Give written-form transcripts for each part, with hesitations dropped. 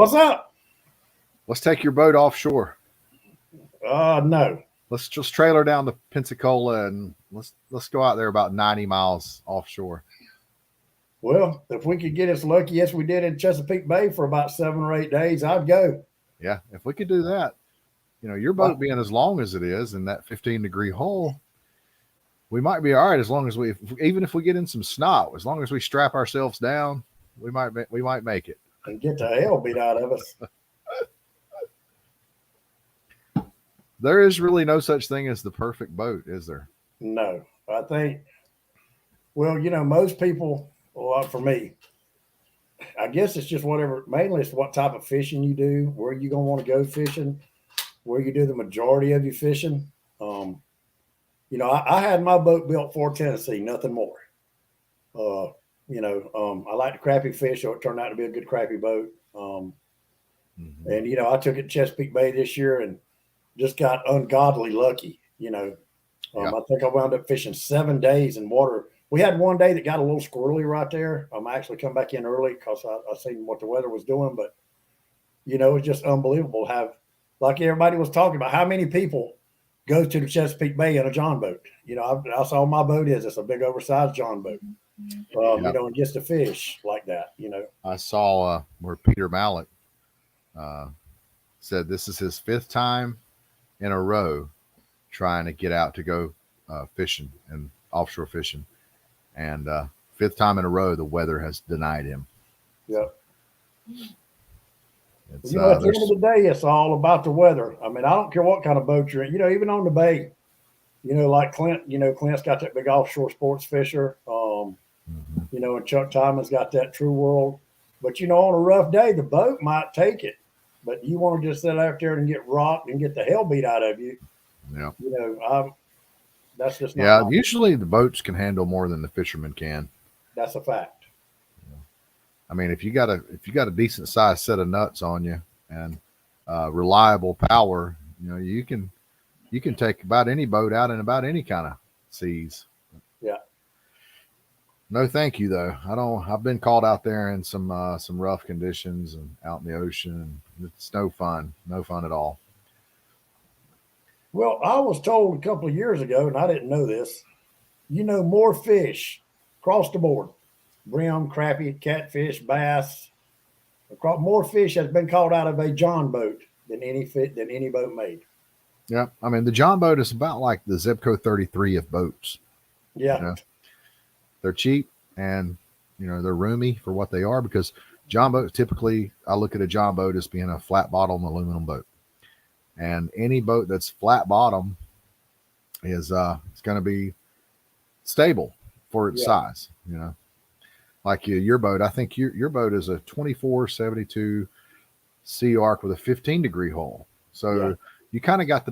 What's up? Let's take your boat offshore. No. Let's just trailer down to Pensacola and let's go out there about 90 miles offshore. Well, if we could get as lucky as we did in Chesapeake Bay for about 7 or 8 days, I'd go. Yeah, if we could do that, your boat being as long as it is in that 15-degree hole, we might be all right as long as even if we get in some snot, as long as we strap ourselves down, we might make it. And get the hell beat out of us. There is really no such thing as the perfect boat, is there? No. I think, well, most people, well, for me, I guess it's just whatever, mainly it's what type of fishing you do, where you going to want to go fishing, where you do the majority of your fishing. I had my boat built for Tennessee, nothing more. I like the crappie fish, so it turned out to be a good crappie boat. And, I took it to Chesapeake Bay this year and just got ungodly lucky, I think I wound up fishing 7 days in water. We had one day that got a little squirrely right there. I actually come back in early because I seen what the weather was doing, but it's just unbelievable to have, like everybody was talking about, how many people go to the Chesapeake Bay in a John boat. That's all my boat is. It's a big oversized John boat. And just to fish like that, I saw where Peter Mallett said this is his 5th time in a row trying to get out to go fishing and offshore fishing. And 5th time in a row, the weather has denied him. Yep. At the end of the day, it's all about the weather. I mean, I don't care what kind of boat you're in. Even on the bay, like Clint. Clint's got that big offshore sports fisher. And Chuck Tymon's got that True World. But on a rough day, the boat might take it. But you want to just sit out there and get rocked and get the hell beat out of you. Yeah. That's just not usually the boats can handle more than the fishermen can. That's a fact. I mean, if you got a decent sized set of nuts on you and reliable power, you can take about any boat out in about any kind of seas. Yeah. No, thank you though. I've been caught out there in some rough conditions and out in the ocean, and it's no fun at all. Well, I was told a couple of years ago, and I didn't know this, more fish across the board, brim, crappie, catfish, bass, more fish has been caught out of a John boat than any boat made. Yeah. I mean, the John boat is about like the Zebco 33 of boats. Yeah. They're cheap and, they're roomy for what they are, because John boats, typically I look at a John boat as being a flat bottom aluminum boat. And any boat that's flat bottom is it's going to be stable for its size, Like your boat, I think your boat is a 2472 Sea Arc with a 15-degree hole. So you kind of got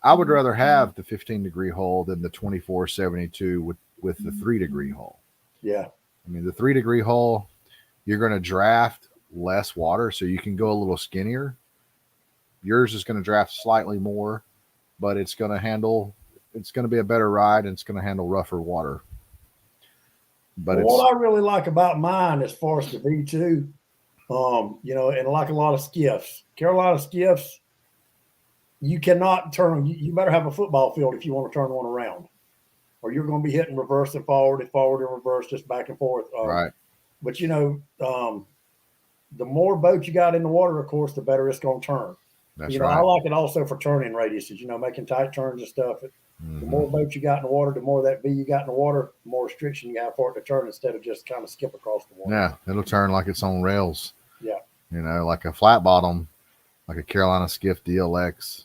I would rather have the 15-degree hole than the 2472 with the 3-degree hole. Yeah. I mean, the 3-degree hole, you're going to draft less water, so you can go a little skinnier. Yours is going to draft slightly more, but it's going to be a better ride, and it's going to handle rougher water. But what I really like about mine, as far as the V2, and like a lot of skiffs, Carolina skiffs, you cannot turn. You better have a football field if you want to turn one around, or you're going to be hitting reverse and forward and reverse, just back and forth. Right. But the more boats you got in the water, of course, the better it's going to turn. That's right. I like it also for turning radiuses, making tight turns and stuff. The more boats you got in the water, the more that V you got in the water, the more restriction you have for it to turn instead of just kind of skip across the water. Yeah, it'll turn like it's on rails. Yeah. Like a flat bottom, like a Carolina Skiff DLX.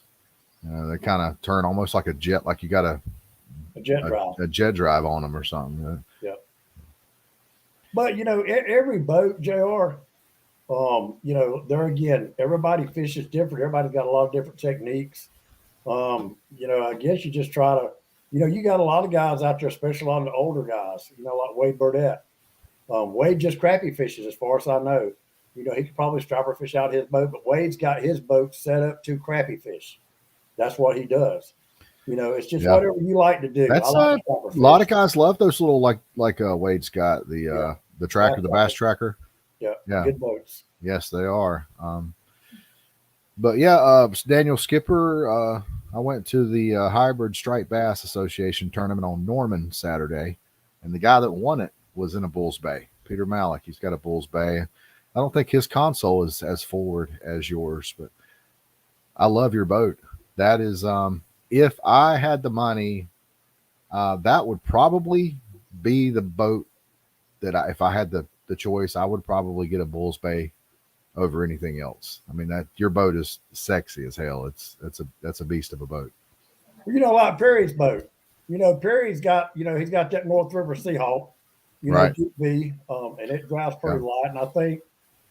They kind of turn almost like a jet, like you got a jet drive. A jet drive on them or something. Yeah. But, every boat, JR, there again, everybody fishes different. Everybody's got a lot of different techniques. I guess you just try to, you got a lot of guys out there, especially a lot of the older guys, like Wade Burdett. Wade just crappie fishes, as far as I know. He could probably striper fish out his boat, but Wade's got his boat set up to crappie fish. That's what he does. It's just whatever you like to do. That's a lot of guys love those little like Wade's got the tracker, the bass tracker. Yeah. Good boats. Yes, they are. But yeah, Daniel Skipper. I went to the Hybrid Striped Bass Association tournament on Norman Saturday, and the guy that won it was in a Bulls Bay. Peter Malik. He's got a Bulls Bay. I don't think his console is as forward as yours, but I love your boat. That is, if I had the money, that would probably be the boat that if I had the choice, I would probably get a Bulls Bay over anything else. I mean that your boat is sexy as hell. That's a beast of a boat. You know, like Perry's boat. You know, Perry's got, you know, he's got that North River Seahawk, you know, Right. GP, and it drives Yeah. pretty light. And I think,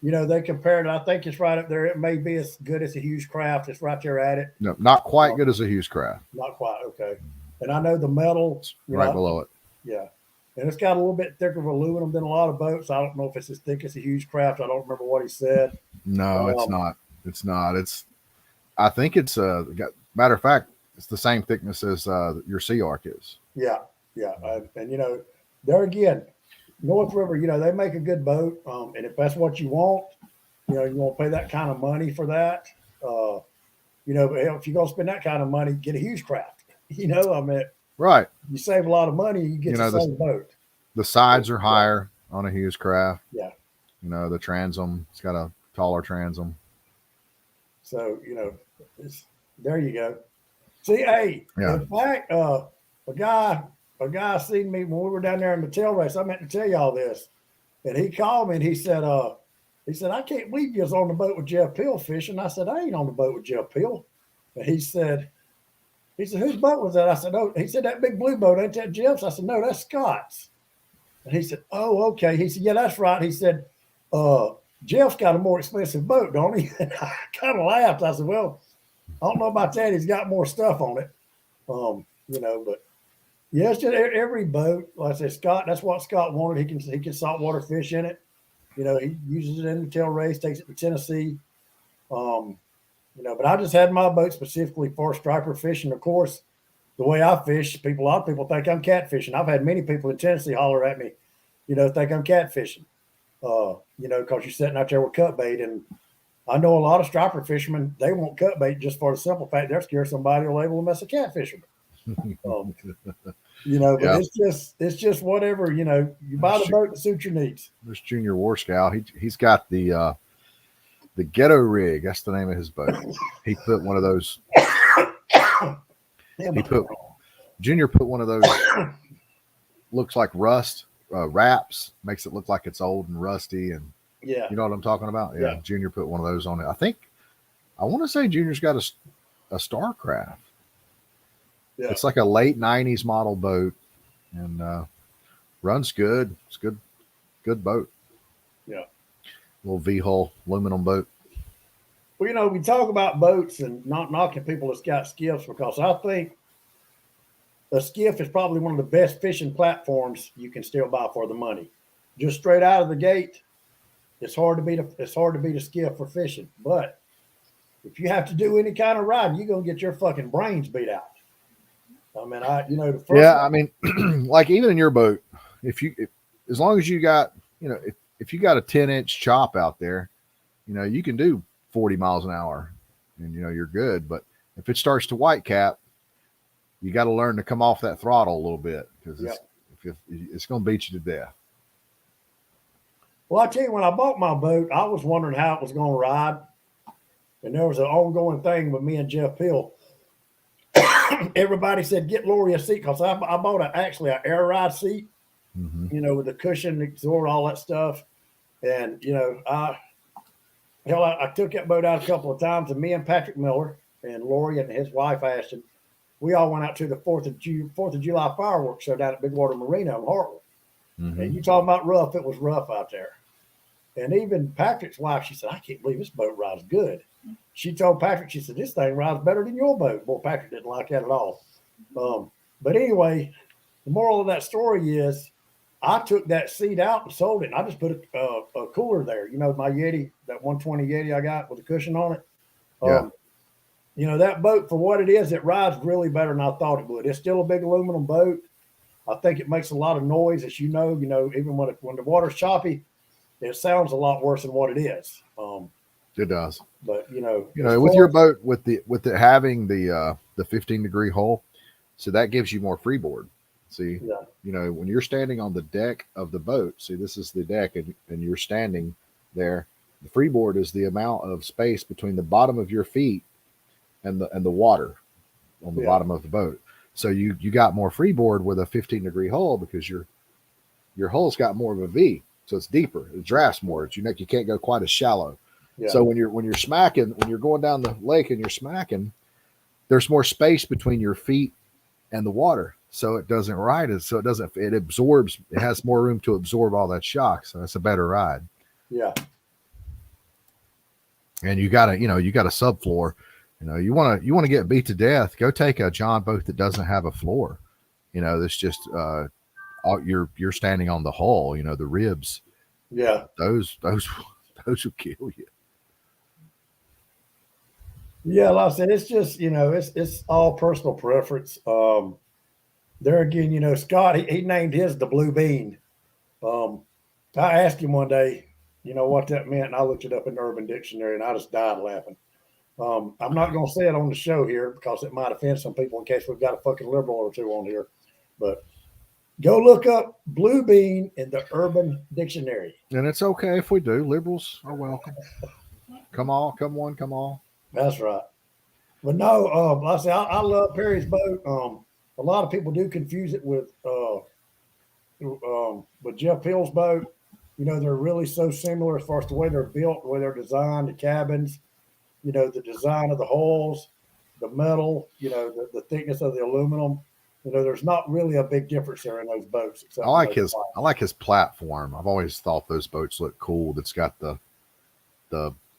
you know, they compared it. I think it's right up there. It may be as good as a Hughes Craft. It's right there at it. No, not quite Um, good as a Hughes Craft. Not quite. Okay. And I know the metal, It's you right know, below it. yeah. And it's got a little bit thicker of aluminum than a lot of boats. I don't know if it's as thick as a Hughes Craft. I don't remember what he said. No, it's Um, not. It's not. It's. I think it's matter of fact, it's the same thickness as your Sea Arc is. yeah. Yeah. And, you know, there again, North River, you know, they make a good boat. And if that's what you want, you know, you want to pay that kind of money for that. Uh, you know, but hell, if you're going to spend that kind of money, get a huge craft. You know, I mean, Right. you save a lot of money, you get You the know same boat. the sides are Yeah. higher on a Hughes Craft. Yeah. You know the transom. It's got a taller transom. So, you know, there you go. See, hey, Yeah. in fact, a guy, a guy seen me when we were down there in the tail race. I meant to tell y'all this. And he called me and he said, I can't believe you was on the boat with Jeff Pill fishing. I said, I ain't on the boat with Jeff Pill. And he said, whose boat was that? I said, oh, he said, that big blue boat, ain't that Jeff's? I said, no, that's Scott's. And he said, oh, okay. He said, yeah, that's right. He said, uh, Jeff's got a more expensive boat, don't he? And I kind of laughed. I said, well, I don't know about that. He's got more stuff on it. You know, but yeah, it's just every boat. Like I said, Scott, that's what Scott wanted. He can saltwater fish in it. You know, he uses it in the tail race, takes it to Tennessee. Um, you know, but I just had my boat specifically for striper fishing. Of course, the way I fish, a lot of people think I'm catfishing. I've had many people in Tennessee holler at me, you know, think I'm catfishing. You know, because you're sitting out there with cut bait. And I know a lot of striper fishermen, they won't cut bait just for the simple fact they're scared somebody will label them as a catfisherman. Um, you know, but Yeah. it's just whatever, you know, you buy the boat to suit your needs. There's Junior War Scout. He's got the Ghetto Rig. That's the name of his boat. He put one of those. Damn He it. put Junior put one of those. Looks like rust wraps. Makes it look like it's old and rusty. And Yeah. you know what I'm talking about? Yeah. Yeah. Junior put one of those on it. I want to say Junior's got a Starcraft. Yeah. It's like a late '90s model boat, and runs good. It's good boat. Yeah. Little V hull aluminum boat. Well, you know, we talk about boats and not knocking people that's got skiffs because I think a skiff is probably one of the best fishing platforms you can still buy for the money. Just straight out of the gate, it's hard to beat a skiff for fishing. But if you have to do any kind of riding, you're gonna get your fucking brains beat out. I mean, the first Yeah, I mean, like even in your boat, as long as you got, if you got a 10-inch chop out there, you can do 40 miles an hour, and you're good. But if it starts to white cap, you got to learn to come off that throttle a little bit because Yeah. it's going to beat you to death. Well, I tell you, when I bought my boat, I was wondering how it was going to ride, and there was an ongoing thing with me and Jeff Hill. Everybody said get Lori a seat because I bought actually an air ride seat, Mm-hmm. with the cushion, the exhaust, all that stuff, and I took that boat out a couple of times, and me and Patrick Miller and Lori and his wife Ashton, we all went out to the Fourth of July fireworks show down at Bigwater Marina in Hartwell. Mm-hmm. And you talking about rough? It was rough out there. And even Patrick's wife, she said, I can't believe this boat rides good. She told Patrick, she said, this thing rides better than your boat. Boy, Patrick didn't like that at all. But anyway, the moral of that story is I took that seat out and sold it. And I just put a cooler there. My Yeti, that 120 Yeti I got with a cushion on it. Yeah. That boat, for what it is, it rides really better than I thought it would. It's still a big aluminum boat. I think it makes a lot of noise, as even when the water's choppy, it sounds a lot worse than what it is. It does. But as With far your as boat, with it having the 15-degree hull, so that gives you more freeboard. See, yeah, when you're standing on the deck of the boat, see, this is the deck, and you're standing there. The freeboard is the amount of space between the bottom of your feet and the water on the yeah, bottom of the boat. So you got more freeboard with a 15-degree hull because your hull's got more of a V, so it's deeper. It drafts more. You can't go quite as shallow. yeah, So when you're smacking, when you're going down the lake and you're smacking, there's more space between your feet and the water, so it doesn't ride it. So it absorbs. It has more room to absorb all that shock. So it's a better ride. yeah, And you got a subfloor. You want to get beat to death. Go take a John boat that doesn't have a floor. That's just you're standing on the hull. The ribs. yeah. Those those will kill you. Yeah, like I said, it's just it's all personal preference. There again, Scott, he named his the Blue Bean. Um, I asked him one day, what that meant, and I looked it up in the Urban Dictionary, and I just died laughing. I'm not going to say it on the show here because it might offend some people in case we've got a fucking liberal or two on here. But go look up Blue Bean in the Urban Dictionary. And it's okay if we do. Liberals are welcome. Come on, come on, come on. That's right. But no, like I say I love Perry's boat. A lot of people do confuse it with Jeff Hill's boat. They're really so similar as far as the way they're built, the way they're designed, the cabins, the design of the hulls, the metal, the thickness of the aluminum. There's not really a big difference there in those boats. Except I like his platform. I've always thought those boats look cool. That's got the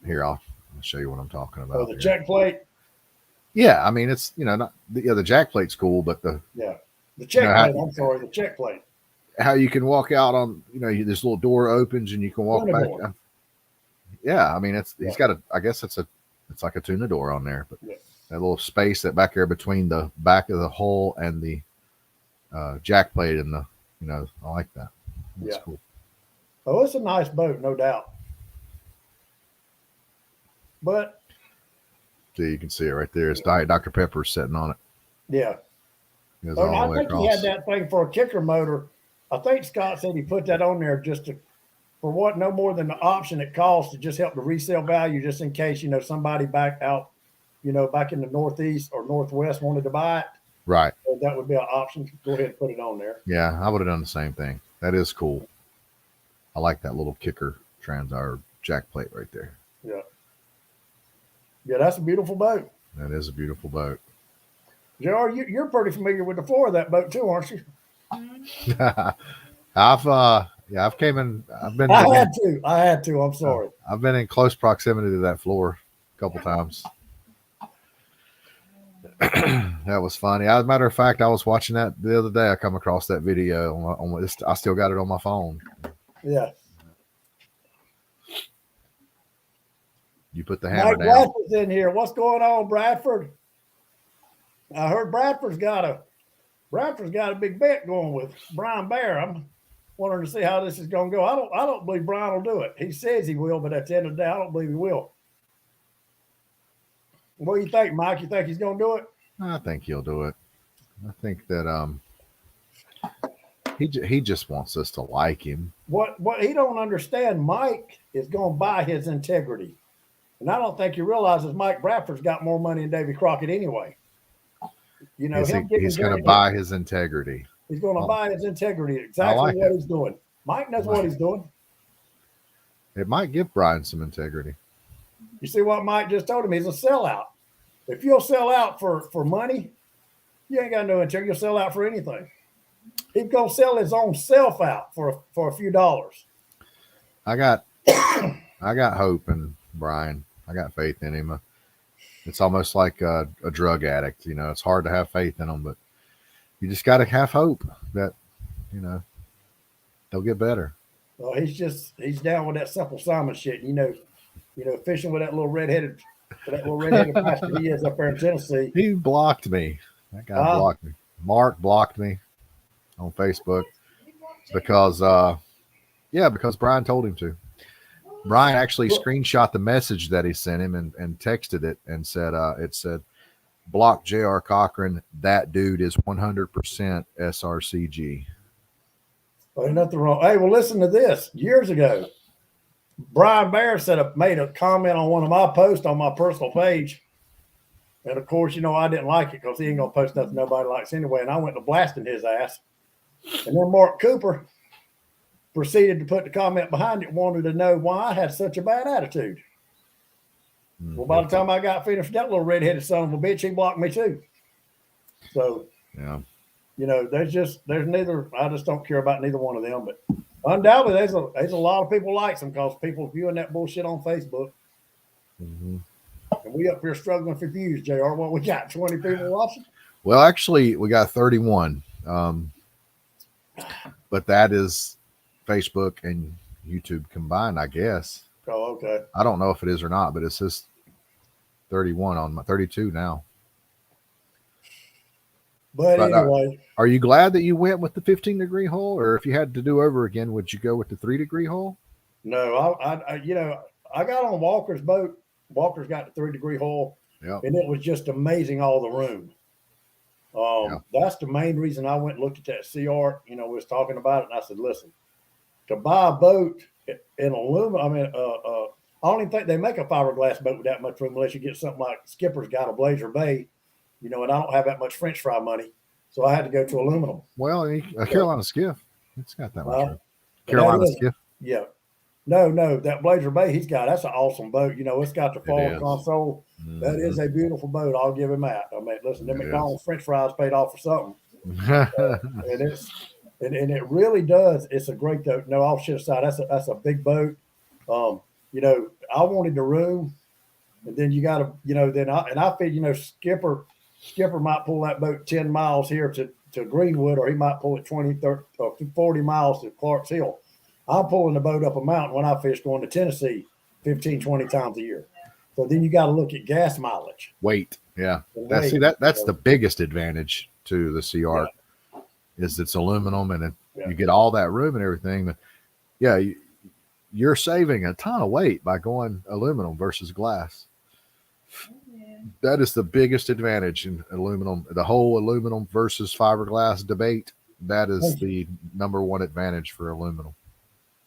here. I'll show you what I'm talking about. the check plate. Yeah, I mean it's not the jack plate's cool, but the check plate. I'm sorry, the check plate. How you can walk out on this little door opens and you can walk back. Yeah, I mean he's got I guess it's like a tuna door on there, but that little space that back there between the back of the hull and the jack plate and the I like that. That's cool. Oh, it's a nice boat, no doubt. But see, you can see it right there. It's Diet Dr. Pepper sitting on it. Yeah. I think he had that thing for a kicker motor. I think Scott said he put that on there just for what no more than the option it costs to just help the resale value, just in case somebody back out, back in the Northeast or Northwest wanted to buy it. Right. So that would be an option. Go ahead and put it on there. Yeah, I would have done the same thing. That is cool. I like that little kicker or jack plate right there. Yeah. Yeah, that's a beautiful boat. That is a beautiful boat. JR, you're pretty familiar with the floor of that boat too, aren't you? I've came in. I had to. I'm sorry. I've been in close proximity to that floor a couple times. That was funny. As a matter of fact, I was watching that the other day. I come across that video on this. I still got it on my phone. Yeah. You put the hammer down. Bradford's in here. What's going on, Bradford? I heard Bradford's got a big bet going with Brian Bear. I'm wondering to see how this is going to go. I don't believe Brian will do it. He says he will, but at the end of the day, I don't believe he will. What do you think, Mike? You think he's going to do it? I think he'll do it. I think that he just wants us to like him. What he don't understand, Mike is going to buy his integrity. And I don't think he realizes Mike Bradford's got more money than Davy Crockett anyway. He's going to buy his integrity. He's going to buy his integrity. Exactly what he's doing. Mike knows what he's doing. It might give Brian some integrity. You see what Mike just told him? He's a sellout. If you'll sell out for money, you ain't got no integrity. You'll sell out for anything. He's going to sell his own self out for a few dollars. I got hope in Brian. I got faith in him. It's almost like a drug addict. It's hard to have faith in them, but you just got to have hope that, they'll get better. Well, he's down with that Simple Simon shit. Fishing with that little redheaded pastor he is up there in Tennessee. He blocked me. That guy blocked me. Mark blocked me on Facebook because Brian told him to. Brian actually screenshot the message that he sent him and texted it and said, it said, block J.R. Cochran. That dude is 100% SRCG. Well, ain't nothing wrong. Hey, well, listen to this. Years ago, Brian Bear made a comment on one of my posts on my personal page. And of course, I didn't like it because he ain't gonna post nothing nobody likes anyway. And I went to blasting his ass. And then Mark Cooper proceeded to put the comment behind it, wanted to know why I had such a bad attitude. Mm-hmm. Well, by the time I got finished, that little redheaded son of a bitch, he blocked me too. So, yeah, there's neither. I just don't care about neither one of them. But undoubtedly, there's a lot of people likes them because people viewing that bullshit on Facebook. Mm-hmm. And we up here struggling for views, JR. What we got? 20 people watching? Well, actually, we got 31. But that is Facebook and YouTube combined, I guess. Oh, okay. I don't know if it is or not, but it says 31 on my 32 now. But anyway. Are you glad that you went with the 15-degree hole? Or if you had to do over again, would you go with the 3-degree hole? No, I got on Walker's boat. Walker's got the 3-degree hole. Yep. And it was just amazing, all the room. That's the main reason I went and looked at that CR. We was talking about it, and I said, listen, to buy a boat in aluminum, I don't even think they make a fiberglass boat with that much room unless you get something like Skipper's got a Blazer Bay, and I don't have that much French fry money. So I had to go to aluminum. Well, a Carolina Skiff, it's got that much room. Carolina Skiff? Yeah. No, that Blazer Bay that's an awesome boat. It's got the forward console. Mm-hmm. That is a beautiful boat. I'll give him that. Listen, the McDonald's French fries paid off for something. And it really does. It's a great boat. No, all shit aside, that's a big boat. I wanted the room, and then you got to, then I figured, Skipper might pull that boat 10 miles here to Greenwood, or he might pull it 20, 30, or 40 miles to Clark's Hill. I'm pulling the boat up a mountain when I fish going to Tennessee 15, 20 times a year. So then you got to look at gas mileage. Weight. Yeah. That's the biggest advantage to the CR is it's aluminum and you get all that room and everything. But yeah, you're saving a ton of weight by going aluminum versus glass. That is the biggest advantage in aluminum. The whole aluminum versus fiberglass debate. That is the number one advantage for aluminum.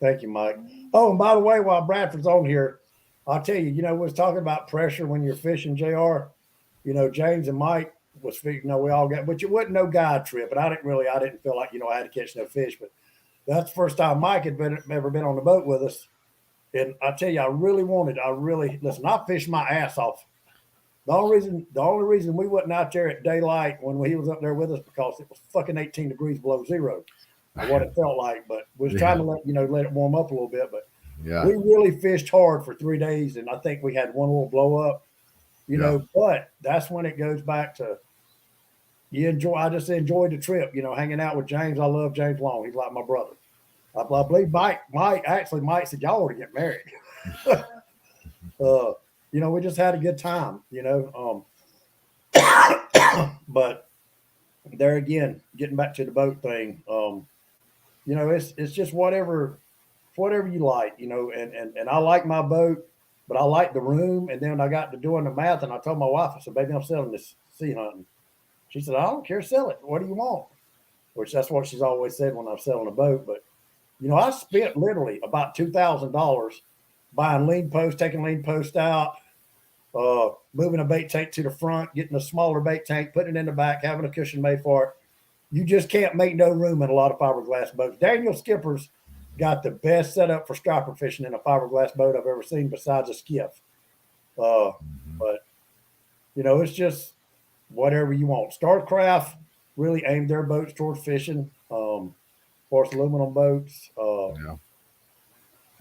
Thank you, Mike. Oh, and by the way, while Bradford's on here, I'll tell you, we was talking about pressure when you're fishing, JR. James and Mike was fishing, we all got, but you wasn't no guide trip. And I didn't feel like, I had to catch no fish. But that's the first time Mike had ever been on the boat with us. And I tell you, listen, I fished my ass off. The only reason we wasn't out there at daylight when he was up there with us because it was fucking 18 degrees below zero. What it felt like, but we was trying to let it warm up a little bit. But we really fished hard for 3 days, and I think we had one little blow up, But that's when it goes back to I just enjoyed the trip, hanging out with James. I love James Long. He's like my brother. I believe Mike said y'all ought to get married. We just had a good time, But there again, getting back to the boat thing. It's just whatever you like, and I like my boat, but I like the room. And then I got to doing the math, and I told my wife, I said, baby, I'm selling this sea hunting. She said, I don't care, sell it. What do you want? Which that's what she's always said when I'm selling a boat. But, I spent literally about $2,000 buying lean posts, taking lean posts out, moving a bait tank to the front, getting a smaller bait tank, putting it in the back, having a cushion made for it. You just can't make no room in a lot of fiberglass boats. Daniel Skipper's got the best setup for striper fishing in a fiberglass boat I've ever seen besides a skiff. But, it's just whatever you want. Starcraft really aimed their boats towards fishing, forced aluminum boats.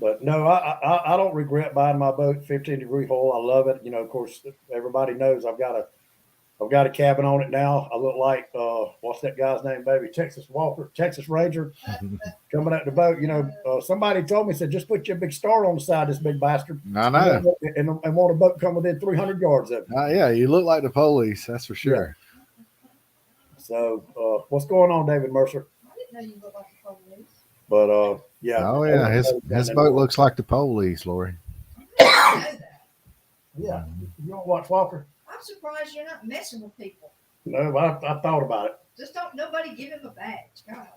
But no, I don't regret buying my boat 15-degree hole. I love it. Of course, everybody knows I've got a cabin on it now. I look like what's that guy's name, baby? Texas Ranger, coming out the boat. Somebody told me, said, just put your big star on the side of this big bastard. I know. And want a boat come within 300 yards of it. Yeah, you look like the police, that's for sure. Yeah. So what's going on, David Mercer? I didn't know you looked like the police. But Yeah. Oh yeah, his boat looks like the police, Lori. Yeah. You don't watch Walker? I'm surprised you're not messing with people. No, but I thought about it. Just don't nobody give him a badge. God.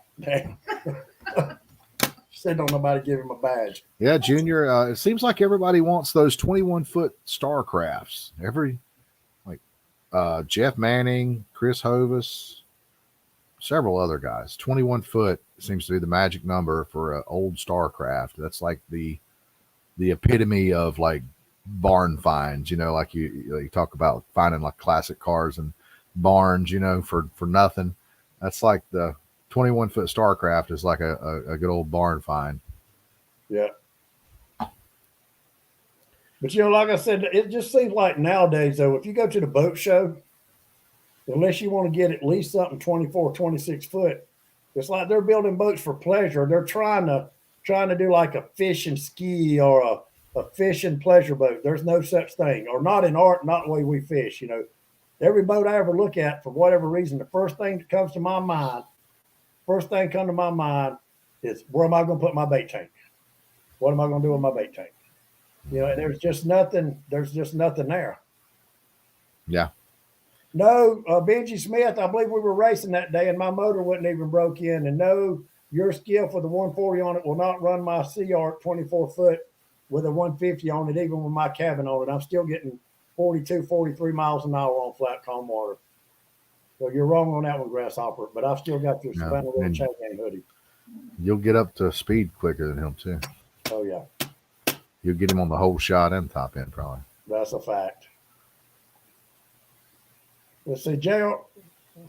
She said, "Don't nobody give him a badge." Yeah, Junior. It seems like everybody wants those 21-foot Starcrafts. Jeff Manning, Chris Hovis, several other guys. 21 foot seems to be the magic number for an old Starcraft. That's like the epitome of like barn finds. Like you talk about finding like classic cars and barns. For nothing. That's like the 21-foot Starcraft is like a good old barn find. Yeah. But like I said, it just seems like nowadays, though, if you go to the boat show, unless you want to get at least something 24, 26 foot, it's like they're building boats for pleasure. They're trying to do like a fish and ski or a fish and pleasure boat. There's no such thing, or not in art, not the way we fish. Every boat I ever look at, for whatever reason, the first thing that comes to my mind, is where am I going to put my bait tank? What am I going to do with my bait tank? There's just nothing there. Yeah. No, Benji Smith, I believe we were racing that day and my motor wasn't even broke in. And no, your skill for the 140 on it will not run my Sea Arc 24 foot with a 150 on it, even with my cabin on it. I'm still getting 42, 43 miles an hour on flat calm water. So you're wrong on that one, Grasshopper, but I've still got your Savannah Road chain gang hoodie. You'll get up to speed quicker than him, too. Oh, yeah. You'll get him on the whole shot and top end, probably. That's a fact. Let's see, JR,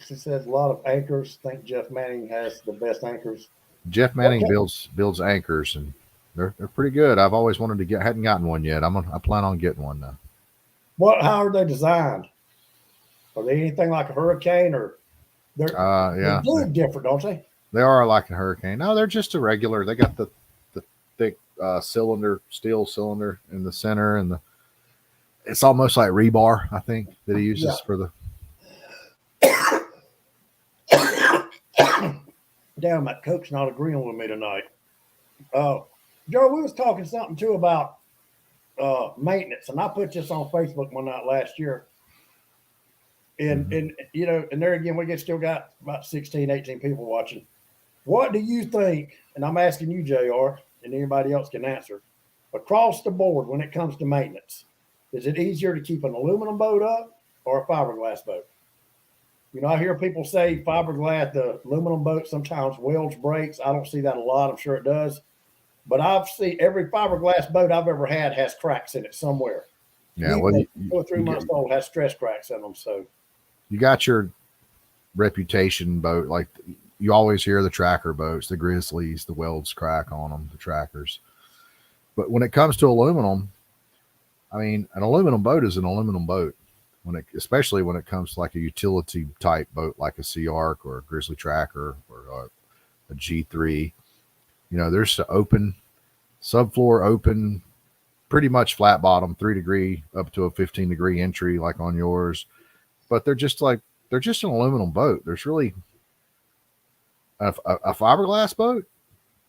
she says a lot of anchors. Think Jeff Manning has the best anchors. Jeff Manning builds anchors, and they're pretty good. I've always wanted to hadn't gotten one yet. I plan on getting one now. How are they designed? Are they anything like a Hurricane, or they're different, don't they? They are like a Hurricane. No, they're just a regular. They got the thick steel cylinder in the center, and it's almost like rebar, I think, that he uses for the. Damn, that Coke's not agreeing with me tonight. Joe, we was talking something too about maintenance, and I put this on Facebook one night last year. And and there again, still got about 16, 18 people watching. What do you think? And I'm asking you, JR, and anybody else can answer. Across the board, when it comes to maintenance, is it easier to keep an aluminum boat up or a fiberglass boat? I hear people say fiberglass, the aluminum boat sometimes welds, breaks. I don't see that a lot. I'm sure it does. But I've seen every fiberglass boat I've ever had has cracks in it somewhere. Yeah, 2 or 3 months old has stress cracks in them. So you got your reputation boat. Like you always hear the tracker boats, the Grizzlies, the welds crack on them, the trackers. But when it comes to aluminum, I mean, an aluminum boat is an aluminum boat. Especially when it comes to like a utility type boat, like a Sea Arc or a Grizzly Tracker or a G3, there's the open subfloor, open, pretty much flat bottom, 3 degree up to a 15 degree entry, like on yours. But they're just an aluminum boat. There's really a fiberglass boat.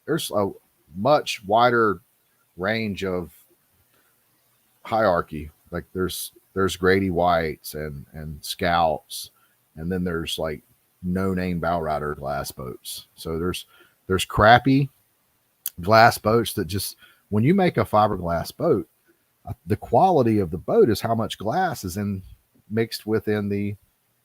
There's a much wider range of hierarchy. Like there's Grady Whites and Scouts, and then there's like no name bow rider glass boats. So there's crappy glass boats that just, when you make a fiberglass boat, the quality of the boat is how much glass is mixed within the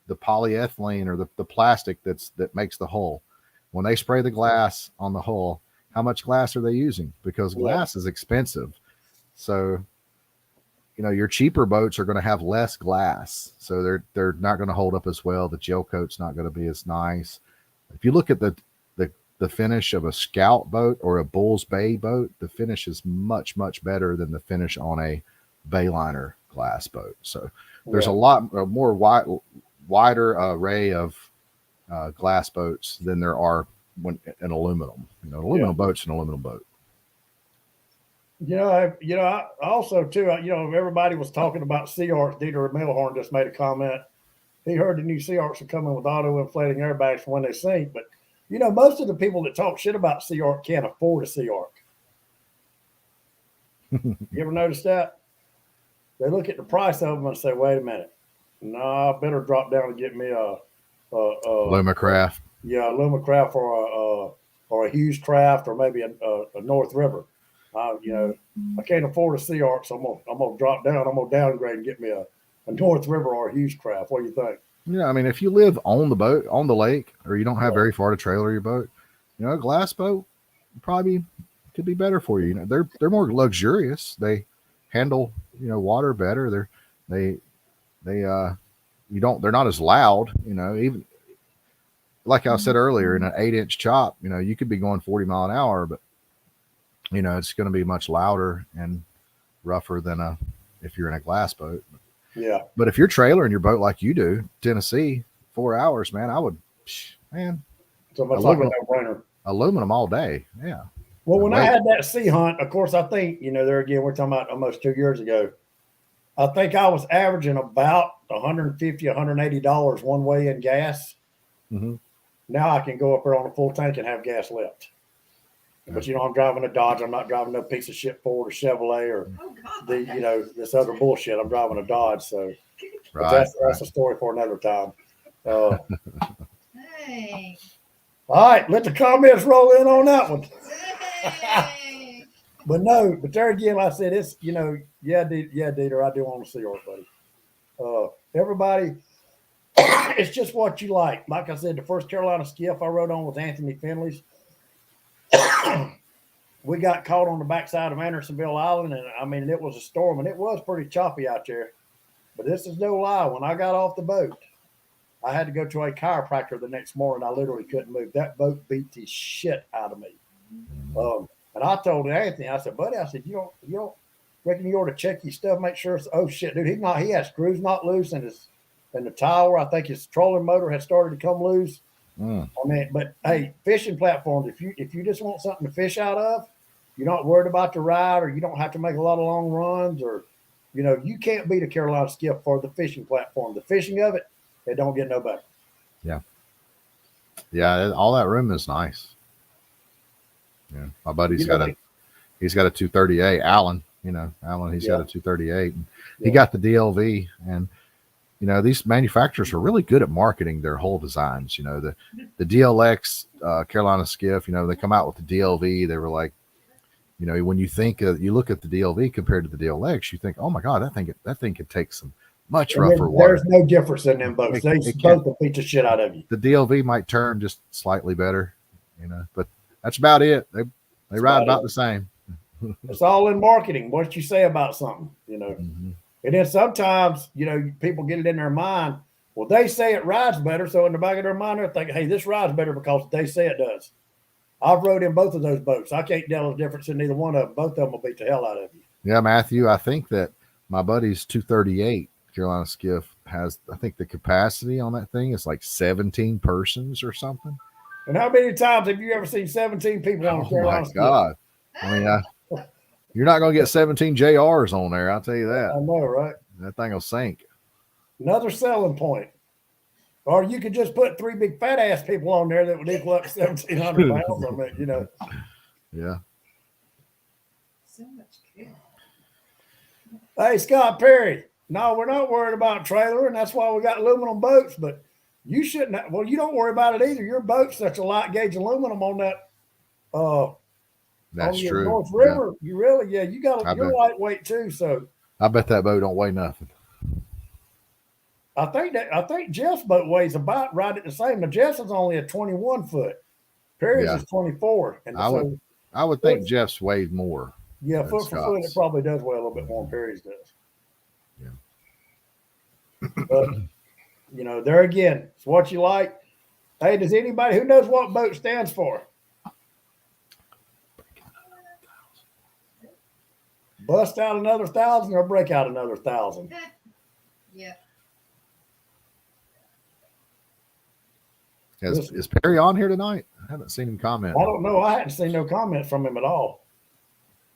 polyethylene or the plastic that makes the hull. When they spray the glass on the hull, how much glass are they using? Because glass is expensive. So your cheaper boats are going to have less glass, so they're not going to hold up as well. The gel coat's not going to be as nice. If you look at the finish of a Scout boat or a Bull's Bay boat, the finish is much, much better than the finish on a Bayliner glass boat. So there's a lot more wider array of glass boats than there are when an aluminum. Aluminum boat's an aluminum boat. I also too, everybody was talking about Sea Arcs. Dieter Milhorn just made a comment. He heard the new Sea Arcs are coming with auto inflating airbags for when they sink, but You know, most of the people that talk shit about Sea Arc can't afford a Sea Arc. You ever notice that? They look at the price of them and say, "Wait a minute, no, I better drop down and get me a Lumacraft. yeah, a Lumacraft or a Hughes Craft or maybe a North River. You know, I can't afford a Sea Arc, so I'm gonna drop down. I'm gonna downgrade and get me a North River or a Hughes Craft. What do you think? Yeah, I mean, if you live on the boat, on the lake, or you don't have Yeah. very far to trailer your boat, you know, a glass boat probably could be better for you. You know, they're more luxurious. They handle, you know, water better. They they you don't they're not as loud. You know, even like I said earlier, in an 8-inch chop, you know, you could be going 40 mile an hour, but you know, it's going to be much louder and rougher than if you're in a glass boat. Yeah. But if you're trailering your boat like you do, Tennessee, 4 hours, man, I would, man, So much like a aluminum, no-brainer. aluminum all day. Yeah. Well, The when I weight. had that sea hunt, of course, I think, you know, there again, we're talking about almost 2 years ago. I think I was averaging about $150, $180 one way in gas. Mm-hmm. Now I can go up there on a full tank and have gas left. But you know, I'm driving a Dodge. I'm not driving no piece of shit Ford or Chevrolet or Oh God. you know, this other bullshit. I'm driving a Dodge. So, but Right. that's a story for another time. All Hey. right, let the comments roll in on that one. Hey. But no, but there again, like I said, it's, you know, yeah, Dieter, I do want to see yours, buddy. Everybody, it's just what you like. Like I said, the first Carolina skiff I rode on was Anthony Finley's. We got caught on the backside of Andersonville Island, and I mean, it was a storm, and it was pretty choppy out there. But this is no lie. When I got off the boat, I had to go to a chiropractor the next morning. I literally couldn't move. That boat beat the shit out of me. And I told Anthony, I said, buddy, I said, you don't reckon you ought to check your stuff, make sure it's, oh shit, dude, he had screws not loose in the tower. I think his trolling motor had started to come loose. Mm. I mean, but hey, fishing platforms, if you just want something to fish out of, you're not worried about the ride, or you don't have to make a lot of long runs, or you know, you can't beat a Carolina skiff for the fishing platform. The fishing of it don't get no better. Yeah. All that room is nice. Yeah. My buddy's You know, got he's got a 238. Alan, you know, he's got a 238. And Yeah. He got the DLV, and you know, these manufacturers are really good at marketing their whole designs. You know, the DLX Carolina skiff, you know, they come out with the DLV. They were like, you know, when you think you look at the DLV compared to the DLX, you think, oh my God, that thing could take some much rougher water. There's no difference in them boats. They both will beat the shit out of you. The DLV might turn just slightly better, you know, but that's about it. They ride about the same. It's all in marketing. What you say about something, you know. Mm-hmm. And then sometimes, you know, people get it in their mind. Well, they say it rides better, so in the back of their mind, they're thinking, "Hey, this rides better because they say it does." I've rode in both of those boats. I can't tell the difference in neither one of them. Both of them will beat the hell out of you. Yeah, Matthew, I think that my buddy's 238 Carolina skiff has, I think the capacity on that thing is like 17 persons or something. And how many times have you ever seen 17 people on a Oh Carolina my skiff? God. I mean, you're not going to get 17 JRs on there. I'll tell you I that. know, right? That thing will sink. Another selling point. Or you could just put 3 big fat ass people on there that would equal up to 1,700 pounds. I mean, you know. Yeah. So much good. Hey, Scott Perry. No, we're not worried about trailer, and that's why we got aluminum boats. But you shouldn't. Well, you don't worry about it either. Your boat's such a light gauge aluminum on that. That's on your true. North River, you really, you got. I You're bet. lightweight too. So I bet that boat don't weigh nothing. I think Jeff's boat weighs about right at the same. Now Jeff's is only a 21 foot. Perry's Yeah. is 24, and I would think Jeff's weighed more. yeah, than foot for foot, it Scott's. probably does weigh a little bit more than Perry's does. Yeah. But you know, there again, it's what you like. Hey, does anybody who knows what boat stands for? Bust out another 1,000 or break out another 1,000. Yeah. Is Perry on here tonight? I haven't seen him comment. I don't know. I hadn't seen no comments from him at all.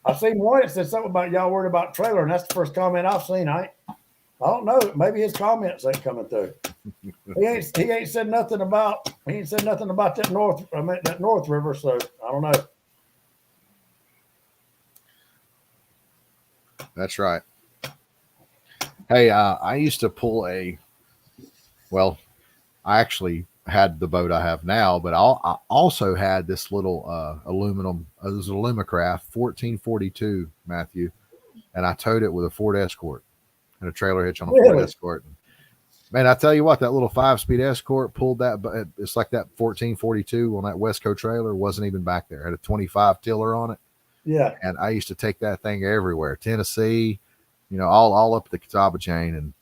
I've seen one that said something about y'all worried about trailer, and that's the first comment I've seen. I don't know. Maybe his comments ain't coming through. he ain't said nothing about that North River. So I don't know. That's right. Hey, I used to pull well, I actually had the boat I have now, but I also had this little aluminum, it was a Lumicraft 1442, Matthew, and I towed it with a Ford Escort and a trailer hitch on a Ford Really? Escort. Man, I tell you what, that little 5-speed Escort pulled that. It's like that 1442 on that Westco trailer wasn't even back there. It had a 25 tiller on it, Yeah. and I used to take that thing everywhere, Tennessee, all up the Catawba chain and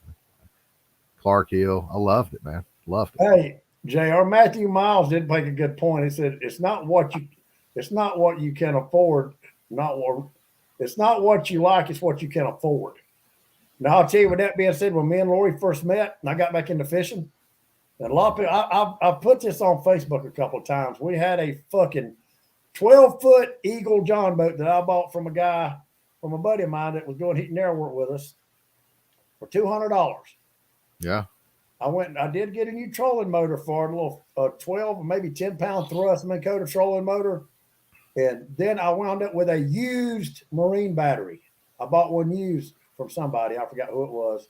Clark Hill. I loved it, man. Loved it. Hey, Jr. Matthew Miles did make a good point. He said it's not what you can afford, it's not what you like, it's what you can afford. Now I'll tell you, with that being said, when me and Lori first met and I got back into fishing, and a lot of people, I put this on Facebook a couple of times. We had a fucking 12-foot Eagle John boat that I bought from a buddy of mine that was doing heat and air work with us for $200. Yeah. I did get a new trolling motor for it, a little 12 or maybe 10-pound thrust Minn Kota trolling motor. And then I wound up with a used marine battery. I bought one used from somebody. I forgot who it was.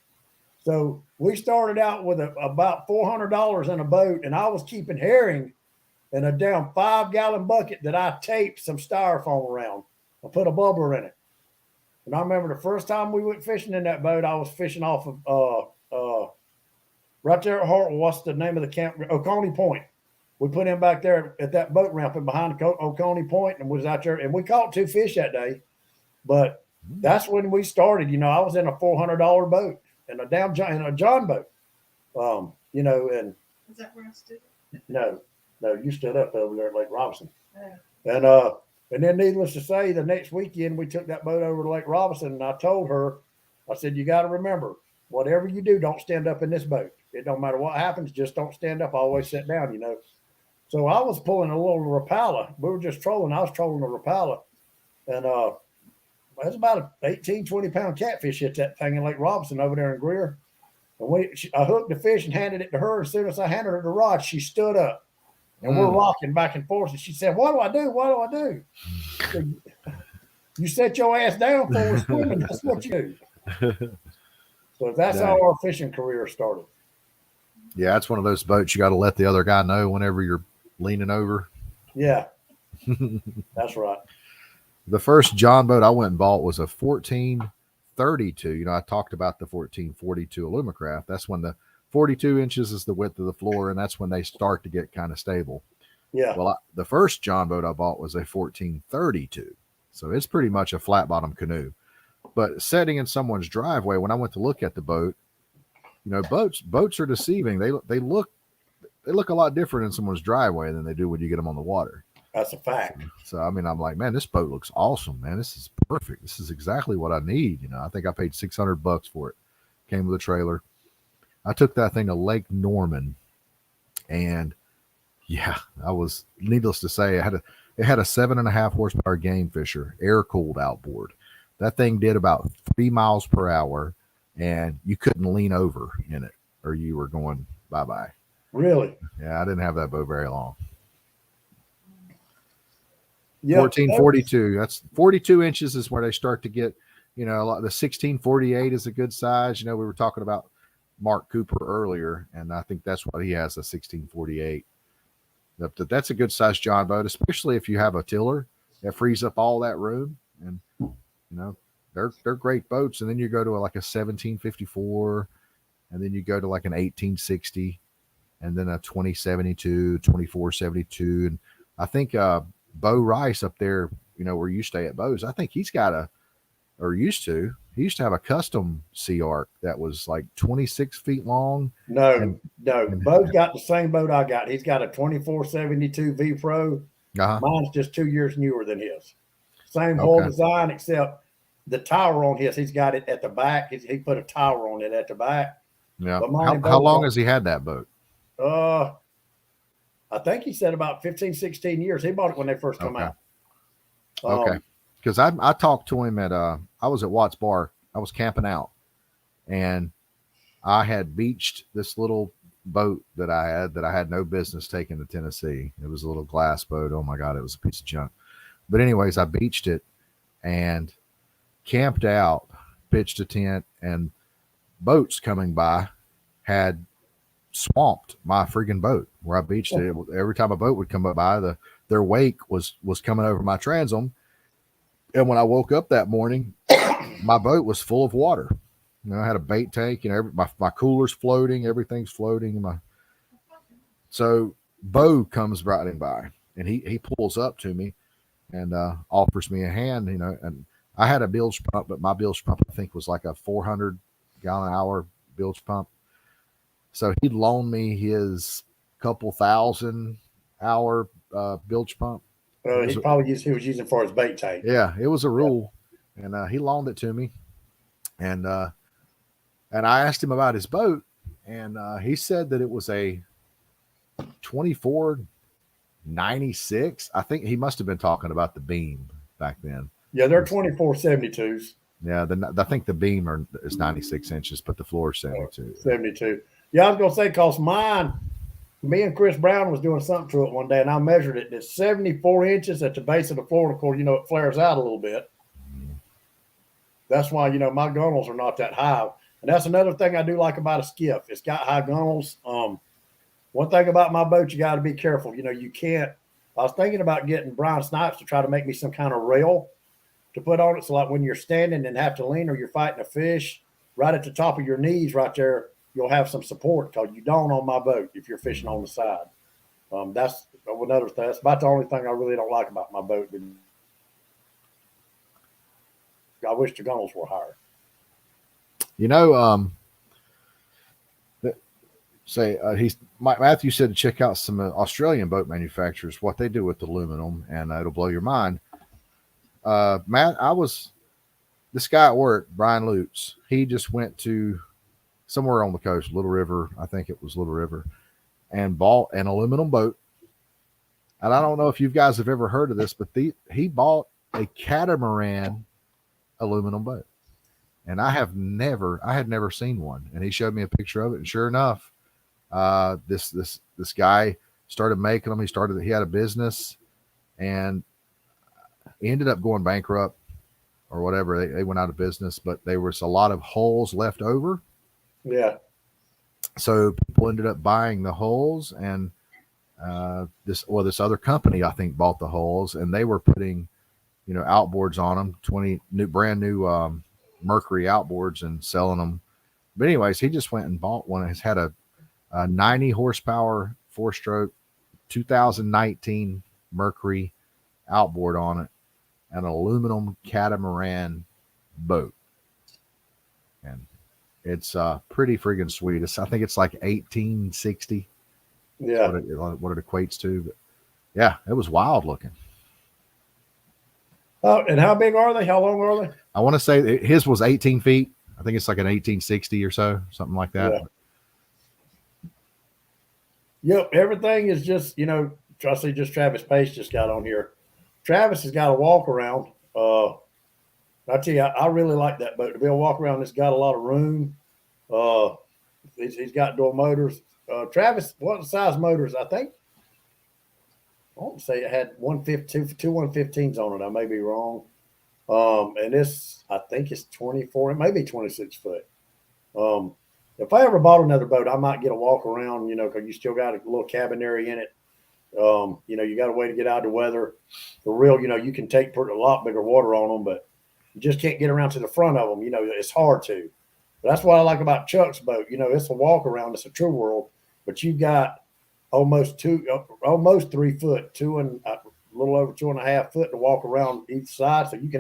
So we started out with about $400 in a boat, and I was keeping herring in a damn 5-gallon bucket that I taped some styrofoam around. I put a bubbler in it. And I remember the first time we went fishing in that boat, I was fishing off of right there at Hartwell. What's the name of the camp? Oconee Point. We put him back there at that boat ramp and behind Oconee Point and was out there. And we caught 2 fish that day. But that's when we started. I was in a $400 boat and a John boat. And Is that where I stood? no, you stood up over there at Lake Robinson. Oh. And then needless to say, the next weekend we took that boat over to Lake Robinson, and I told her, I said, you got to remember, whatever you do, don't stand up in this boat. It don't matter what happens, just don't stand up. Always sit down, So I was pulling a little Rapala. We were just trolling. I was trolling a Rapala. And that's about an 18, 20-pound catfish hit that thing in Lake Robinson over there in Greer. And I hooked the fish and handed it to her. As soon as I handed her the rod, she stood up. And we're rocking back and forth. And she said, what do I do? What do I do? Said, you set your ass down before we're swimming. That's what you do. So that's how our fishing career started. Yeah, it's one of those boats you got to let the other guy know whenever you're leaning over. Yeah, that's right. The first John boat I went and bought was a 1432. I talked about the 1442 Alumacraft. That's when the 42 inches is the width of the floor, and that's when they start to get kind of stable. Yeah. Well, the first John boat I bought was a 1432. So it's pretty much a flat bottom canoe. But setting in someone's driveway, when I went to look at the boat, boats are deceiving. They look a lot different in someone's driveway than they do when you get them on the water. That's a fact. So I'm like, man, this boat looks awesome, man. This is perfect. This is exactly what I need. I think I paid $600 for it. Came with a trailer. I took that thing to Lake Norman, and yeah, I was, needless to say, it had a 7.5 horsepower game fisher, air cooled outboard. That thing did about 3 miles per hour, and you couldn't lean over in it, or you were going bye-bye. Really? Yeah, I didn't have that boat very long. Yep. 1442. That's 42 inches is where they start to get, a lot. The 1648 is a good size. We were talking about Mark Cooper earlier, and I think that's what he has, a 1648. That's a good size John boat, especially if you have a tiller that frees up all that room. And they're great boats. And then you go to like a 1754, and then you go to like an 1860, and then a 2072, 2472. And I think Bo Rice up there, where you stay at Bo's, I think he used to have a custom Sea Arc that was like 26 feet long. No. Bo's got the same boat I got. He's got a 2472 V Pro. Mine's just 2 years newer than his. Same whole design, except the tower on his, he's got it at the back. He put a tower on it at the back. Yeah. How long has he had that boat? I think he said about 15, 16 years. He bought it when they first come out. Okay. Because I talked to him I was at Watts Bar. I was camping out, and I had beached this little boat that I had no business taking to Tennessee. It was a little glass boat. Oh my God, it was a piece of junk. But anyways, I beached it and camped out, pitched a tent, and boats coming by had swamped my friggin' boat where I beached it. Every time a boat would come by, their wake was coming over my transom. And when I woke up that morning, my boat was full of water. I had a bait tank, my cooler's floating, everything's floating. So Bo comes riding by and he pulls up to me and offers me a hand, and I had a bilge pump, but my bilge pump I think was like a 400-gallon-hour bilge pump. So he loaned me his couple thousand-hour bilge pump. He was using for his bait tank. Yeah, it was a rule, and he loaned it to me, and I asked him about his boat, and he said that it was a 2496. I think he must have been talking about the beam back then. Yeah, they're 2472s. Yeah, I think the beam is 96 inches, but the floor is 72. 72. Yeah, I was going to say, because me and Chris Brown was doing something to it one day, and I measured it. It's 74 inches at the base of the floor. And of course, it flares out a little bit. That's why, my gunnels are not that high. And that's another thing I do like about a skiff. It's got high gunnels. One thing about my boat, you got to be careful. You can't. I was thinking about getting Brian Snipes to try to make me some kind of rail to put on it. So like when you're standing and have to lean or you're fighting a fish, right at the top of your knees right there, you'll have some support, because you don't on my boat if you're fishing on the side. That's another thing. That's about the only thing I really don't like about my boat. I wish the gunnels were higher. Matthew said to check out some Australian boat manufacturers, what they do with aluminum, and it'll blow your mind. Matt, this guy at work, Brian Lutz, he just went to somewhere on the coast, Little River, I think it was Little River, and bought an aluminum boat. And I don't know if you guys have ever heard of this, but he bought a catamaran aluminum boat. And I had never seen one. And he showed me a picture of it. And sure enough, this guy started making them. He had a business, and he ended up going bankrupt or whatever. They went out of business, but there was a lot of hulls left over. Yeah. So people ended up buying the hulls, and this other company, I think, bought the hulls, and they were putting, outboards on them, brand new Mercury outboards, and selling them. But anyways, he just went and bought one. It's had a 90 horsepower 4-stroke 2019 Mercury outboard on it, an aluminum catamaran boat, and it's pretty friggin' sweet. I think it's like 1860. Yeah, what it equates to. But yeah, it was wild looking. Oh, and how big are they? How long are they? I want to say his was 18 feet. I think it's like an 1860 or so, something like that. Yeah. Yep, everything is just, I see just Travis Pace just got on here. Travis has got a walk around. I tell you, I really like that boat. To be able to walk around, it's got a lot of room. He's got dual motors. Travis, what size motors? I think I want to say it had 115, two 115s on it. I may be wrong. And this, I think it's 24. It may be 26 foot. If I ever bought another boat, I might get a walk around, because you still got a little cabin area in it. You got a way to get out of the weather. For real, you can take a lot bigger water on them, but you just can't get around to the front of them. It's hard to. But that's what I like about Chuck's boat. It's a walk around. It's a true world, but you've got almost 3 foot, a little over 2.5 foot to walk around each side. So you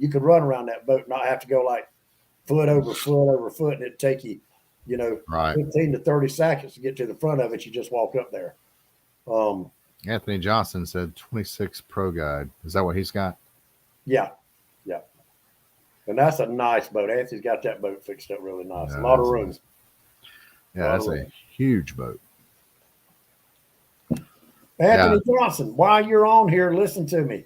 could run around that boat, not have to go like foot over foot over foot, and it'd take you, right, 15 to 30 seconds to get to the front of it. You just walk up there. Anthony Johnson said 26 Pro Guide. Is that what he's got? Yeah. And that's a nice boat. Anthony's got that boat fixed up really nice. A lot of room. Nice. Yeah, that's a huge boat. Anthony Johnson, while you're on here, listen to me.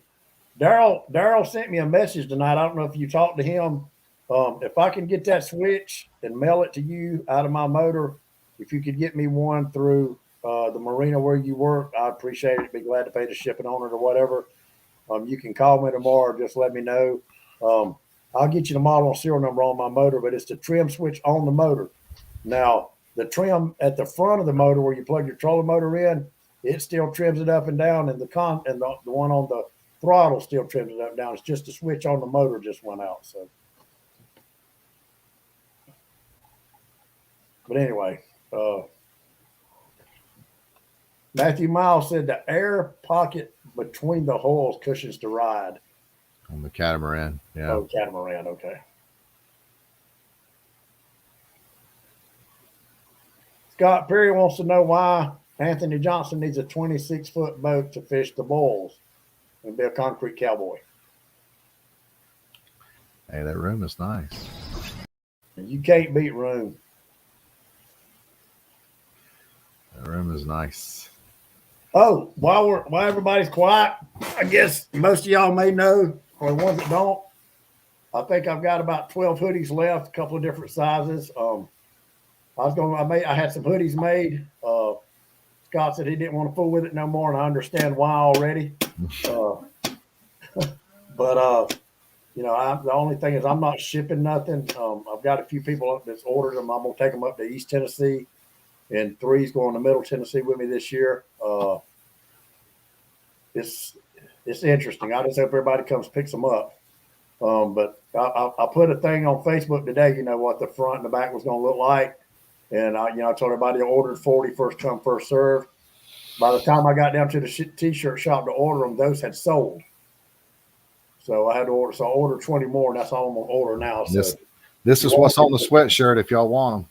Daryl sent me a message tonight. I don't know if you talked to him. If I can get that switch and mail it to you out of my motor, if you could get me one through the marina where you work, I appreciate it. Be glad to pay the shipping on it or whatever. You can call me tomorrow. Just let me know. I'll get you the model and serial number on my motor, but it's the trim switch on the motor. Now, the trim at the front of the motor where you plug your trolling motor in, it still trims it up and down, and the one on the throttle still trims it up and down. It's just the switch on the motor just went out. So, but anyway, Matthew Miles said the air pocket between the holes cushions the ride. On the catamaran, yeah. Oh, catamaran, okay. Scott Perry wants to know why Anthony Johnson needs a 26-foot boat to fish the bulls and be a concrete cowboy. Hey, that room is nice. You can't beat room. That room is nice. Oh, while everybody's quiet, I guess most of y'all may know, or the ones that don't, I think I've got about 12 hoodies left, a couple of different sizes. I had some hoodies made. Scott said he didn't want to fool with it no more, and I understand why already. But the only thing is I'm not shipping nothing. I've got a few people that's ordered them. I'm gonna take them up to East Tennessee, and 3's going to Middle Tennessee with me this year. It's interesting. I just hope everybody comes picks them up. But I put a thing on Facebook today. What the front and the back was going to look like. And I told everybody I ordered 40, first come, first serve. By the time I got down to the t-shirt shop to order them, those had sold. So I had to order. So I ordered 20 more, and that's all I'm going to order now. So this is what's on the sweatshirt if y'all want them.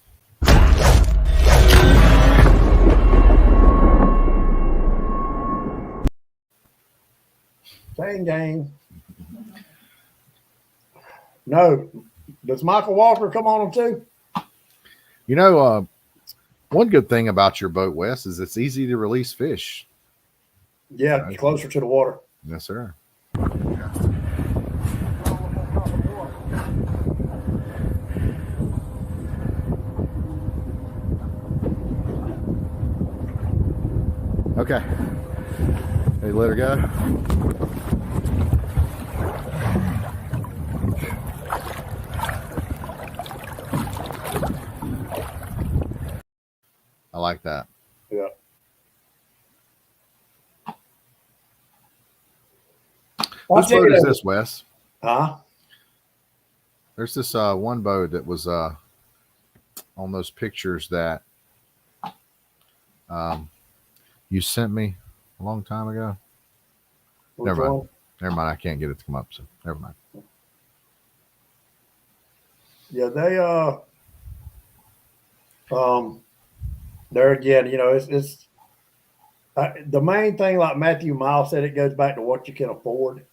Same game. No. Does Michael Walker come on them too? One good thing about your boat, Wes, is it's easy to release fish. Yeah, right. Closer to the water. Yes, sir. Okay. Hey, let her go. I like that. Yeah. Which boat is this, Wes? Huh? There's this one boat that was on those pictures that you sent me a long time ago. Never mind. I can't get it to come up, so never mind. Yeah, they there again, it's the main thing, like Matthew Miles said, it goes back to what you can afford.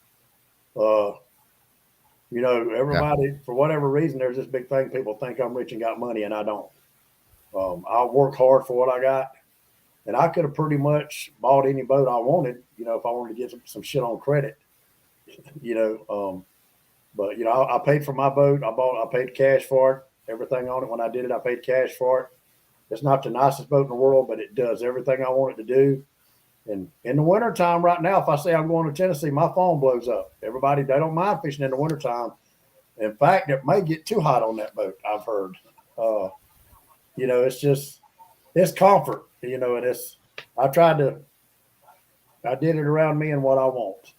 Everybody, for whatever reason, there's this big thing. People think I'm rich and got money, and I don't. I work hard for what I got, and I could have pretty much bought any boat I wanted, if I wanted to get some shit on credit, but I paid for my boat. I paid cash for it, everything on it. When I did it, I paid cash for it. It's not the nicest boat in the world, but it does everything I want it to do. And in the wintertime right now, if I say I'm going to Tennessee, my phone blows up. Everybody, they don't mind fishing in the wintertime. In fact, it may get too hot on that boat, I've heard. It's comfort, and I did it around me and what I want.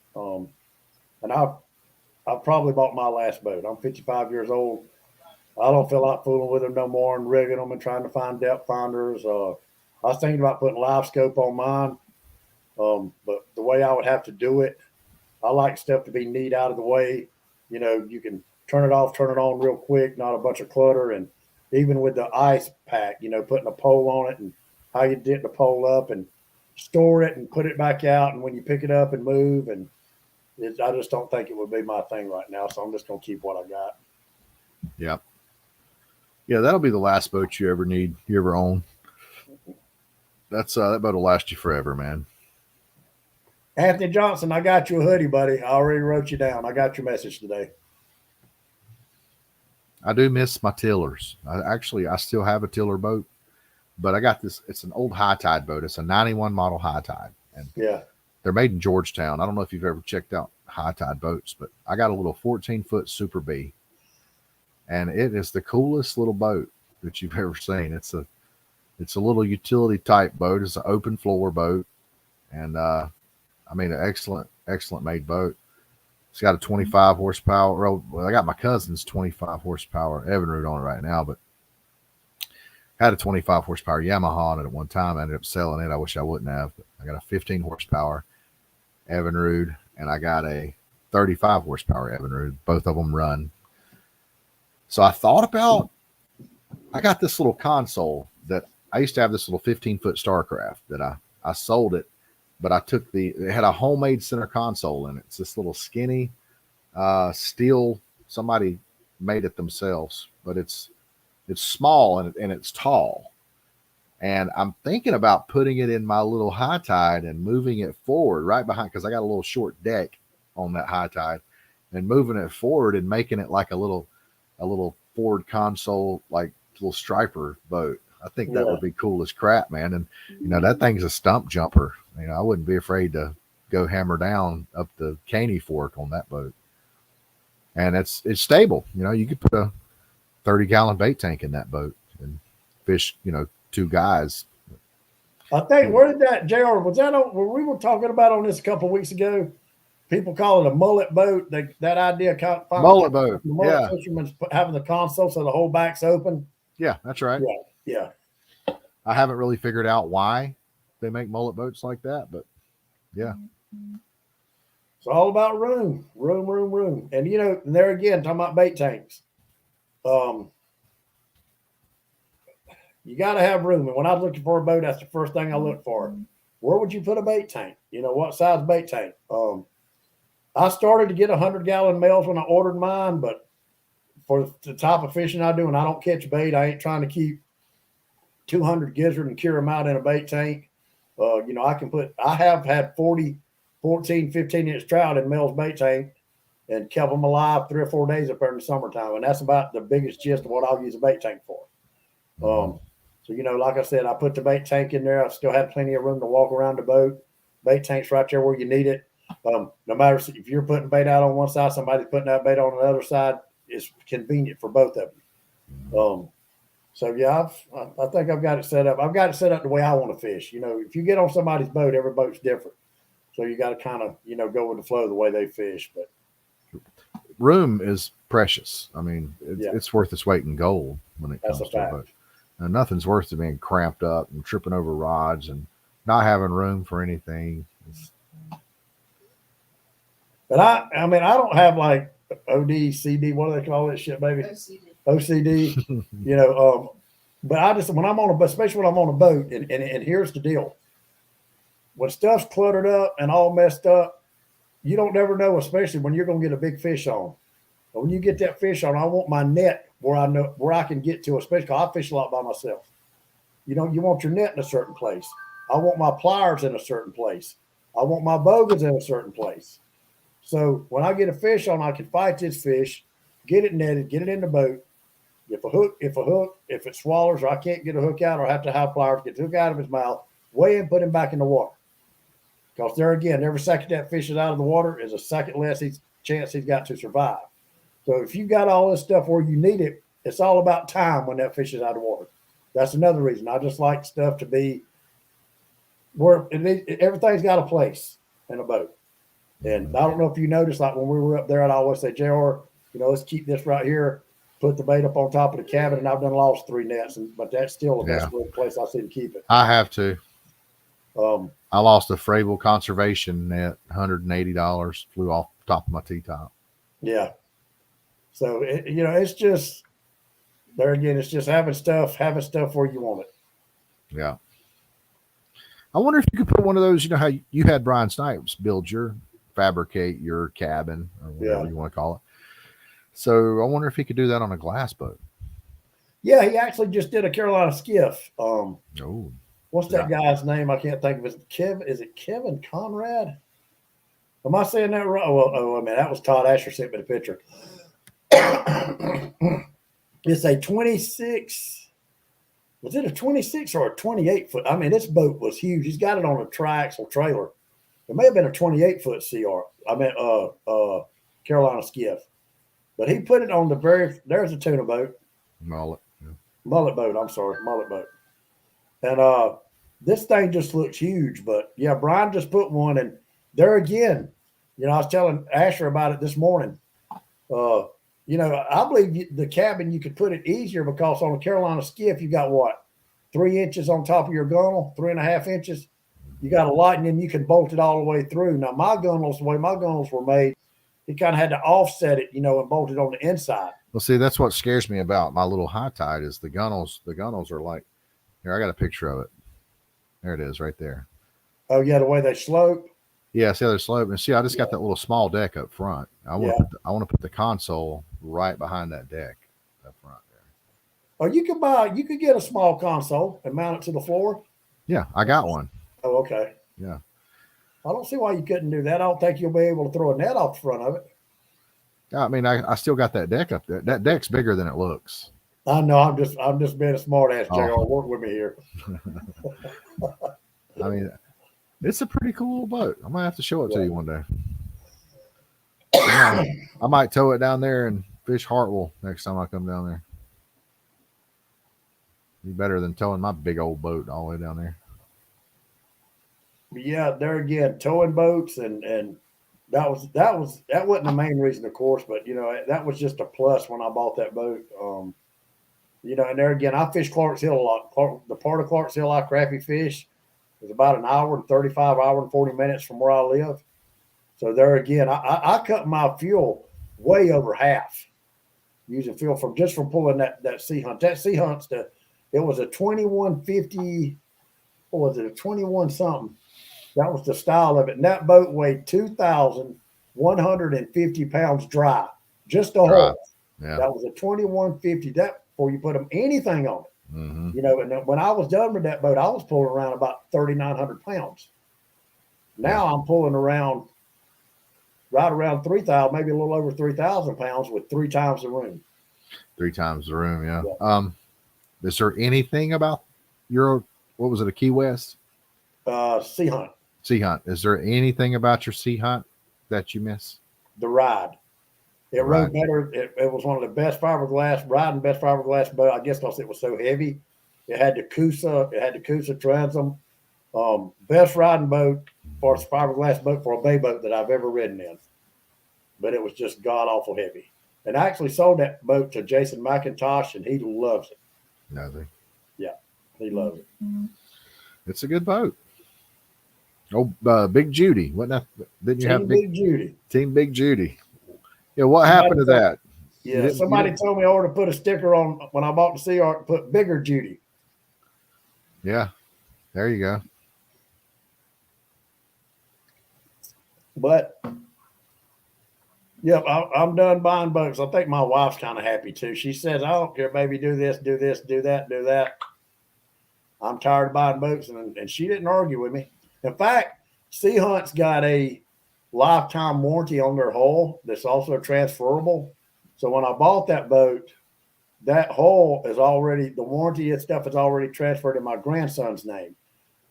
And I've probably bought my last boat. I'm 55 years old. I don't feel like fooling with them no more and rigging them and trying to find depth finders. I was thinking about putting live scope on mine. But the way I would have to do it, I like stuff to be neat out of the way. You can turn it off, turn it on real quick, not a bunch of clutter. And even with the ice pack, putting a pole on it and how you dip the pole up and store it and put it back out. And when you pick it up and move, and I just don't think it would be my thing right now. So I'm just going to keep what I got. Yep. Yeah, that'll be the last boat you ever own. That boat will last you forever, man. Anthony Johnson, I got you a hoodie, buddy. I already wrote you down. I got your message today. I do miss my tillers. I still have a tiller boat, But I got this. It's an old high tide boat. It's a 91 model high tide. And Yeah. they're made in Georgetown. I don't know if you've ever checked out high tide boats, but I got a little 14-foot Super B. And it is the coolest little boat that you've ever seen. It's a little utility type boat. It's an open floor boat. And I mean, an excellent made boat. It's got a 25 horsepower. Well, I got my cousin's 25 horsepower Evinrude on it right now, but had a 25 horsepower Yamaha on it at one time. I ended up selling it. I wish I wouldn't have. But I got a 15 horsepower Evinrude, and I got a 35 horsepower Evinrude. Both of them run. So I thought about, I got this little console that I used to have, this little 15-foot Starcraft that I sold it, but I took it had a homemade center console in it. It's this little skinny steel, somebody made it themselves, but it's small and it's tall. And I'm thinking about putting it in my little high tide and moving it forward right behind, because I got a little short deck on that high tide, and moving it forward and making it like a little Ford console, like little striper boat. I think that would be cool as crap, man. And that thing's a stump jumper. I wouldn't be afraid to go hammer down up the Caney Fork on that boat. And it's stable. You could put a 30-gallon bait tank in that boat and fish, 2 guys. I think, where did that, JR, was that on, we were talking about on this a couple of weeks ago? People call it a mullet boat. That idea, mullet boat. Mullet fishermen having the console so the whole back's open. Yeah, that's right. Yeah. I haven't really figured out why they make mullet boats like that, but yeah. It's all about room. And there again, talking about bait tanks. You got to have room. And when I was looking for a boat, that's the first thing I looked for. Where would you put a bait tank? What size bait tank? I started to get 100-gallon males when I ordered mine, but for the type of fishing I do, and I don't catch bait, I ain't trying to keep 200 gizzard and cure them out in a bait tank. I have had 14, 15-inch trout in Mel's bait tank and kept them alive 3 or 4 days up there in the summertime. And that's about the biggest gist of what I'll use a bait tank for. So, like I said, I put the bait tank in there. I still had plenty of room to walk around the boat. Bait tank's right there where you need it. No matter if you're putting bait out on one side, somebody's putting that bait on the other side, it's convenient for both of you. So yeah, I think I've got it set up. I've got it set up the way I want to fish. If you get on somebody's boat, every boat's different. So you got to kind of, go with the flow the way they fish. But room is precious. I mean, it's worth its weight in gold when it comes to a boat. And nothing's worth being cramped up and tripping over rods and not having room for anything. But I don't have like OD, CD, what do they call that shit, baby? OCD. But I just, when I'm on a boat, especially when I'm on a boat, and here's the deal. When stuff's cluttered up and all messed up, you don't never know, especially when you're going to get a big fish on. But when you get that fish on, I want my net where I can get to, especially because I fish a lot by myself. You want your net in a certain place. I want my pliers in a certain place. I want my bogas in a certain place. So when I get a fish on, I can fight this fish, get it netted, get it in the boat. If it swallows or I can't get a hook out or I have to have pliers, get the hook out of his mouth, weigh and put him back in the water. Because there again, every second that fish is out of the water is a second less chance he's got to survive. So if you got all this stuff where you need it, it's all about time when that fish is out of water. That's another reason. I just like stuff to be where everything's got a place in a boat. And I don't know if you noticed, like when we were up there, I'd always say, JR, let's keep this right here, put the bait up on top of the cabin, and I've done lost 3 nets, but that's still the best place I see to keep it. I have to. I lost a Fravel conservation net, $180, flew off the top of my T-top. Yeah. So, it's just, there again, it's just having stuff where you want it. Yeah. I wonder if you could put one of those, how you had Brian Snipes fabricate your cabin or whatever you want to call it. So I wonder if he could do that on a glass boat. Yeah, he actually just did a Carolina skiff. What's that guy's name? I can't think of it. Is it Kevin Conrad? Am I saying that right? I mean, that was Todd Asher sent me the picture. It's a 26. Was it a 26 or a 28-foot? I mean, this boat was huge. He's got it on a triaxle trailer. It may have been a 28-foot CR. I mean, Carolina skiff. But he put it on there's a tuna boat. Mullet. Yeah. Mullet boat. I'm sorry. Mullet boat. And this thing just looks huge. But yeah, Brian just put one. And there again, I was telling Asher about it this morning. I believe the cabin, you could put it easier because on a Carolina skiff, you got what? 3 inches on top of your gunnel, 3.5 inches. You got a light, and then you can bolt it all the way through. Now, the way my gunnels were made, you kind of had to offset it, and bolt it on the inside. Well, see, that's what scares me about my little high tide is the gunnels. The gunnels are like, here, I got a picture of it. There it is right there. Oh, yeah, the way they slope. Yeah, see how they're sloping. See, I just got that little small deck up front. I want to put the console right behind that deck up front there. Oh, you could get a small console and mount it to the floor. Yeah, I got one. Oh, okay. Yeah. I don't see why you couldn't do that. I don't think you'll be able to throw a net off the front of it. Yeah, I mean, I still got that deck up there. That deck's bigger than it looks. I know. I'm just being a smart ass, JR. Work with me here. I mean, it's a pretty cool boat. I might have to show it to you one day. I might tow it down there and fish Hartwell next time I come down there. Be better than towing my big old boat all the way down there. Yeah, there again, towing boats and that wasn't the main reason, of course, but that was just a plus when I bought that boat. And there again, I fish Clark's Hill a lot. The part of Clark's Hill I crappie fish is about an hour and 40 minutes from where I live. So there again, I cut my fuel way over half using fuel from pulling that sea hunt. That sea hunt's it was a 2150, or was it a 21 something? That was the style of it. And that boat weighed 2,150 pounds dry, just a hull. Yeah. That was a 2150. That before you put anything on it. Mm-hmm. And when I was done with that boat, I was pulling around about 3,900 pounds. Now I'm pulling right around 3,000, maybe a little over 3,000 pounds with 3 times the room. 3 times the room, yeah. Is there anything about what was it, a Key West? Sea hunt. Sea hunt. Is there anything about your sea hunt that you miss? The ride. It rode better. It was one of the best fiberglass boat, I guess, because it was so heavy. It had the Coosa transom. Best riding boat for a fiberglass boat for a bay boat that I've ever ridden in. But it was just god awful heavy. And I actually sold that boat to Jason McIntosh, and he loves it. Does he? Yeah, he loves it. It's a good boat. Oh, Big Judy. Wasn't that? Didn't you have Big Judy? Team Big Judy. Yeah, what happened to that? Yeah, somebody told me I ought to put a sticker on when I bought the Sea Ark, put Bigger Judy. Yeah, there you go. But, yep, I'm done buying boats. I think my wife's kind of happy too. She says, I don't care, baby, do this, do that. I'm tired of buying boats, and she didn't argue with me. In fact, Sea Hunt's got a lifetime warranty on their hull that's also transferable. So when I bought that boat, that hull is already, the warranty and stuff is already transferred in my grandson's name.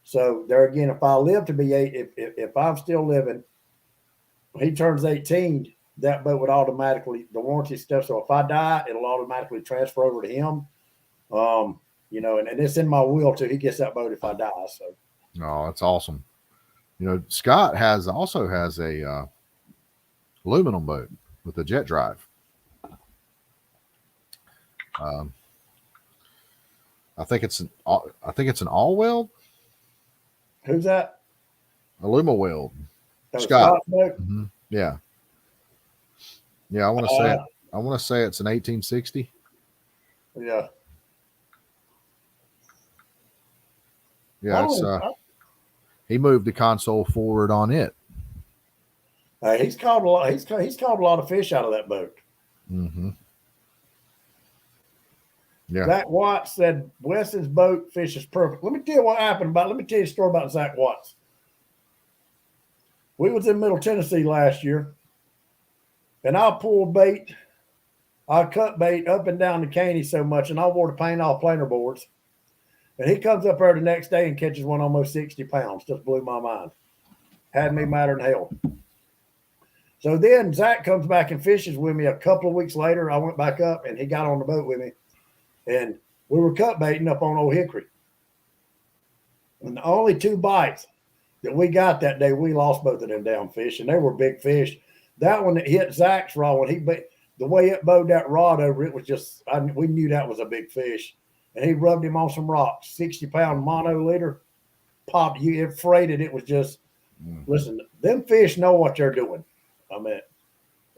So there again, if I live to be if I'm still living, he turns 18, that boat would automatically, the warranty stuff. So if I die, it'll automatically transfer over to him. And it's in my will too. He gets that boat if I die. So. Oh, that's awesome. Scott also has a aluminum boat with a jet drive. I think it's an all weld. Who's that? Aluminum weld. Scott. Mm-hmm. Yeah. Yeah, I want to say it's an 1860. Yeah. Yeah, he moved the console forward on it. He's caught a lot. He's caught a lot of fish out of that boat. Mm-hmm. Yeah. Zach Watts said Wes's boat fishes perfect. Let me tell you a story about Zach Watts. We was in Middle Tennessee last year, and I pulled bait. I cut bait up and down the caney so much, and I wore the paint off planer boards. And he comes up there the next day and catches one almost 60 pounds. Just blew my mind. Had me madder than hell. So then Zach comes back and fishes with me a couple of weeks later. I went back up and he got on the boat with me. And we were cut baiting up on Old Hickory. And the only 2 bites that we got that day, we lost both of them damn fish. And they were big fish. That one that hit Zach's rod, when the way it bowed that rod over, it was just, we knew that was a big fish. And he rubbed him on some rocks, 60-pound mono leader, popped, it freighted. It was just, listen, them fish know what they're doing. I mean,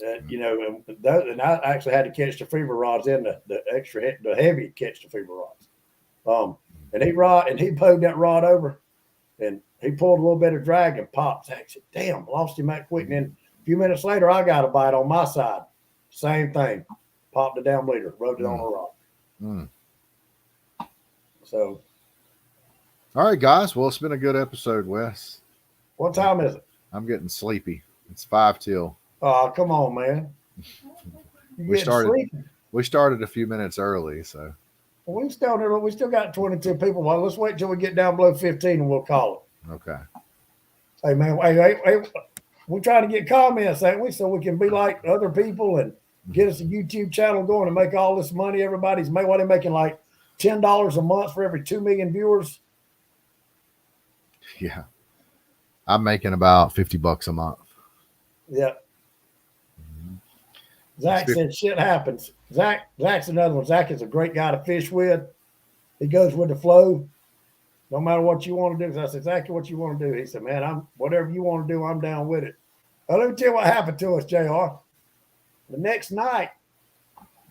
and I actually had to catch the fever rods in the heavy catch the fever rods. And he bowed that rod over, and he pulled a little bit of drag and popped. Zach said, "Damn, lost him that quick." And then a few minutes later, I got a bite on my side. Same thing, popped the damn leader, rubbed it on a rock. So, all right, guys. Well, it's been a good episode, Wes. What time is it? I'm getting sleepy. It's 5 till. Oh, come on, man. We started a few minutes early, so we still got 22 people. Well, let's wait till we get down below 15 and we'll call it. Okay. Hey, man, hey, we're trying to get comments, ain't we? So we can be like other people and get us a YouTube channel going and make all this money. Everybody's making like $10 a month for every 2 million viewers. Yeah. I'm making about $50 a month. Yeah. Zach said shit happens. Zach's another one. Zach is a great guy to fish with. He goes with the flow. No matter what you want to do. That's exactly what you want to do. He said, man, whatever you want to do, I'm down with it. Now, let me tell you what happened to us, JR. The next night,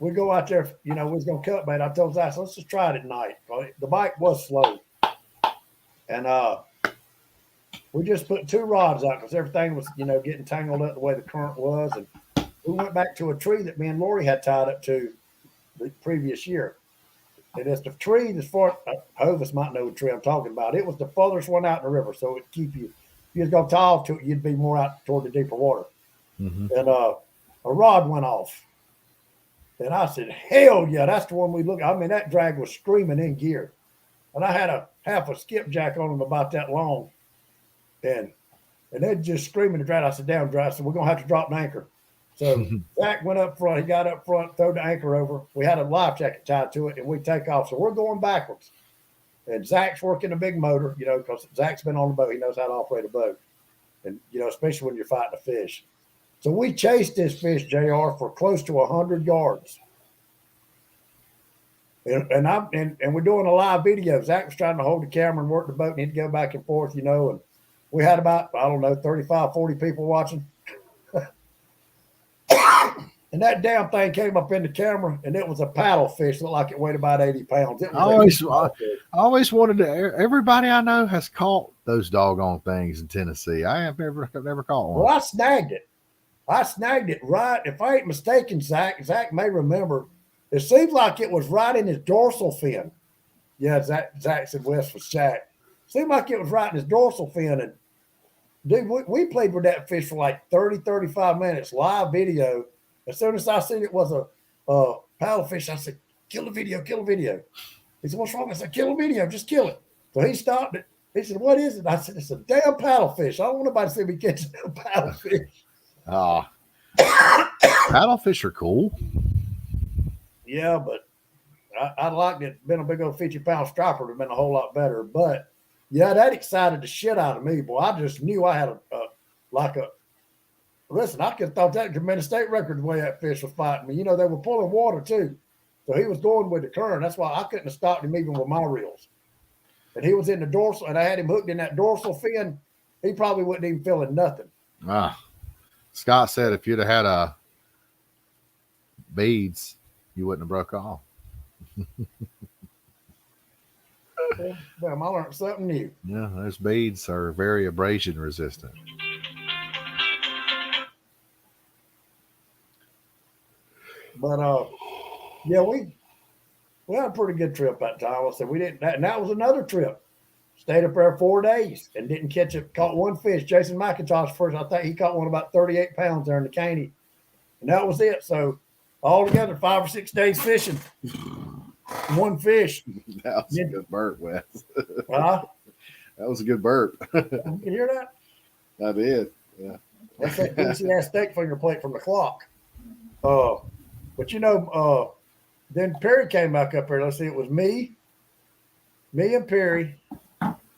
we go out there, we was going to cut bait. I told Zach, let's just try it at night. The bite was slow. And we just put 2 rods out because everything was, getting tangled up the way the current was. And we went back to a tree that me and Lori had tied up to the previous year. And it's the tree that's far, Hovis might know the tree I'm talking about. It was the furthest one out in the river. So it'd keep you, if you was going to tie off to it, you'd be more out toward the deeper water. Mm-hmm. And a rod went off. And I said, hell yeah, that's the one we look at. I mean, that drag was screaming in gear. And I had half a skipjack on him about that long. And they're just screaming to drag. I said, down, drag. So we're going to have to drop an anchor. So Zach went up front. He got up front, threw the anchor over. We had a life jacket tied to it, and we take off. So we're going backwards. And Zach's working a big motor, because Zach's been on the boat. He knows how to operate a boat. And, especially when you're fighting a fish. So we chased this fish, JR, for close to 100 yards. And we're doing a live video. Zach was trying to hold the camera and work the boat, and he'd go back and forth, and we had about, 35, 40 people watching. And that damn thing came up in the camera, and it was a paddlefish. Looked like it weighed about 80 pounds. I always wanted to. Everybody I know has caught those doggone things in Tennessee. I've never caught one. Well, I snagged it right. If I ain't mistaken, Zach may remember. It seems like it was right in his dorsal fin. Yeah, Zach said West was Shaq. Seemed like it was right in his dorsal fin. And dude, we played with that fish for like 30, 35 minutes, live video. As soon as I seen it was a paddlefish, I said, kill the video. He said, what's wrong? I said, kill the video, just kill it. So he stopped it. He said, what is it? I said, it's a damn paddlefish. I don't want nobody to see me catching a paddlefish. Paddlefish are cool. Yeah, but I'd like it. Been a big old 50-pound striper would have been a whole lot better. But yeah, that excited the shit out of me, boy. I just knew I had listen, I could have thought that could have been a state record the way that fish was fighting me. They were pulling water too. So he was going with the current. That's why I couldn't have stopped him even with my reels. And he was in the dorsal, and I had him hooked in that dorsal fin. He probably wouldn't even feeling nothing. Scott said if you'd have had beads, you wouldn't have broke off. Well, I learned something new. Yeah, those beads are very abrasion resistant. But yeah, we had a pretty good trip that time. I said we didn't, and that was another trip. Stayed up there 4 days and didn't catch it. Caught one fish. Jason McIntosh first. I think he caught one about 38 pounds there in the Caney, and that was it. So altogether, 5 or 6 days fishing. one fish. That was a Then, good burp, Wes. huh? That was a good burp. You can hear that? I did. Yeah. That's that greasy ass steak finger plate from the clock. But then Perry came back up there. Let's see, it was me and Perry,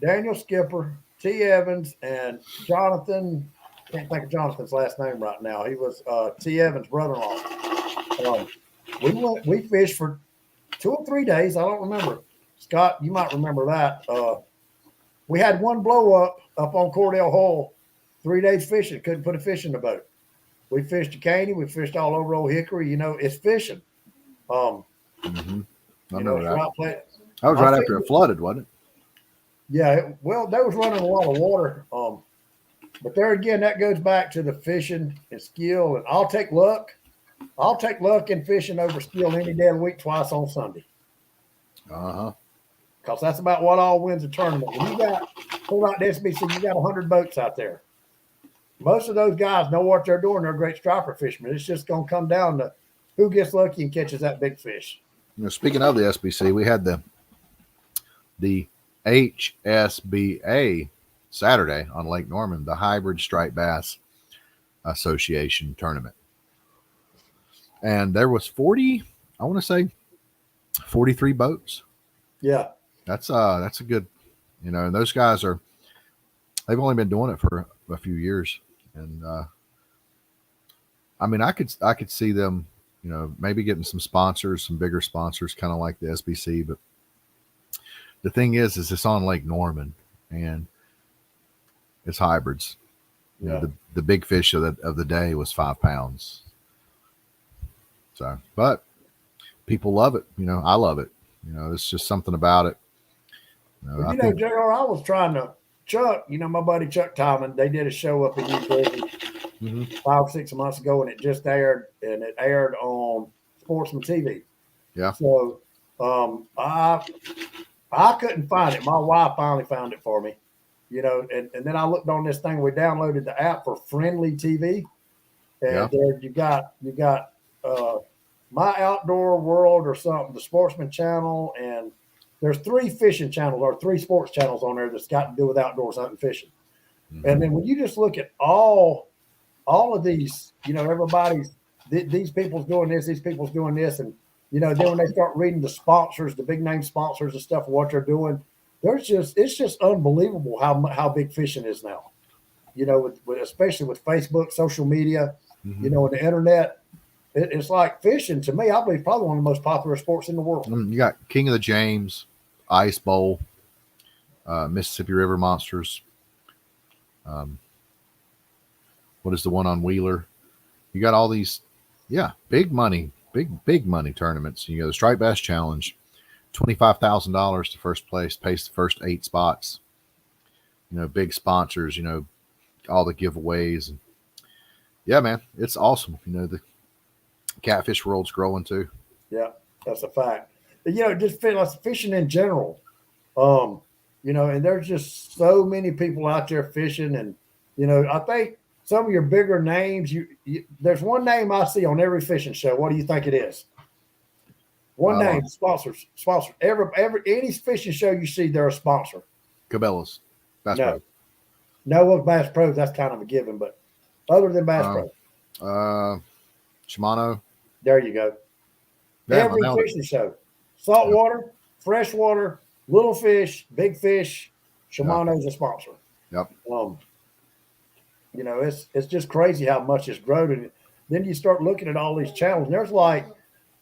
Daniel Skipper, T. Evans, and Jonathan. Can't think of Jonathan's last name right now. He was T. Evans' brother-in-law. We fished for 2 or 3 days. I don't remember. Scott, you might remember that. We had one blow up on Cordell Hole. 3 days fishing. Couldn't put a fish in the boat. We fished a caney. We fished all over Old Hickory. You know, it's fishing. Mm-hmm. I know that. That was right after it flooded, wasn't it? Yeah. Well, there was running a lot of water. But there again, that goes back to the fishing and skill. And I'll take luck. I'll take luck in fishing over skill any day of the week, twice on Sunday. Because that's about what all wins a tournament. When you got, pull out the SBC, you got 100 boats out there. Most of those guys know what they're doing. They're great striper fishermen. It's just going to come down to who gets lucky and catches that big fish. You know, speaking of the SBC, we had the HSBA Saturday on Lake Norman, the Hybrid Striped Bass Association tournament. And there was 43 boats. Yeah. That's a good, and those guys they've only been doing it for a few years. And I mean, I could see them, maybe getting some sponsors, some bigger sponsors, kind of like the SBC. But the thing is it's on Lake Norman and it's hybrids. Yeah. The big fish of the day was 5 pounds. So, but people love it. I love it. It's just something about it. JR, I was trying to Chuck, my buddy Chuck Tymon, they did a show up in New Jersey 5 or 6 months ago, and it just aired, and it aired on Sportsman TV. Yeah. So I couldn't find it. My wife finally found it for me, and then I looked on this thing. We downloaded the app for Friendly TV, and there you got My Outdoor World or something, the Sportsman Channel, and there's 3 fishing channels or 3 sports channels on there that's got to do with outdoors hunting, fishing. Mm-hmm. And then when you just look at all of these, everybody's these people's doing this, these people's doing this, and then when they start reading the sponsors, the big name sponsors and stuff, what they're doing, it's just unbelievable how big fishing is now. With especially with Facebook, social media, and the internet. It's like fishing to me. I believe probably one of the most popular sports in the world. You got King of the James, Ice Bowl, Mississippi River Monsters. What is the one on Wheeler? You got all these, big money tournaments. You got the Striped Bass Challenge, $25,000 to first place, pays the first 8 spots. Big sponsors. All the giveaways. And yeah, man, it's awesome. The catfish world's growing too. Yeah, that's a fact. Just fishing in general. And there's just so many people out there fishing, and I think some of your bigger names. There's one name I see on every fishing show. What do you think it is? One name, sponsor. Any fishing show you see, they're a sponsor. Cabela's, Bass Pro. No, Bass Pro. That's kind of a given, but other than Bass Pro, Shimano. There you go. Every fishing show, saltwater, freshwater, little fish, big fish, Shimano's a sponsor. Yep. It's just crazy how much it's grown. And then you start looking at all these channels. And there's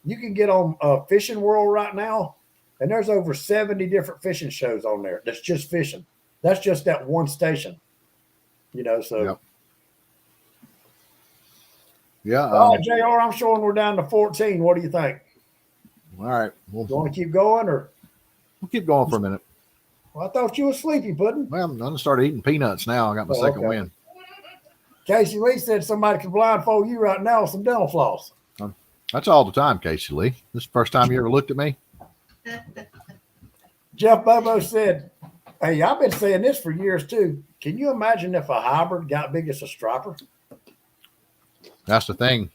you can get on Fishing World right now, and there's over 70 different fishing shows on there. That's just fishing. That's just that one station. So. Yep. Yeah. JR, I'm showing we're down to 14. What do you think? All right. You want to keep going, or? We'll keep going for a minute. Well, I thought you were sleepy, Puddin'. Well, I'm going to start eating peanuts now. I got my second win. Casey Lee said somebody could blindfold you right now with some dental floss. That's all the time, Casey Lee. This is the first time you ever looked at me. Jeff Bobo said, hey, I've been saying this for years, too. Can you imagine if a hybrid got big as a striper? That's the thing.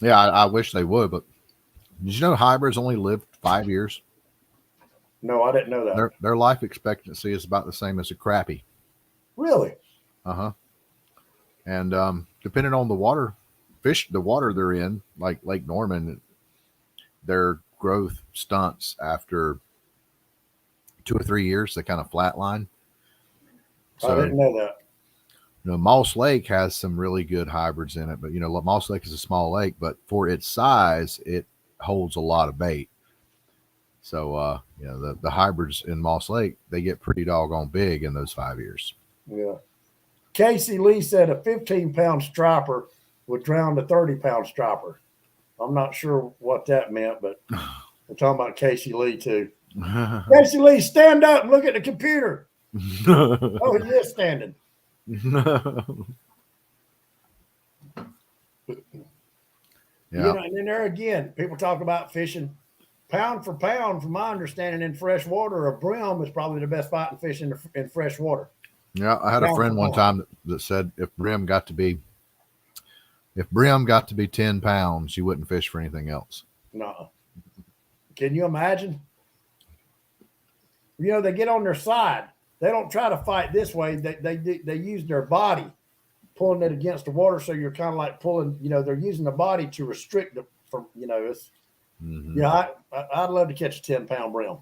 Yeah, I wish they would, but did you know hybrids only live 5 years. No, I didn't know that. Their life expectancy is about the same as a crappie. Really? Uh-huh. And depending on the water they're in, like Lake Norman, their growth stunts after 2 or 3 years. They kind of flatline. I didn't know that. Moss Lake has some really good hybrids in it, but Moss Lake is a small lake, but for its size, it holds a lot of bait. So the hybrids in Moss Lake, they get pretty doggone big in those 5 years. Yeah. Casey Lee said a 15-pound striper would drown a 30-pound striper. I'm not sure what that meant, but we're talking about Casey Lee too. Casey Lee, stand up and look at the computer. Oh, he is standing. Yeah. And then there again, people talk about fishing pound for pound. From my understanding, in fresh water, a brim is probably the best fighting fish in fresh water. Yeah, I had a friend one time that said if brim got to be 10 pounds, you wouldn't fish for anything else. No. Can you imagine? They get on their side. They don't try to fight this way. They use their body, pulling it against the water. So you're kind of like pulling, they're using the body to restrict it from, it's, yeah, I'd love to catch a 10-pound brim.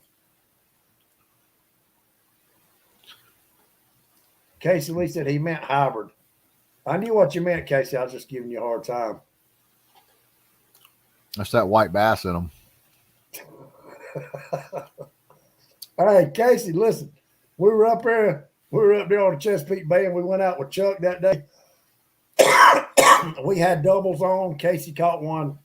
Casey Lee said he meant hybrid. I knew what you meant, Casey. I was just giving you a hard time. That's that white bass in them. Hey, Casey, listen. We were up there on the Chesapeake Bay, and we went out with Chuck that day. We had doubles on. Casey caught one.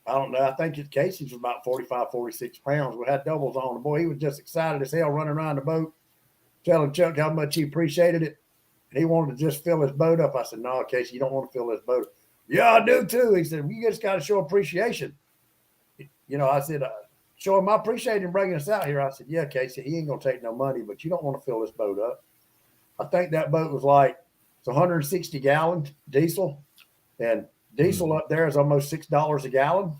I don't know. I think Casey's was about 45, 46 pounds. We had doubles on. Boy, he was just excited as hell running around the boat, telling Chuck how much he appreciated it. And he wanted to just fill his boat up. I said, no, Casey, you don't want to fill his boat up. Yeah, I do too. He said, you just got to show appreciation. I said, show him I appreciate him bringing us out here. I said, yeah, Casey, he ain't going to take no money, but you don't want to fill this boat up. I think that boat was it's 160 gallon diesel, and diesel up there is almost $6 a gallon.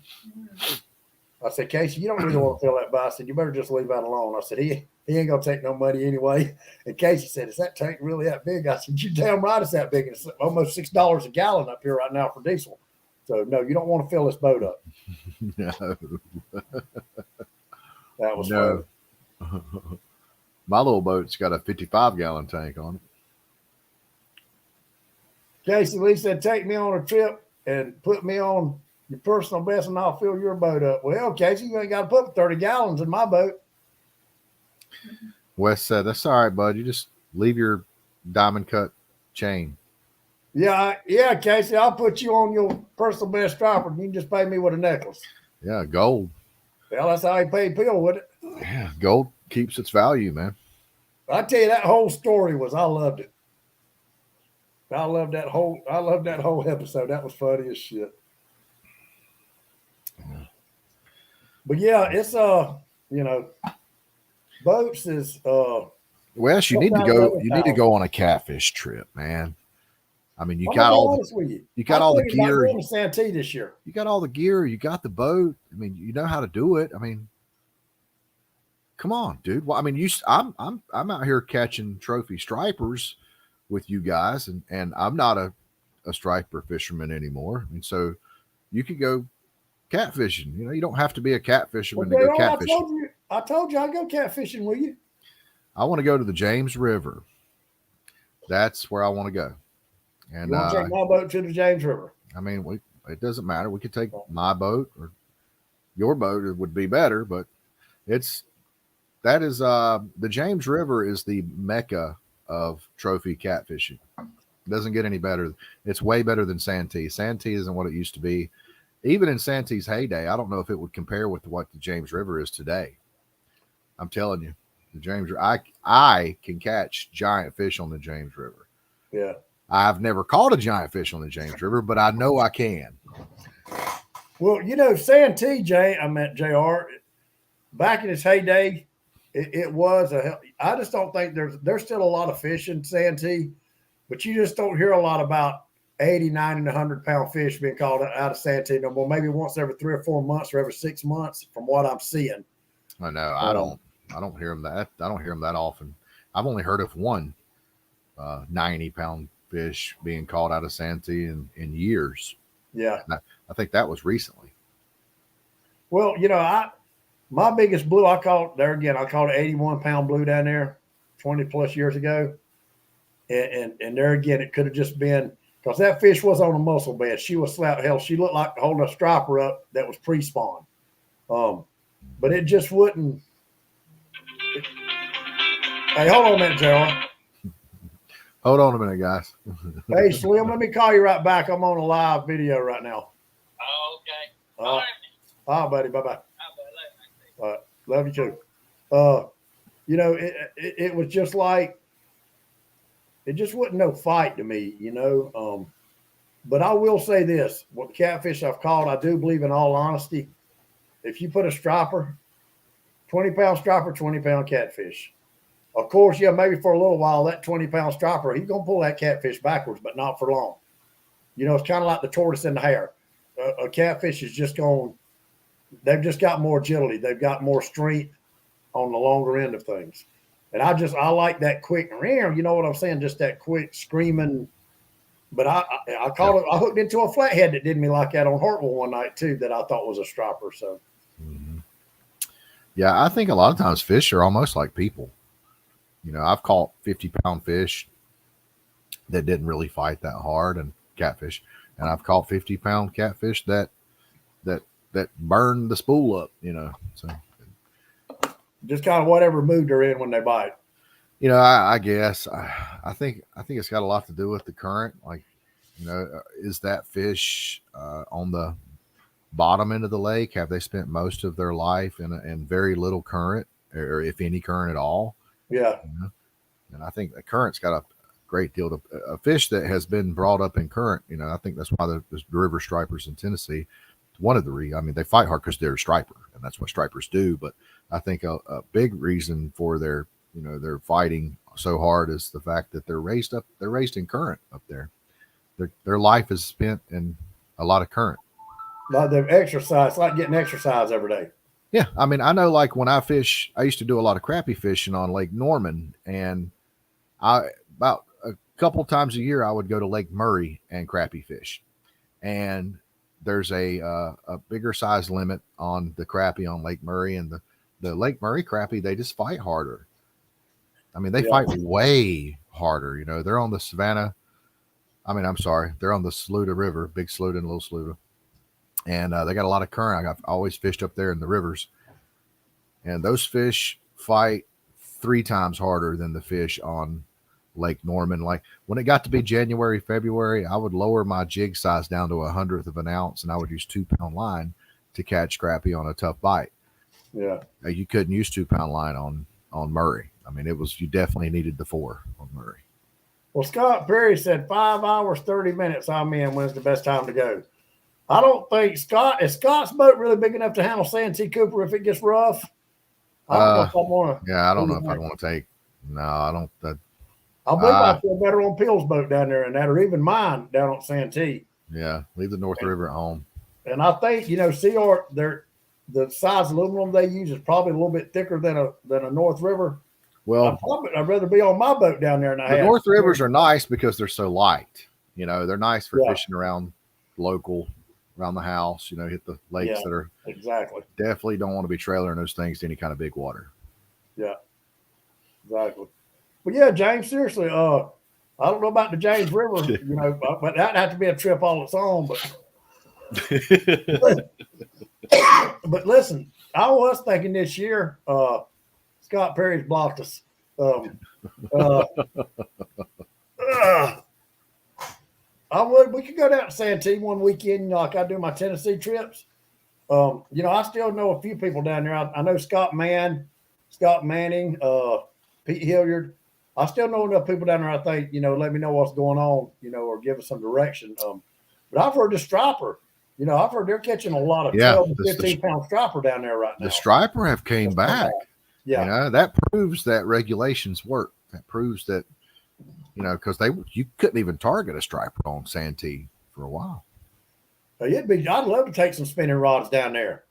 I said, Casey, you don't really want to fill that boat. I said, you better just leave that alone. I said, he ain't going to take no money anyway. And Casey said, is that tank really that big? I said, you're damn right it's that big. It's almost $6 a gallon up here right now for diesel. So, no, you don't want to fill this boat up. No. That was fun. My little boat's got a 55-gallon tank on it. Casey Lee said, take me on a trip and put me on your personal best and I'll fill your boat up. Well, Casey, you ain't got to put 30 gallons in my boat. Wes said, that's all right, bud. You just leave your diamond cut chain. Yeah, Casey, I'll put you on your personal best striper and you can just pay me with a necklace. Yeah, gold. Well, that's how he paid Bill with it. Yeah, gold keeps its value, man. I tell you, that whole story I loved it. I loved that whole episode. That was funny as shit. But yeah, it's boats is Wes, you need to go on a catfish trip, man. I mean, you got all the gear. I'm Santee this year. You got all the gear. You got the boat. I mean, you know how to do it. I mean, come on, dude. Well, I mean, I'm out here catching trophy stripers with you guys, and I'm not a striper fisherman anymore. I mean, so you could go catfishing. You don't have to be a catfisherman to go catfishing. I told you I'd go catfishing with you. I want to go to the James River. That's where I want to go. And you want to take my boat to the James River? I mean, it doesn't matter. We could take my boat or your boat. It would be better, but the James River is the mecca of trophy catfishing. It doesn't get any better. It's way better than Santee. Santee isn't what it used to be. Even in Santee's heyday, I don't know if it would compare with what the James River is today. I'm telling you, the James River, I can catch giant fish on the James River. Yeah. I've never caught a giant fish on the James River, but I know I can. Well, Santee, JR, back in its heyday, it was I just don't think there's still a lot of fish in Santee, but you just don't hear a lot about 80, 90, and 100 pound fish being caught out of Santee no more. Maybe once every 3 or 4 months or every 6 months, from what I'm seeing. I know. I don't hear them that. I don't hear them that often. I've only heard of one 90-pound fish being caught out of Santee in years. Yeah. I think that was recently. Well, my biggest blue I caught there again. I caught an 81-pound blue down there 20 plus years ago. And there again, it could have just been because that fish was on a mussel bed. She was flat hell. She looked like holding a striper up that was pre-spawn. But it just wouldn't. Hey, hold on a minute, JR. Hold on a minute, guys. Hey, Slim, let me call you right back. I'm on a live video right now. Oh, okay. All right, buddy. Bye-bye. All right. Love you too. It was just like, it just wasn't no fight to me, But I will say this, what catfish I've caught, I do believe in all honesty, if you put a striper, 20-pound striper, 20-pound catfish. Of course, maybe for a little while, that 20-pound striper, he's going to pull that catfish backwards, but not for long. It's kind of like the tortoise and the hare. A catfish is just they've just got more agility. They've got more strength on the longer end of things. And I like that quick, you know what I'm saying? Just that quick screaming. But I hooked into a flathead that did me like that on Hartwell one night too, that I thought was a striper. So, yeah, I think a lot of times fish are almost like people. I've caught 50-pound fish that didn't really fight that hard, and catfish, and I've caught 50-pound catfish that burned the spool up. So just kind of whatever mood they're in when they bite. I guess I think it's got a lot to do with the current. Like, is that fish on the bottom end of the lake? Have they spent most of their life in very little current, or if any current at all? Yeah. And I think the current's got a great deal to a fish that has been brought up in current. I think that's why there's river stripers in Tennessee. One of the they fight hard because they're a striper, and that's what stripers do. But I think a big reason for their fighting so hard is the fact that they're raised in current up there. Their life is spent in a lot of current. Like they've exercised, like getting exercise every day. Yeah. I mean, I know, like when I fish, I used to do a lot of crappie fishing on Lake Norman, and about a couple times a year, I would go to Lake Murray and crappie fish. And there's a bigger size limit on the crappie on Lake Murray, and the Lake Murray crappie, they just fight harder. I mean, they fight way harder. They're on the Savannah. I'm sorry. They're on the Saluda River, Big Saluda and Little Saluda. And they got a lot of current. I've always fished up there in the rivers. And those fish fight 3 times harder than the fish on Lake Norman. Like when it got to be January, February, I would lower my jig size down to 1/100 of an ounce, and I would use 2-pound line to catch crappie on a tough bite. Yeah. You couldn't use 2-pound line on Murray. I mean, you definitely needed the 4 on Murray. Well, Scott Perry said 5 hours, 30 minutes. I'm in. When's the best time to go? I don't think is Scott's boat really big enough to handle Santee Cooper if it gets rough? I don't know if I want to. Yeah, I don't know if I'd want to take. No, I don't. I believe I feel better on Pill's boat down there and that, or even mine down on Santee. Yeah, leave the North River at home. And I think CR, the size aluminum they use is probably a little bit thicker than a North River. Well, I'd rather be on my boat down there than the North Rivers are nice because they're so light. They're nice for fishing around around the house. Hit the lakes that are exactly. Definitely don't want to be trailering those things to any kind of big water. Yeah, exactly. But yeah, James, seriously, I don't know about the James River, but that'd have to be a trip all its own. But listen, I was thinking this year, Scott Perry's blocked us. We could go down to Santee one weekend, like I do my Tennessee trips. I still know a few people down there. I know Scott Manning, Pete Hilliard. I still know enough people down there. I think, let me know what's going on, or give us some direction. But I've heard the striper, I've heard they're catching a lot of 12 to 15-pound striper down there right now. The striper have came back. Yeah. That proves that regulations work. That proves that You know, because you couldn't even target a striper on Santee for a while. I'd love to take some spinning rods down there.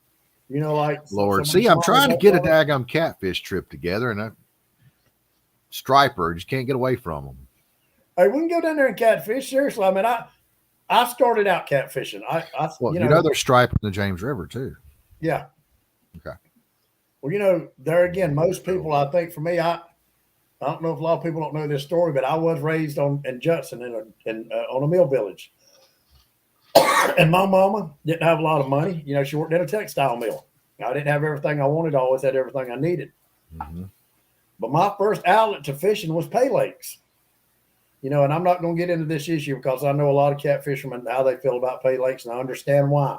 You know, like Lord, see, I'm trying to get a daggum catfish trip together, and a striper just can't get away from them. Hey, we can go down there and catfish. Seriously, I mean, I started out catfishing. Well, you know, there's striper in the James River too. Yeah. Okay. Well, you know, there again, most people, I think, for me, I don't know if a lot of people don't know this story, but I was raised in Judson on a mill village. And my mama didn't have a lot of money. You know, she worked at a textile mill. I didn't have everything I wanted. I always had everything I needed. Mm-hmm. But my first outlet to fishing was pay lakes. You know, and I'm not going to get into this issue because I know a lot of cat fishermen, how they feel about pay lakes, and I understand why.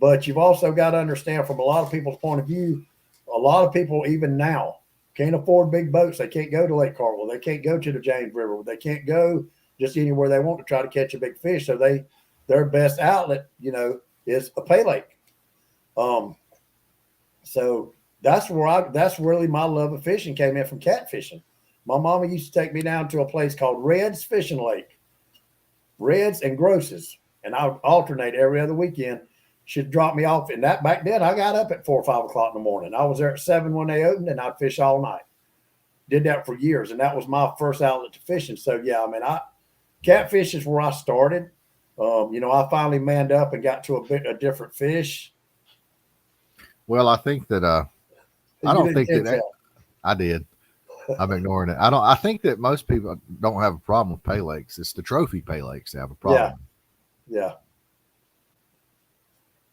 But you've also got to understand from a lot of people's point of view, a lot of people, even now, can't afford big boats. They can't go to Lake Carmel. They can't go to the James River. They can't go just anywhere they want to try to catch a big fish. So their best outlet, you know, is a pay lake. So that's really my love of fishing came in from catfishing. My mama used to take me down to a place called Red's Fishing Lake, Red's and Gross's, and I would alternate every other weekend. She'd drop me off. And that back then, I got up at 4 or 5 o'clock in the morning. I was there at 7 when they opened, and I'd fish all night. Did that for years, and that was my first outlet to fishing. So yeah, I mean, catfish is where I started. You know, I finally manned up and got to a different fish. Well, I think that I don't think that I did. I'm ignoring it. I think that most people don't have a problem with pay lakes. It's the trophy pay lakes that have a problem. Yeah.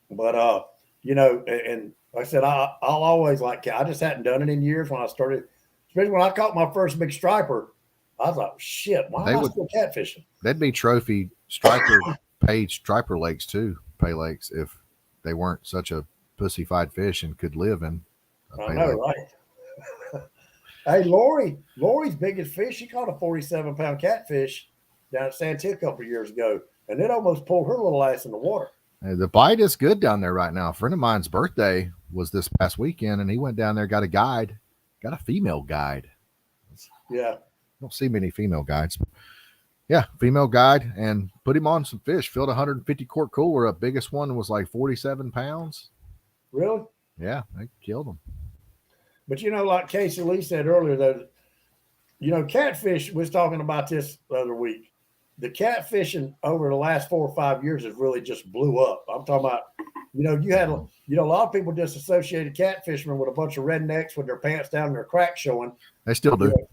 But you know, and like I said, I'll always like. I just hadn't done it in years when I started. Especially when I caught my first big striper, I was like, "Shit, why am I still catfishing?" They'd be trophy striper paid striper lakes too, pay lakes, if they weren't such a pussified fish and could live in. I know, right? Hey, Lori's biggest fish, she caught a 47-pound catfish down at Santee a couple of years ago, and it almost pulled her little ass in the water. Hey, the bite is good down there right now. A friend of mine's birthday was this past weekend, and he went down there, got a female guide. Yeah. Don't see many female guides. But yeah, female guide, and put him on some fish. Filled a 150 quart cooler. The biggest one was like 47 pounds. Really? Yeah, they killed him. But you know, like Casey Lee said earlier, though, you know, catfish. We was talking about this the other week. The catfishing over the last 4 or 5 years has really just blew up. I'm talking about, you know, a lot of people just associated catfishermen with a bunch of rednecks with their pants down and their crack showing. They still do. You know,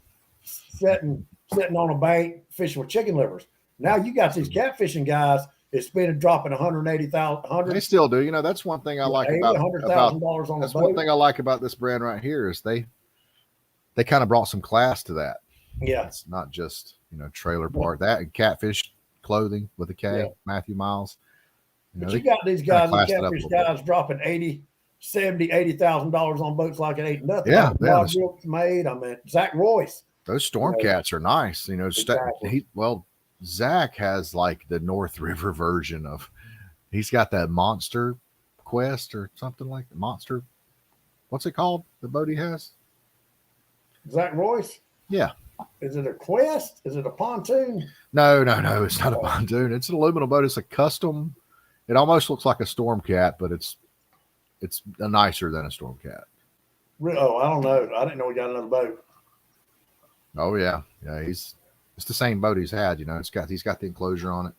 sitting on a bank fishing with chicken livers. Now you got these catfishing guys that's been dropping $180,000. They still do. You know, that's one thing I like about $100,000 on that's a boat. one thing I like about this brand right here is they kind of brought some class to that. Yeah, it's not just, you know, trailer park. That and Catfish Clothing with a K, yeah. Matthew Miles. But you got these guys, the catfish guys, dropping $80,000 on boats like it ain't nothing. Yeah, Bob Wilkes made. I mean, Zach Royce. Those storm cats are nice. You know, exactly. Zach has like the North River version of. He's got that Monster Quest or something like that. Monster. What's it called? The boat he has. Zach Royce. Yeah. Is it a Quest? Is it a pontoon? No. It's not a pontoon. It's an aluminum boat. It's a custom. It almost looks like a storm cat, but it's nicer than a storm cat. Oh, I don't know. I didn't know he got another boat. Oh yeah. It's the same boat he's had. You know, he's got the enclosure on it.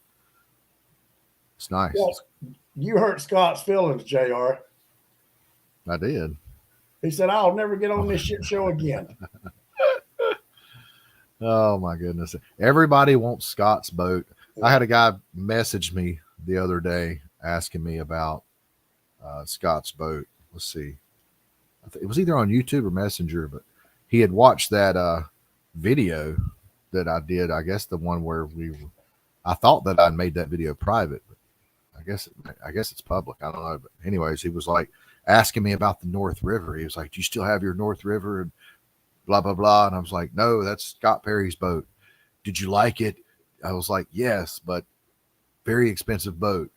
It's nice. Well, you hurt Scott's feelings, JR. I did. He said, "I'll never get on this shit show again." Oh my goodness! Everybody wants Scott's boat. I had a guy message me the other day asking me about Scott's boat. Let's see. It was either on YouTube or Messenger, but he had watched that video that I did. I guess the one where I thought that I made that video private, but I guess it's public. I don't know. But anyways, he was like asking me about the North River. He was like, "Do you still have your North River?" And blah, blah, blah. And I was like, "No, that's Scott Perry's boat. Did you like it?" I was like, "Yes, but very expensive boat."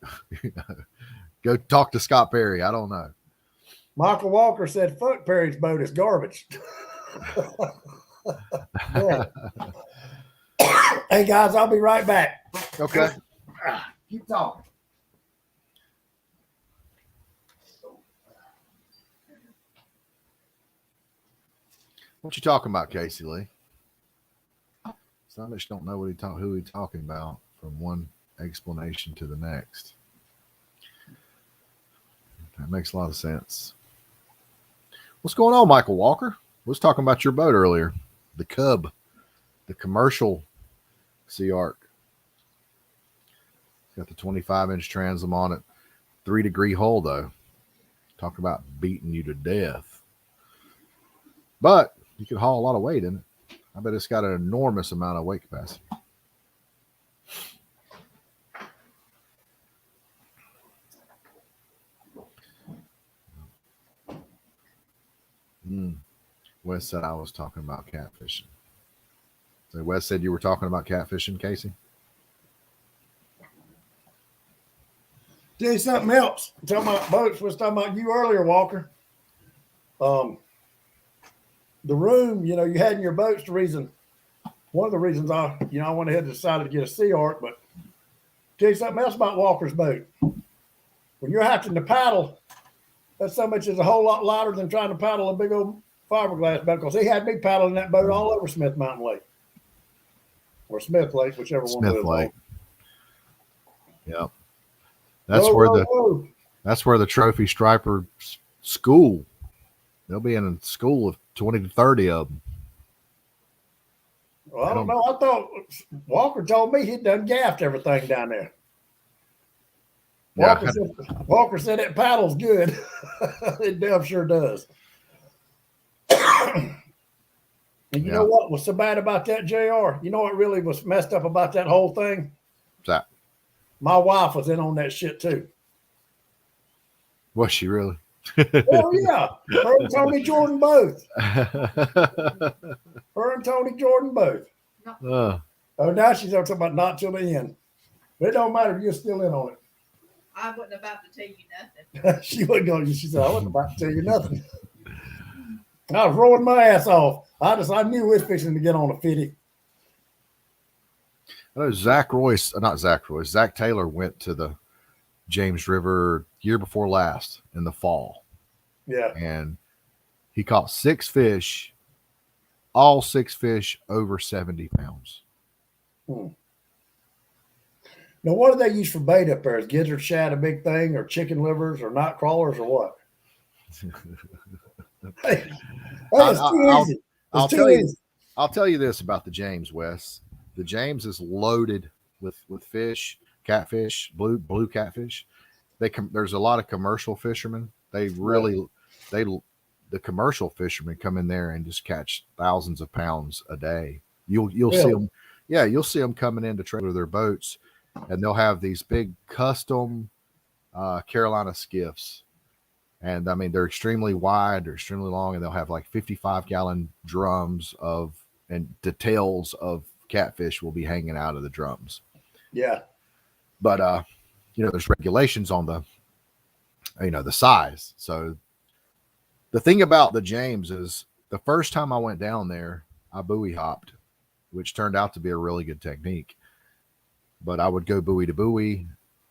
Go talk to Scott Perry. I don't know. Michael Walker said, "Fuck Perry's boat is garbage." Yeah. Hey guys, I'll be right back. Okay. Keep talking. What you talking about, Casey Lee? Some of us don't know who he's talking about from one explanation to the next. That makes a lot of sense. What's going on, Michael Walker? We was talking about your boat earlier, the Cub, the commercial Sea Arc. Got the 25-inch transom on it, 3-degree hull though. Talk about beating you to death. But you could haul a lot of weight in it. I bet it's got an enormous amount of weight capacity. Wes said I was talking about catfishing. So Wes said you were talking about catfishing, Casey? Tell you something else. Talking about boats, was talking about you earlier, Walker. The room, you had in your boats, one of the reasons I went ahead and decided to get a Sea Arc, but tell you something else about Walker's boat. When you're having to paddle, that so much is a whole lot lighter than trying to paddle a big old fiberglass boat, because he had me paddling that boat all over Smith Mountain Lake. Or Smith Lake, whichever one. Smith Lake. Yep. Whoa. That's where the trophy striper school. They'll be in a school of 20 to 30 of them. Well, I don't know. I thought Walker told me he'd done gaffed everything down there. Walker said it paddles good. It damn sure does. And you know what was so bad about that, JR? You know what really was messed up about that whole thing? What's that? My wife was in on that shit too. Was she really? Oh yeah. Her and Tony Jordan both. Oh, now she's talking about not till the end. But it don't matter if you're still in on it. I wasn't about to tell you nothing. She wasn't going to. She said, I wasn't about to tell you nothing. I was rolling my ass off. I knew we was fixing to get on a 50. I know Zach Taylor went to the James River year before last in the fall. Yeah. And he caught 6 fish, all 6 fish over 70 pounds. Now, what do they use for bait up there? Is gizzard shad a big thing, or chicken livers, or night crawlers, or what? I'll tell you this about the James, Wes. The James is loaded with fish, catfish, blue catfish. There's a lot of commercial fishermen. The commercial fishermen come in there and just catch thousands of pounds a day. You'll see them. Yeah, you'll see them coming in to trailer their boats, and they'll have these big custom Carolina skiffs. And I mean, they're extremely wide, they're extremely long, and they'll have like 55-gallon drums and details of catfish will be hanging out of the drums. Yeah. But, there's regulations on the size. So the thing about the James is the first time I went down there, I buoy hopped, which turned out to be a really good technique. But I would go buoy to buoy,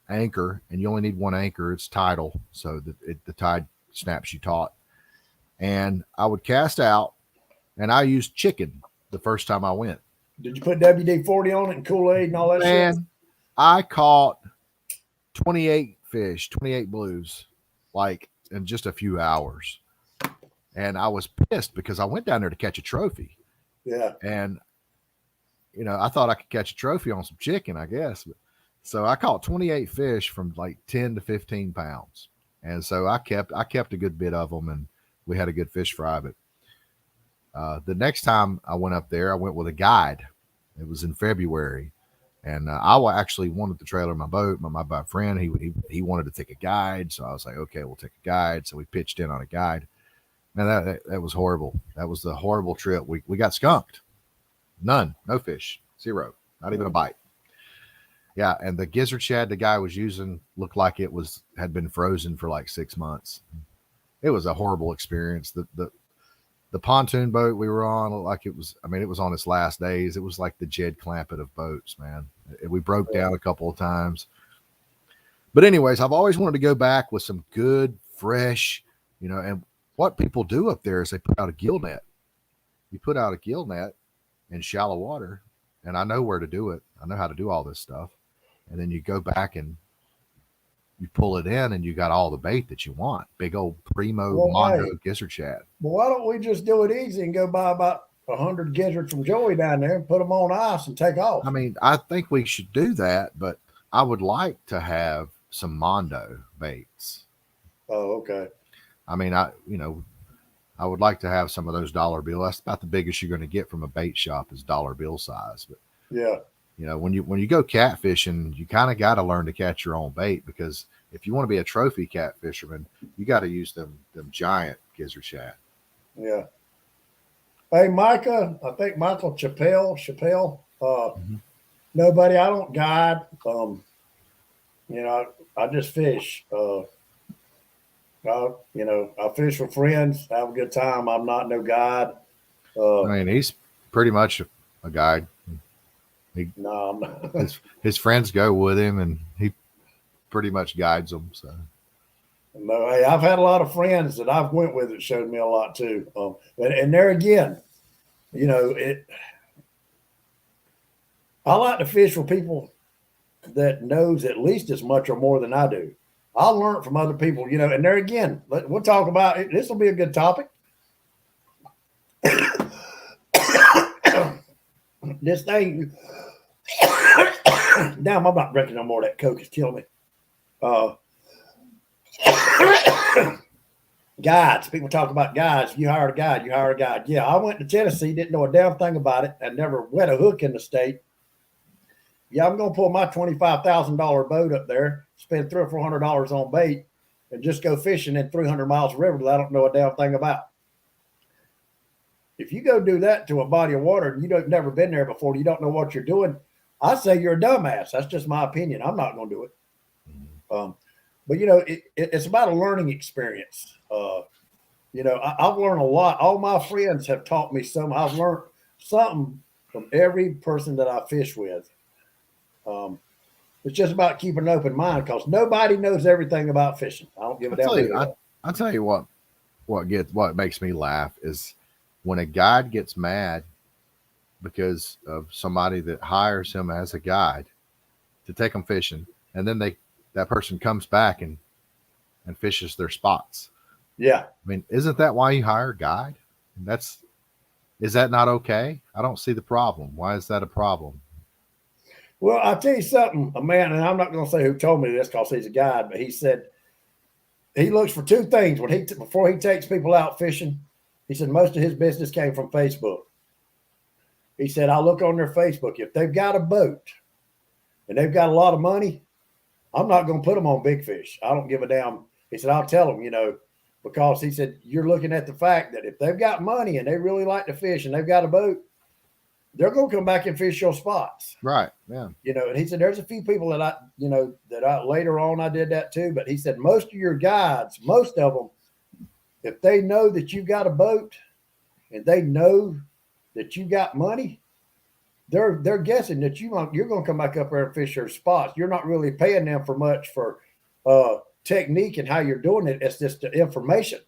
anchor, and you only need one anchor. It's tidal, so the tide snaps you taut. And I would cast out, and I used chicken the first time I went. Did you put WD-40 on it and Kool-Aid and all that shit? I caught 28 fish, 28 blues, like in just a few hours. And I was pissed because I went down there to catch a trophy. Yeah. And, I thought I could catch a trophy on some chicken, I guess. So I caught 28 fish from like 10 to 15 pounds. And so I kept a good bit of them, and we had a good fish fry. But the next time I went up there, I went with a guide. It was in February. And I actually wanted to trailer my boat. My friend, he wanted to take a guide. So I was like, okay, we'll take a guide. So we pitched in on a guide. Man, that was horrible. That was the horrible trip. We got skunked. No fish, 0, not even a bite. Yeah, and the gizzard shad the guy was using looked like it had been frozen for like 6 months. It was a horrible experience. the pontoon boat we were on, looked like it was. I mean, it was on its last days. It was like the Jed Clampett of boats, man. We broke down a couple of times. But anyways, I've always wanted to go back with some good, fresh, and what people do up there is they put out a gill net. You put out a gill net in shallow water, and I know where to do it. I know how to do all this stuff. And then you go back and you pull it in, and you got all the bait that you want. Big old primo mondo gizzard shad. Well, why don't we just do it easy and go buy about 100 gizzards from Joey down there and put them on ice and take off? I mean, I think we should do that, but I would like to have some mondo baits. Oh, okay. I mean, I would like to have some of those dollar bill. That's about the biggest you're going to get from a bait shop is dollar bill size. But yeah, when you go catfishing, you kind of got to learn to catch your own bait, because if you want to be a trophy cat fisherman, you got to use them giant gizzard shad. Yeah. Hey, Micah, I think Michael Chappelle. No, buddy, I don't guide. I just fish. I fish with friends, have a good time. I'm not no guide. I mean, he's pretty much a guide. No, I'm not. His friends go with him, and he pretty much guides them. So, no, hey, I've had a lot of friends that I've went with that showed me a lot too. And there again, I like to fish with people that knows at least as much or more than I do. I'll learn from other people, and there again, we'll talk about it. This will be a good topic. This thing, damn, I'm not drinking no more of that Coke. It's killing me. Guides. People talk about guides. You hire a guide. Yeah, I went to Tennessee, didn't know a damn thing about it. I never wet a hook in the state. Yeah, I'm going to pull my $25,000 boat up there, spend $300 or $400 on bait, and just go fishing in 300 miles of river that I don't know a damn thing about. If you go do that to a body of water and you've never been there before, you don't know what you're doing, I say you're a dumbass. That's just my opinion. I'm not going to do it. But it's about a learning experience. I've learned a lot. All my friends have taught me something. I've learned something from every person that I fish with. It's just about keeping an open mind, because nobody knows everything about fishing. I don't give a damn. I'll tell you what makes me laugh is when a guide gets mad because of somebody that hires him as a guide to take them fishing, and then that person comes back and fishes their spots. Yeah. I mean, isn't that why you hire a guide? Is that not okay? I don't see the problem. Why is that a problem? Well, I'll tell you something, a man, and I'm not going to say who told me this because he's a guide, but he said he looks for two things before he takes people out fishing. He said most of his business came from Facebook. He said, I look on their Facebook. If they've got a boat and they've got a lot of money, I'm not going to put them on big fish. I don't give a damn. He said, I'll tell them, because he said, you're looking at the fact that if they've got money and they really like to fish and they've got a boat, they're going to come back and fish your spots. Right. Yeah. And he said, there's a few people that I later on, I did that too. But he said, most of your guides, most of them, if they know that you got a boat and they know that you got money, they're guessing that you're going to come back up there and fish your spots. You're not really paying them for much for technique and how you're doing it. It's just the information.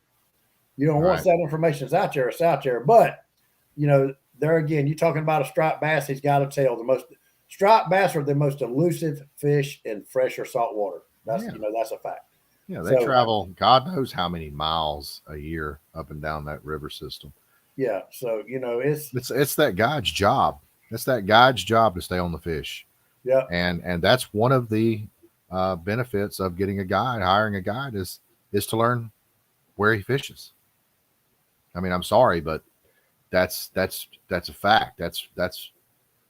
Once that information is out there, it's out there. But, there again, you're talking about a striped bass. He's got a tail. Striped bass are the most elusive fish in fresh or salt water. That's a fact. Yeah, they travel God knows how many miles a year up and down that river system. Yeah, so it's that guide's job. It's that guide's job to stay on the fish. Yeah, and that's one of the benefits of getting a guide, hiring a guide is to learn where he fishes. I mean, I'm sorry, but that's a fact. That's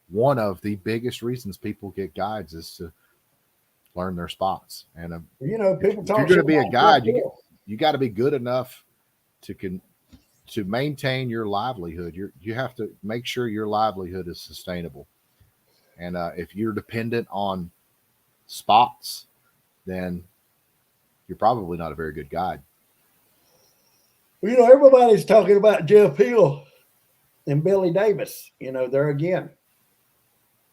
one of the biggest reasons people get guides is to learn their spots. And people talk. If you're going to be a guide, you got to be good enough to maintain your livelihood. You have to make sure your livelihood is sustainable. And if you're dependent on spots, then you're probably not a very good guide. You know, everybody's talking about Jeff Hill and Billy Davis. You know, there again,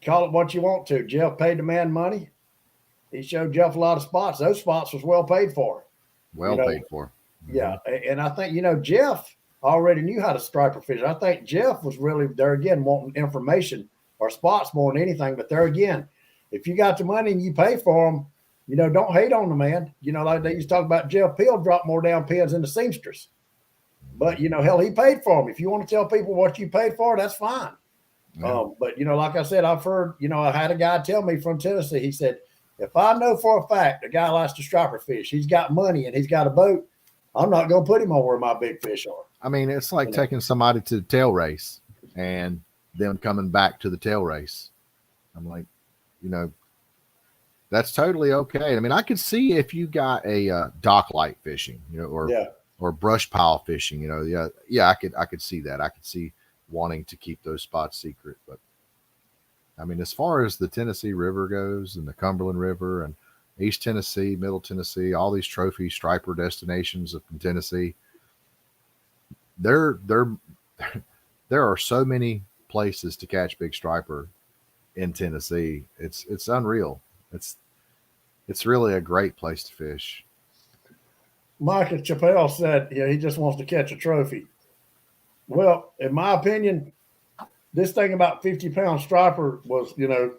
call it what you want to. Jeff paid the man money. He showed Jeff a lot of spots. Those spots was well paid for. You Well know, paid for. yeah. And I think, you know, Jeff already knew how to striper fish. I think Jeff was really there again wanting information or spots more than anything. But there again, if you got the money and you pay for them, you know, don't hate on the man. You know, like they used to talk about Jeff Peel dropped more down pins than the seamstress. But, you know, hell, he paid for them. If you want to tell people what you paid for, that's fine. Yeah. But, you know, like I said, I've heard, you know, I had a guy tell me from Tennessee, he said, if I know for a fact a guy likes to striper fish, he's got money and he's got a boat, I'm not going to put him on where my big fish are. I mean, it's like You know? taking somebody to the tail race and them coming back to the tail race. I'm like, you know, that's totally okay. I mean, I could see if you got a dock light fishing, you know, Yeah. or brush pile fishing, you know, yeah, I could see that. I could see wanting to keep those spots secret. But I mean, as far as the Tennessee River goes and the Cumberland River and East Tennessee, Middle Tennessee, all these trophy striper destinations of Tennessee, there there are so many places to catch big striper in Tennessee. It's unreal. It's really a great place to fish. Michael Chappelle said, yeah, he just wants to catch a trophy. Well, in my opinion, this thing about 50-pound striper was, you know,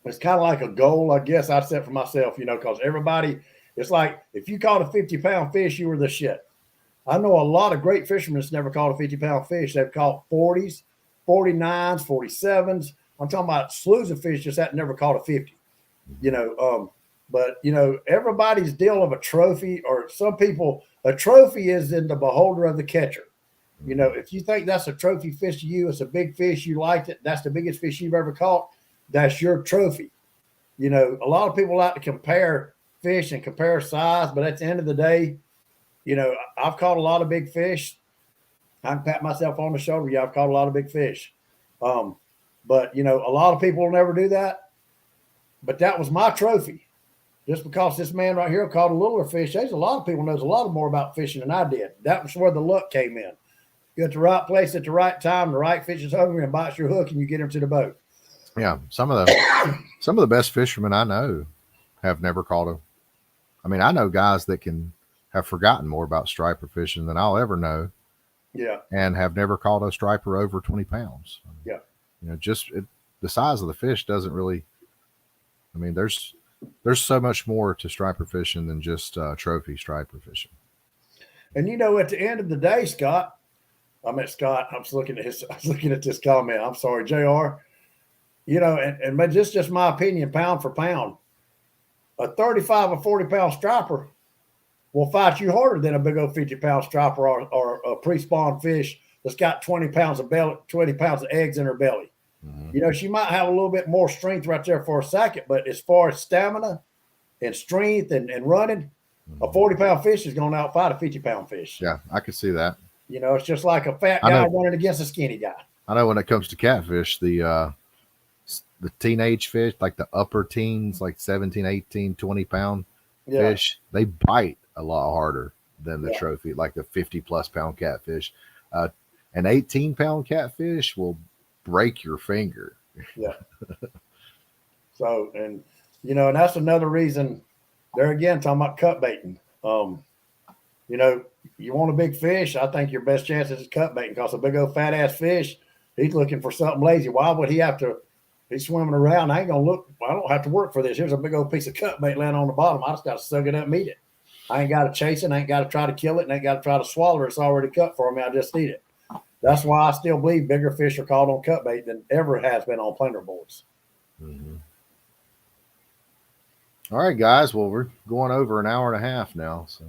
it's kind of like a goal, I guess I set for myself, you know, because everybody, it's like if you caught a 50-pound fish, you were the shit. I know a lot of great fishermen that's never caught a 50-pound fish. They've caught 40s, 49s, 47s. I'm talking about slews of fish just that never caught a 50, you know. But, you know, everybody's deal of a trophy, or some people, a trophy is in the beholder of the catcher. You know, if you think that's a trophy fish to you, it's a big fish, you liked it, that's the biggest fish you've ever caught, that's your trophy. You know, a lot of people like to compare fish and compare size, but at the end of the day, you know, I've caught a lot of big fish. I can pat myself on the shoulder. Yeah, I've caught a lot of big fish. But, you know, a lot of people will never do that. But that was my trophy. Just because this man right here caught a littler fish, there's a lot of people knows a lot more about fishing than I did. That was where the luck came in. You're at the right place at the right time, the right fish is hungry and bites your hook, and you get him to the boat. Yeah, some of the best fishermen I know have never caught a. I mean, I know guys that can have forgotten more about striper fishing than I'll ever know, Yeah, and have never caught a striper over 20 pounds. yeah. You know, the size of the fish doesn't really. I mean, there's so much more to striper fishing than just trophy striper fishing. And you know, at the end of the day, Scott, I met Scott. I was looking at this comment. I'm sorry, Jr. You know, and but this is just my opinion, pound for pound. A 35 or 40-pound striper will fight you harder than a big old 50-pound striper or a pre-spawn fish that's got 20 pounds of belly, 20 pounds of eggs in her belly. Mm-hmm. You know, she might have a little bit more strength right there for a second, but as far as stamina and strength and running, a 40-pound fish is going to outfight a 50-pound fish. Yeah, I could see that. You know, it's just like a fat guy running against a skinny guy. I know when it comes to catfish, the teenage fish, like the upper teens, like 17, 18, 20-pound fish, they bite a lot harder than the trophy, like the 50-plus pound catfish. An 18-pound catfish will break your finger. Yeah. So, and, you know, and that's another reason there again, talking about cut baiting. You know, you want a big fish, I think your best chance is cut baiting, because a big old fat ass fish, he's looking for something lazy. Why would he have to? He's swimming around. I ain't gonna look. I don't have to work for this. Here's a big old piece of cut bait laying on the bottom. I just got to suck it up and eat it. I ain't got to chase it. I ain't got to try to kill it. And I ain't got to try to swallow it. It's already cut for me. I just eat it. That's why I still believe bigger fish are caught on cut bait than ever has been on planer boards. Mm-hmm. All right, guys. Well, we're going over an hour and a half now. So,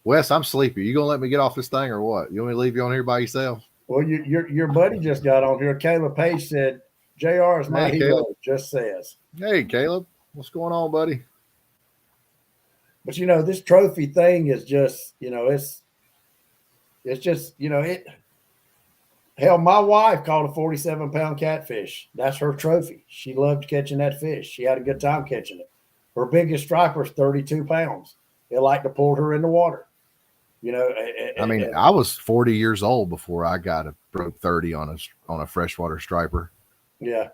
Wes, I'm sleepy. You gonna let me get off this thing or what? You want me to leave you on here by yourself? Well, your buddy just got on here. Caleb Page said, "JR is my hero." Caleb. Just says. Hey, Caleb, what's going on, buddy? But you know, this trophy thing is just, you know, it's just, you know, it. Hell, my wife caught a 47-pound catfish. That's her trophy. She loved catching that fish. She had a good time catching it. Her biggest striper is 32 pounds. It like to pull her in the water. You know, I mean, I was 40 years old before I got a broke 30 on a freshwater striper. yeah.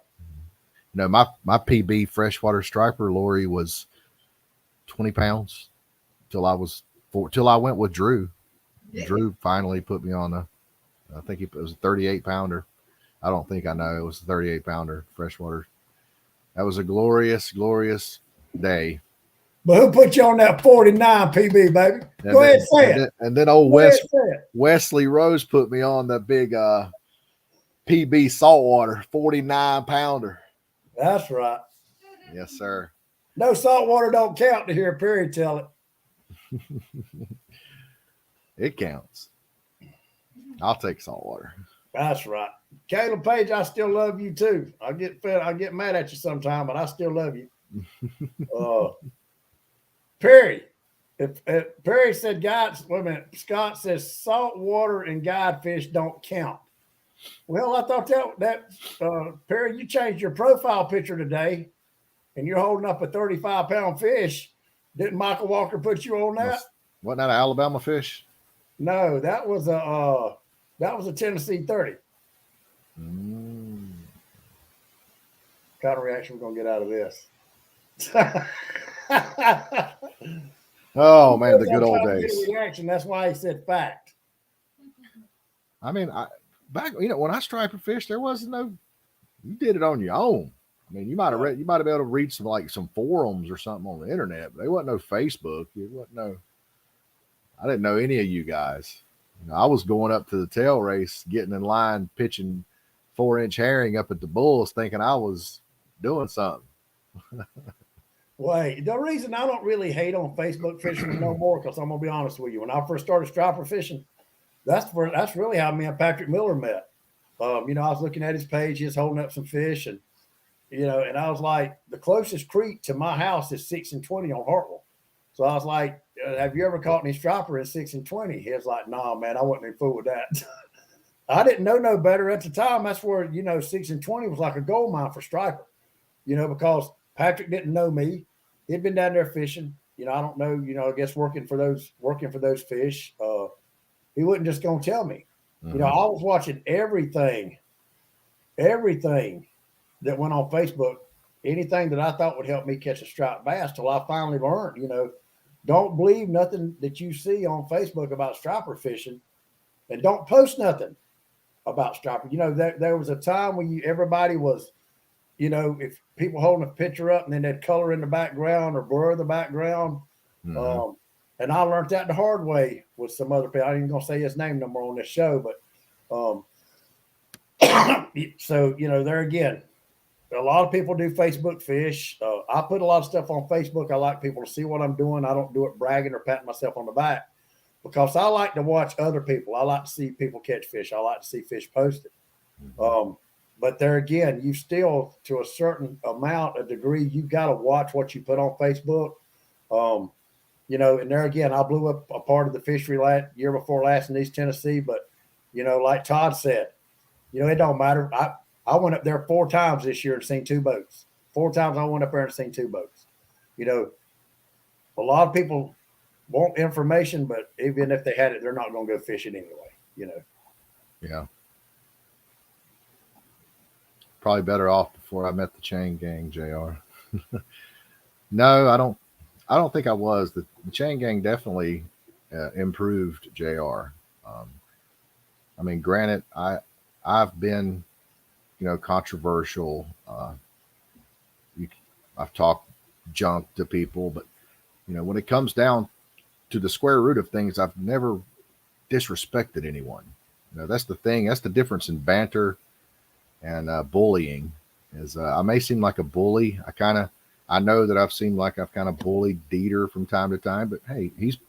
You know, my PB freshwater striper, Lori, was 20 pounds till I went with Drew. Drew finally put me on I think it was a 38 pounder. I don't think I know. It was a 38 pounder freshwater. That was a glorious, glorious day. But who put you on that 49 PB, baby? And Go then, ahead, say it. and then old Go ahead, say it. Wesley Rose put me on the big PB saltwater 49 pounder. That's right. Yes, sir. No salt water don't count to hear Perry tell it. It counts. I'll take saltwater. That's right. Caleb Page, I still love you too. I get mad at you sometime, but I still love you. Perry. If Perry said guides, wait a minute. Scott says salt water and guide fish don't count. Well, I thought that Perry, you changed your profile picture today, and you're holding up a 35-pound fish. Didn't Michael Walker put you on that? Wasn't that an Alabama fish? No, that was a Tennessee 30. Kind of reaction we're gonna get out of this. Oh man, the good old days. Reaction. That's why he said fact. I mean, back when I striper fish, there wasn't no. You did it on your own. I mean, you might have been able to read some forums or something on the internet, but there wasn't no Facebook. It wasn't no. I didn't know any of you guys. I was going up to the tail race, getting in line, pitching 4-inch herring up at the Bulls, thinking I was doing something. Wait, the reason I don't really hate on Facebook fishing no more, because I'm gonna be honest with you, when I first started striper fishing, that's really how me and Patrick Miller met. I was looking at his page, he was holding up some fish, and and I was like, the closest creek to my house is 6 and 20 on Hartwell. So I was like, have you ever caught any striper in 6 and 20? He was like, nah, man, I wasn't even fool with that. I didn't know no better at the time. That's where 6 and 20 was like a gold mine for striper. Because Patrick didn't know me. He'd been down there fishing. I don't know. I guess working for those fish. He wasn't just gonna tell me. Mm-hmm. I was watching everything that went on Facebook. Anything that I thought would help me catch a striped bass, till I finally learned. Don't believe nothing that you see on Facebook about striper fishing, and don't post nothing about striper. There was a time when everybody was. If people holding a picture up and then they'd color in the background or blur the background. Mm-hmm. And I learned that the hard way with some other people. I ain't even going to say his name no more on this show, but so, there again, a lot of people do Facebook fish. I put a lot of stuff on Facebook. I like people to see what I'm doing. I don't do it bragging or patting myself on the back, because I like to watch other people. I like to see people catch fish. I like to see fish posted. But there again, you still, to a certain amount, a degree, you got to watch what you put on Facebook. And there again, I blew up a part of the fishery year before last in East Tennessee. But, like Todd said, it don't matter. I went up there 4 times this year and seen 2 boats. 4 times I went up there and seen 2 boats. A lot of people want information, but even if they had it, they're not going to go fishing anyway, Yeah. Probably better off before I met the chain gang, JR. No, I don't think I was. The chain gang definitely improved JR. I mean, granted, I've been, controversial. I've talked junk to people, but when it comes down to the square root of things, I've never disrespected anyone. That's the thing. That's the difference in banter and bullying. Is I may seem like a bully. I know that I've seemed like I've kind of bullied Dieter from time to time, but hey, he's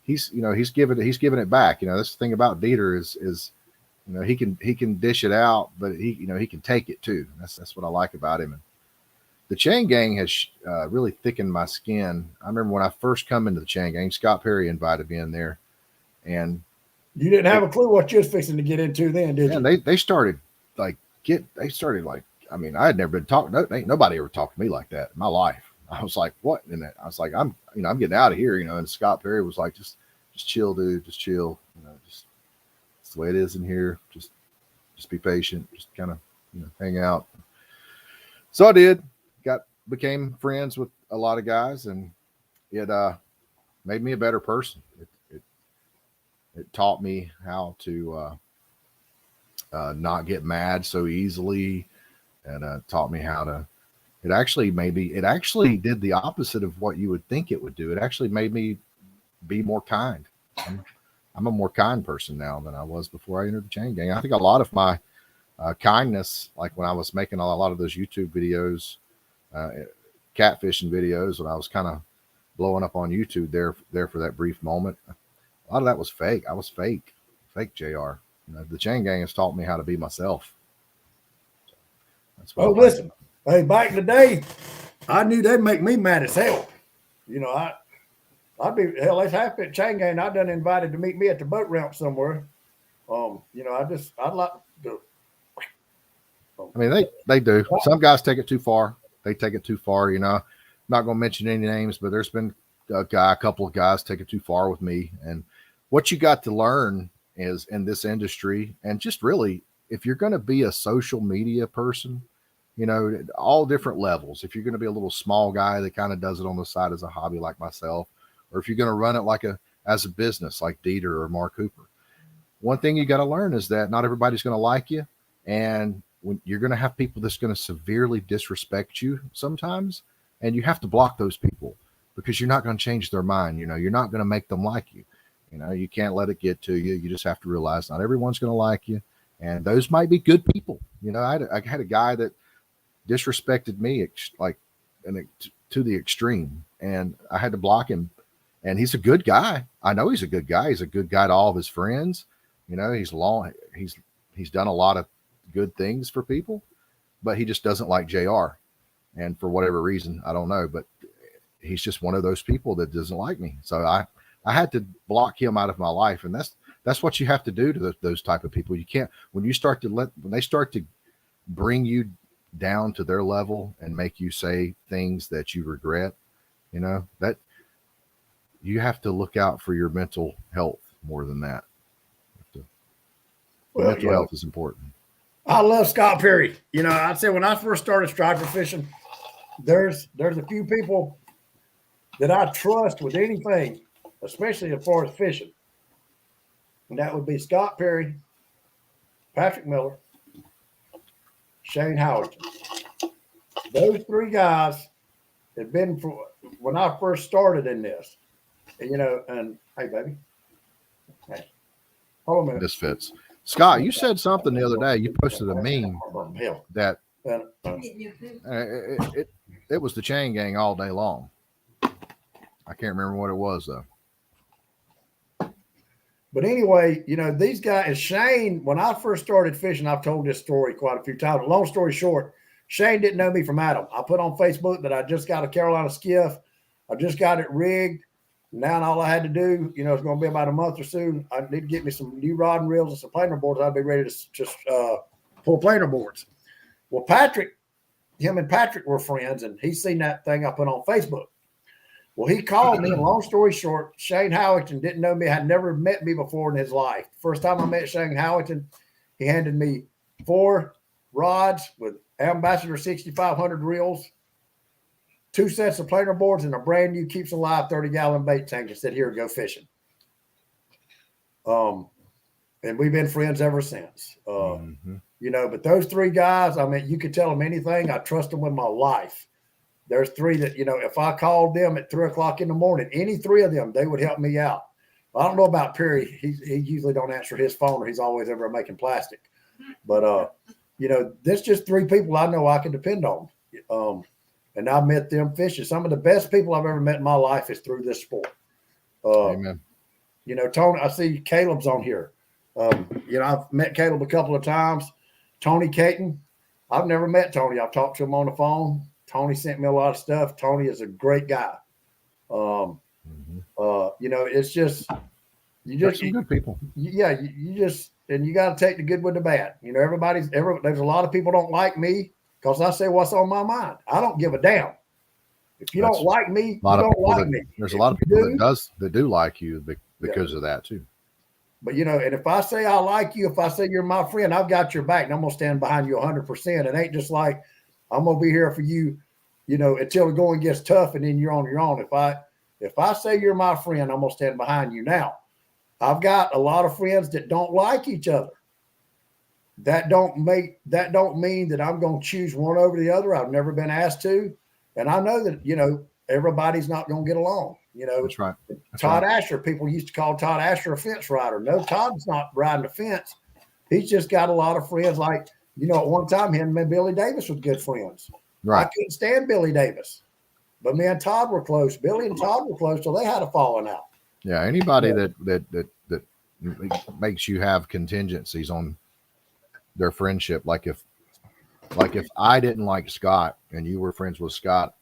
given it back. That's the thing about Dieter is he can dish it out, but he can take it too. That's what I like about him. And the chain gang has really thickened my skin. I remember when I first come into the chain gang, Scott Perry invited me in there, and you didn't have a clue what you was fixing to get into then, did you? And they started I mean, I had never been talking. Ain't nobody ever talked to me like that in my life. I was like, what? And I was like, I'm getting out of here, And Scott Perry was like, just just chill, dude. Just chill. Just it's the way it is in here. Just be patient. Just kind of hang out. So I did. Became friends with a lot of guys, and it made me a better person. It taught me how to not get mad so easily, and taught me how to. It actually did the opposite of what you would think it would do. It actually made me be more kind. I'm a more kind person now than I was before I entered the chain gang. I think a lot of my kindness, like when I was making a lot of those YouTube videos, catfishing videos, when I was kind of blowing up on YouTube there for that brief moment, a lot of that was fake. I was fake JR. The chain gang has taught me how to be myself. That's what listen, hey, back in the day, I knew they'd make me mad as hell. I'd be hell. There's half that chain gang I done invited to meet me at the boat ramp somewhere. I'd like to. I mean, they do. Some guys take it too far. They take it too far. I'm not going to mention any names, but there's been a couple of guys take it too far with me. And what you got to learn is in this industry, and just really, if you're going to be a social media person, all different levels. If you're going to be a little small guy that kind of does it on the side as a hobby like myself, or if you're going to run it as a business like Dieter or Mark Cooper, one thing you got to learn is that not everybody's going to like you. And when you're going to have people that's going to severely disrespect you sometimes, and you have to block those people because you're not going to change their mind. You're not going to make them like you. You can't let it get to you. You just have to realize not everyone's going to like you. And those might be good people. I had a guy that disrespected me to the extreme, and I had to block him. And he's a good guy. I know he's a good guy. He's a good guy to all of his friends. He's done a lot of good things for people, but he just doesn't like JR. And for whatever reason, I don't know, but he's just one of those people that doesn't like me. So I had to block him out of my life. And that's what you have to do to those type of people. You can't, when they start to bring you down to their level and make you say things that you regret, that you have to look out for your mental health more than that. Mental health is important. I love Scott Perry. I'd say when I first started striper fishing, there's a few people that I trust with anything, especially as far as fishing. And that would be Scott Perry, Patrick Miller, Shane Howerton. Those three guys have been for when I first started in this. And hey, baby. Hey, hold on a minute. This fits. Scott, you said something the other day. You posted a meme that it was the chain gang all day long. I can't remember what it was, though. But anyway, these guys, Shane, when I first started fishing, I've told this story quite a few times. Long story short, Shane didn't know me from Adam. I put on Facebook that I just got a Carolina skiff. I just got it rigged. Now all I had to do, it's going to be about a month or soon. I need to get me some new rod and reels and some planer boards. I'd be ready to just pull planer boards. Well, him and Patrick were friends, and he's seen that thing I put on Facebook. Well, he called me, and long story short, Shane Howington didn't know me, had never met me before in his life. First time I met Shane Howington, he handed me 4 rods with Ambassador 6500 reels, 2 sets of planer boards, and a brand new Keeps Alive 30-gallon bait tank, and said, "Here, go fishing." And we've been friends ever since. But those 3 guys, I mean, you could tell them anything. I trust them with my life. There's 3 that, if I called them at 3:00 in the morning, any 3 of them, they would help me out. I don't know about Perry. He usually don't answer his phone, or he's always ever making plastic. But, there's just 3 people I know I can depend on. And I met them fishing. Some of the best people I've ever met in my life is through this sport. Amen. Tony, I see Caleb's on here. I've met Caleb a couple of times. Tony Caton, I've never met Tony. I've talked to him on the phone. Tony sent me a lot of stuff. Tony is a great guy. It's just some good people. You just and you got to take the good with the bad. There's a lot of people don't like me because I say what's on my mind. I don't give a damn. If you don't like me, you don't like me. There's a lot of people that do like you because of that too. But and if I say I like you, if I say you're my friend, I've got your back, and I'm gonna stand behind you 100%. It ain't just like I'm gonna be here for you, until the going gets tough, and then you're on your own. If I say you're my friend, I'm gonna stand behind you. Now, I've got a lot of friends that don't like each other. That don't mean that I'm gonna choose one over the other. I've never been asked to, and I know that everybody's not gonna get along. That's right. Todd Asher, people used to call Todd Asher a fence rider. No, Todd's not riding a fence. He's just got a lot of friends. Like, at one time, him and Billy Davis was good friends. Right. I couldn't stand Billy Davis, but me and Todd were close. Billy and Todd were close, so they had a falling out. Yeah. Anybody that makes you have contingencies on their friendship, like if I didn't like Scott and you were friends with Scott,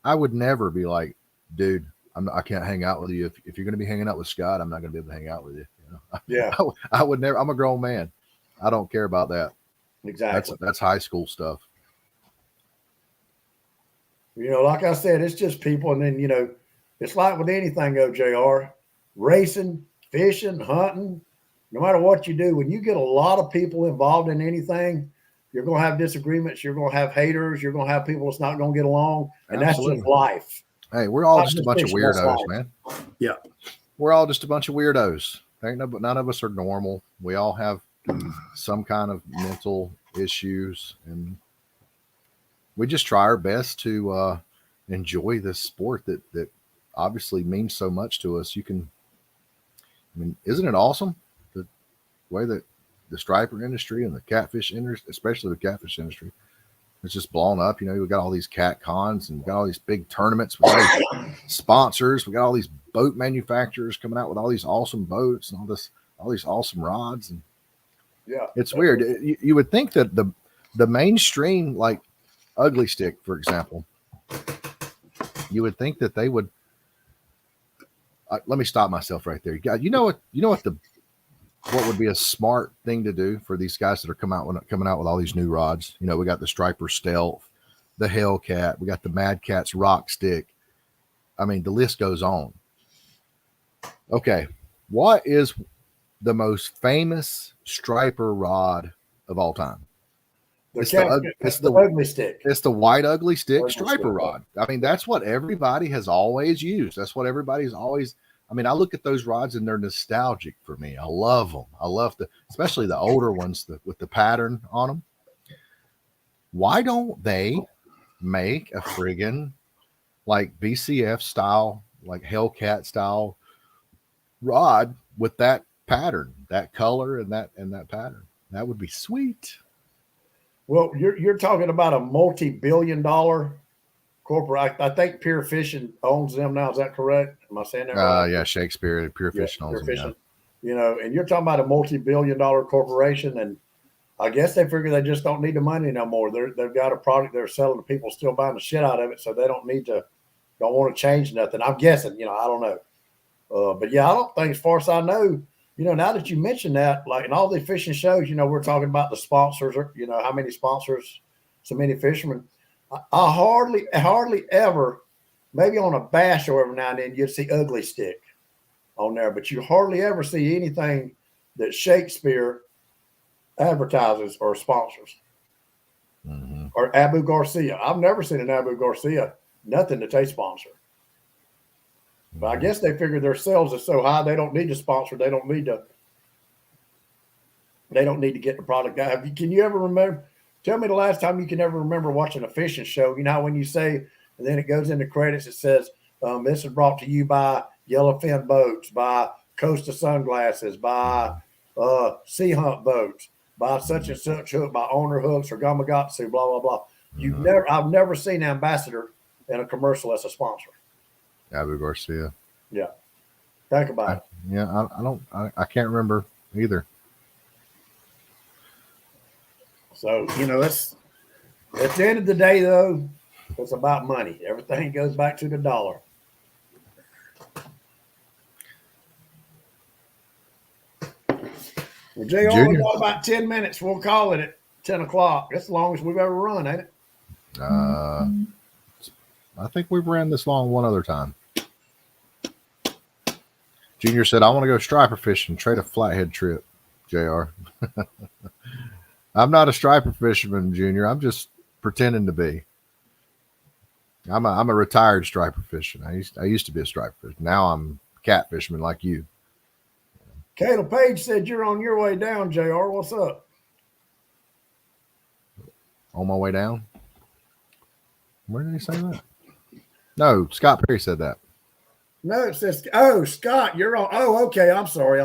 I would never be like, dude, I can't hang out with you. If you're going to be hanging out with Scott, I'm not going to be able to hang out with you. Yeah. I would never. I'm a grown man. I don't care about that. Exactly. That's high school stuff. Like I said, it's just people. And then, it's like with anything, JR, racing, fishing, hunting, no matter what you do, when you get a lot of people involved in anything, you're going to have disagreements. You're going to have haters. You're going to have people that's not going to get along. And Absolutely. That's just life. Hey, we're all just a bunch of weirdos, man. Yeah. We're all just a bunch of weirdos. None of us are normal. We all have some kind of mental issues, and we just try our best to enjoy this sport that obviously means so much to us. Isn't it awesome the way that the striper industry and the catfish industry, especially the catfish industry, it's just blown up. We got all these cat cons and we got all these big tournaments. We got these sponsors. We got all these boat manufacturers coming out with all these awesome boats and all these awesome rods. And yeah, it's weird. You would think that the mainstream, like Ugly Stick, for example, you would think that they would. Let me stop myself right there. You know what would be a smart thing to do for these guys that are coming out with all these new rods? We got the Striper Stealth, the Hellcat, we got the Mad Cat's Rock Stick. I mean, the list goes on. Okay, what is the most famous striper rod of all time? It's the Ugly Stick. It's the white Ugly Stick striper rod. I mean, that's what everybody has always used. That's what everybody's always. I mean, I look at those rods and they're nostalgic for me. I love them. I love especially the older ones with the pattern on them. Why don't they make a friggin' like BCF style, like Hellcat style rod with that pattern, that color, and that pattern? That would be sweet. Well, you're talking about a multi-billion-dollar corporate. I think Pure Fishing owns them now. Is that correct? Am I saying that right? Yeah, Shakespeare, Pure Fishing owns them. Fishing. Yeah. And you're talking about a multi-billion-dollar corporation, and I guess they figure they just don't need the money no more. They've got a product they're selling, and people still buying the shit out of it, so they don't want to change nothing. I'm guessing. I don't know. But yeah, I don't think, as far as I know, now that you mentioned that, like in all the fishing shows, we're talking about the sponsors, or how many sponsors, so many fishermen. I hardly ever, maybe on a bass or every now and then, you'd see Ugly Stick on there, but you hardly ever see anything that Shakespeare advertises or sponsors. Mm-hmm. Or Abu Garcia. I've never seen an Abu Garcia, nothing that they sponsor. But I guess they figure their sales are so high they don't need to sponsor. They don't need to get the product out. Can you ever remember? Tell me the last time you can ever remember watching a fishing show. When you say, and then it goes into credits, it says, this is brought to you by Yellowfin Boats, by Costa Sunglasses, by Sea Hunt Boats, by such and such hook, by Owner Hooks or Gamakatsu, blah, blah, blah. I've never seen an ambassador in a commercial as a sponsor. Abu Garcia. Yeah. Think about it. Yeah, I can't remember either. So, it's at the end of the day, though, it's about money. Everything goes back to the dollar. Well, JR, we got about 10 minutes. We'll call it at 10 o'clock. That's the longest we've ever run, ain't it? I think we've ran this long one other time. Junior said, I want to go striper fishing, trade a flathead trip, JR. I'm not a striper fisherman, Junior. I'm just pretending to be. I'm a retired striper fisherman. I used to be a striper fisherman. Now I'm cat fisherman like you. Caleb Page said you're on your way down, JR. What's up? On my way down? Where did he say that? No, Scott Perry said that. No, it says, oh, Scott, you're on. Oh, okay. I'm sorry.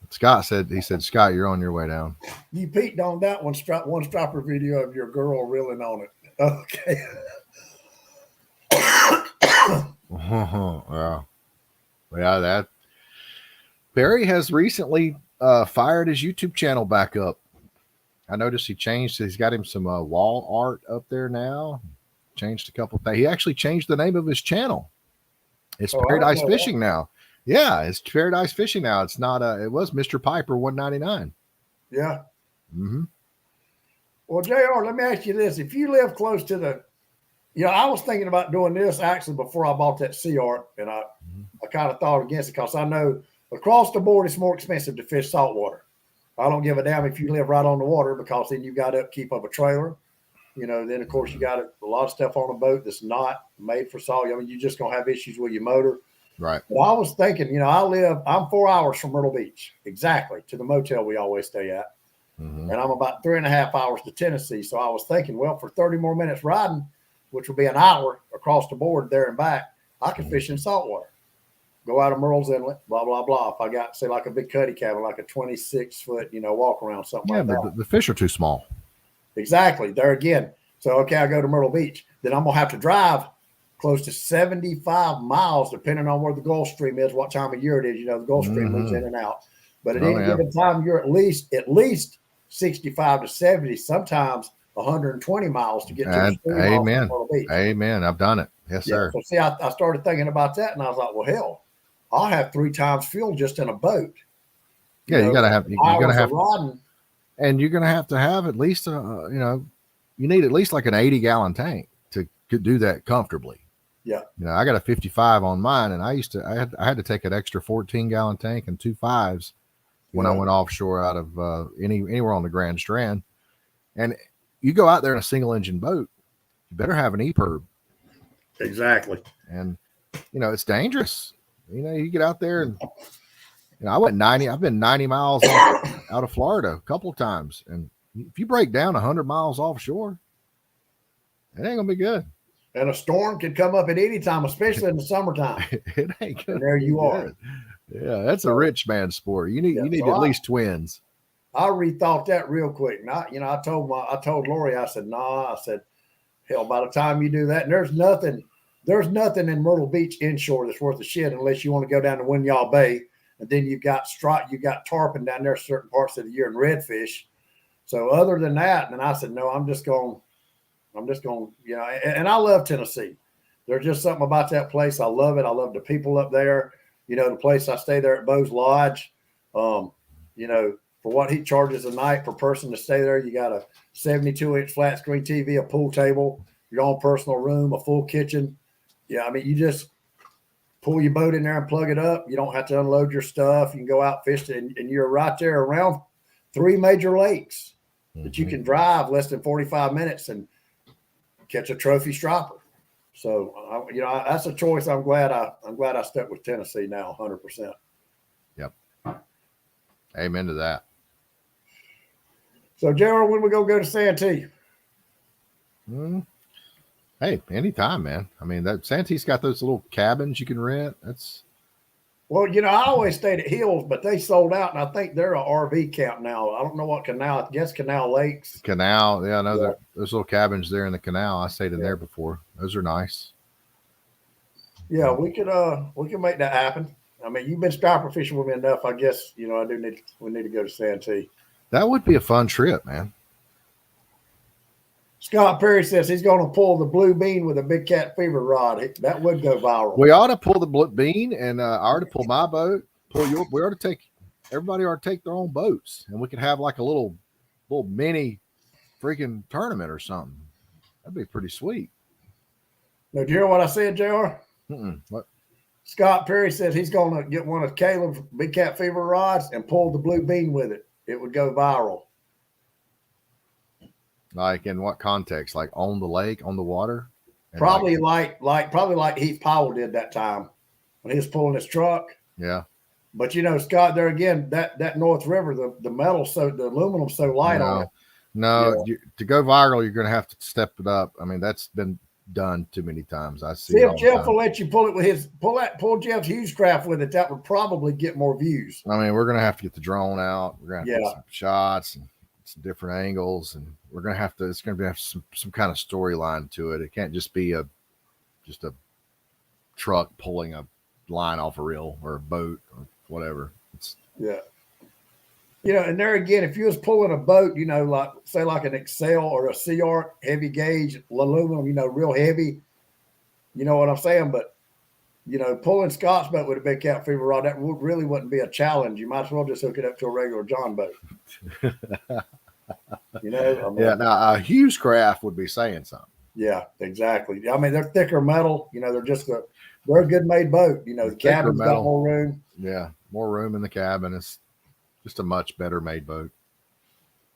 Scott said, Scott, you're on your way down. You peeked on that one striper video of your girl reeling on it. Okay. Yeah, that Perry has recently fired his YouTube channel back up. I noticed he's got him some wall art up there now. Changed a couple things. He actually changed the name of his channel. It's Paradise Fishing now. Yeah, it's Paradise Fishing now. It's not it was Mr. Piper 199. Yeah. Mm-hmm. Well, JR, let me ask you this. If you live close to I was thinking about doing this actually before I bought that Sea Art, and I kind of thought against it because I know across the board it's more expensive to fish saltwater. I don't give a damn if you live right on the water because then you got to upkeep of a trailer. Then of course you got a lot of stuff on a boat that's not made for salt. I mean, you're just going to have issues with your motor. Right. But I was thinking, I'm 4 hours from Myrtle Beach, exactly, to the motel we always stay at. Mm-hmm. And I'm about 3.5 hours to Tennessee. So I was thinking, well, for 30 more minutes riding, which will be an hour across the board there and back, I can fish in saltwater. Go out of Merle's Inlet, blah, blah, blah. If I got, say, like a big cuddy cabin, like a 26-foot, walk around, something like that. The fish are too small. Exactly. There again. So, okay, I go to Myrtle Beach. Then I'm going to have to drive close to 75 miles, depending on where the Gulf Stream is, what time of year it is. The Gulf Stream moves in and out. But at any given time, you're at least 65 to 70, sometimes 120 miles to get to the stream. Amen. Myrtle Beach. Amen. I've done it. Yes, sir. So, see, I started thinking about that, and I was like, well, hell, I'll have 3 times fuel just in a boat. Yeah, you got to have. You're going to have riding. And you're going to have at least, you need at least like an 80-gallon tank to do that comfortably. Yeah. I got a 55 on mine, and I had to take an extra 14-gallon tank and 2 5s when I went offshore out of anywhere on the Grand Strand. And you go out there in a single engine boat, you better have an EPIRB. Exactly. And it's dangerous. You get out there and I've been 90 miles out of Florida a couple of times. And if you break down 100 miles offshore, it ain't gonna be good. And a storm could come up at any time, especially in the summertime. It ain't good. And there you are. Yeah, that's a rich man sport. You need at least twins. I rethought that real quick. Not, I told Lori, I said, nah, I said, hell, by the time you do that, and there's nothing in Myrtle Beach inshore that's worth a shit unless you want to go down to Winyah Bay, and then you got tarpon down there certain parts of the year and redfish. So other than that, and I said, no, I'm just going, and I love Tennessee. There's just something about that place. I love it. I love the people up there. The place I stay there at Bo's Lodge, for what he charges a night per person to stay there, you got a 72-inch flat screen TV, a pool table, your own personal room, a full kitchen. Yeah, I mean, you just pull your boat in there and plug it up. You don't have to unload your stuff. You can go out fishing, and you're right there around 3 major lakes that you can drive less than 45 minutes and catch a trophy striper. So, that's a choice. I'm glad I stuck with Tennessee now, 100%. Yep. Amen to that. So, JR, when we go to Santee? Hey, anytime, man. I mean, that Santee's got those little cabins you can rent. Well, I always stayed at Hills, but they sold out, and I think they're an RV camp now. I don't know what canal. I guess Canal Lakes. Canal, yeah, I know those little cabins there in the canal. I stayed in there before. Those are nice. Yeah, we can make that happen. I mean, you've been striper fishing with me enough. I guess we need to go to Santee. That would be a fun trip, man. Scott Perry says he's going to pull the blue bean with a big cat fever rod. That would go viral. We ought to pull the blue bean, and I ought to pull my boat. Everybody ought to take their own boats, and we could have like a little mini freaking tournament or something. That'd be pretty sweet. Now, do you hear what I said, JR? What? Scott Perry said he's going to get one of Caleb's Big Cat Fever rods and pull the blue bean with it. It would go viral. Like in what context? Like on the lake, on the water? And Probably like Heath Powell did that time when he was pulling his truck. Yeah. But you know, Scott, there again, that North River, the metal, the aluminum's so light on it. No, to go viral, you're going to have to step it up. I mean, that's been done too many times. I see. See if Jeff will let you pull it with pull Jeff's Hughes craft with it. That would probably get more views. I mean, we're going to have to get the drone out. We're going to have to get some shots and some different angles, and we're going to have to. It's going to have some kind of storyline to it. It can't just be just a truck pulling a line off a reel or a boat or whatever. You know, and there again, if you was pulling a boat, you know, like say like an Excel or a Sea Arc heavy gauge aluminum, you know, real heavy, you know what I'm saying? But you know, pulling Scott's boat with a Big Cat Fever rod, that really wouldn't be a challenge. You might as well just hook it up to a regular John boat. You know, I mean, yeah. Now a Hughes craft would be saying something. Yeah, exactly. I mean, they're thicker metal. You know, they're a good made boat. You know, the cabin's got more room. Yeah, more room in the cabin. It's just a much better made boat.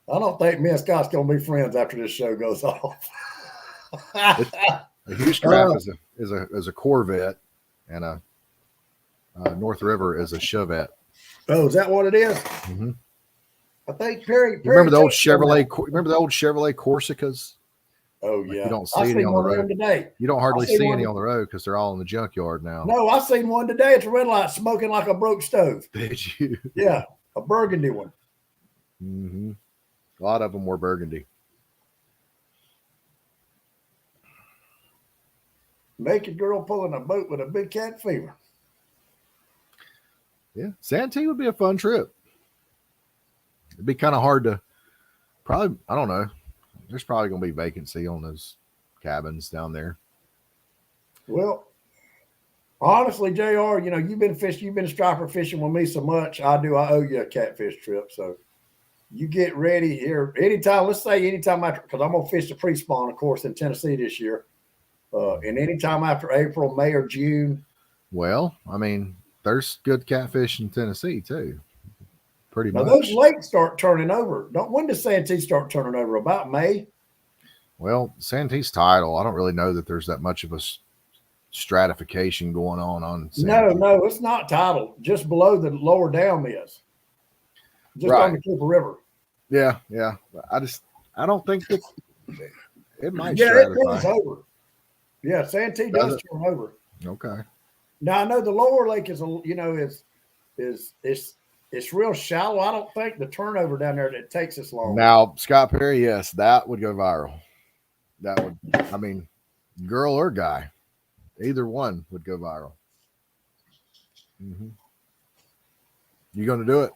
I don't think me and Scott's gonna be friends after this show goes off. A Hughes craft is a Corvette, and a North River is a Chevette. Oh, is that what it is? Mm-hmm. I think Perry remember the old Chevrolet. Remember the old Chevrolet Corsicas? Oh yeah, you don't see any on the road today. You don't hardly see any on the road because they're all in the junkyard now. No, I seen one today at the red light smoking like a broke stove. Did you? Yeah, a burgundy one. Mm-hmm. A lot of them were burgundy. Naked girl pulling a boat with a Big Cat Fever. Yeah, Santee would be a fun trip. It'd be kind of hard to probably. I don't know. There's probably going to be vacancy on those cabins down there. Well, honestly, JR, you know, you've been striper fishing with me so much. I owe you a catfish trip. So you get ready here anytime. Let's say anytime after, because I'm going to fish the pre-spawn, of course, in Tennessee this year. And anytime after April, May, or June. Well, I mean, there's good catfish in Tennessee too. Pretty much. Those lakes start turning over. When does Santee start turning over? About May? Well, Santee's tidal. I don't really know that there's that much of a stratification going on Santee. No, it's not tidal. Just below the lower dam is. Just on the Cooper River. Yeah. I don't think that it might stratify. It turns over. Yeah, Santee does turn over. Okay. Now I know the lower lake is it's real shallow. I don't think the turnover down there that takes us long. Now, Scott Perry, yes, that would go viral. That would, I mean, girl or guy, either one would go viral. Mm-hmm. You going to do it?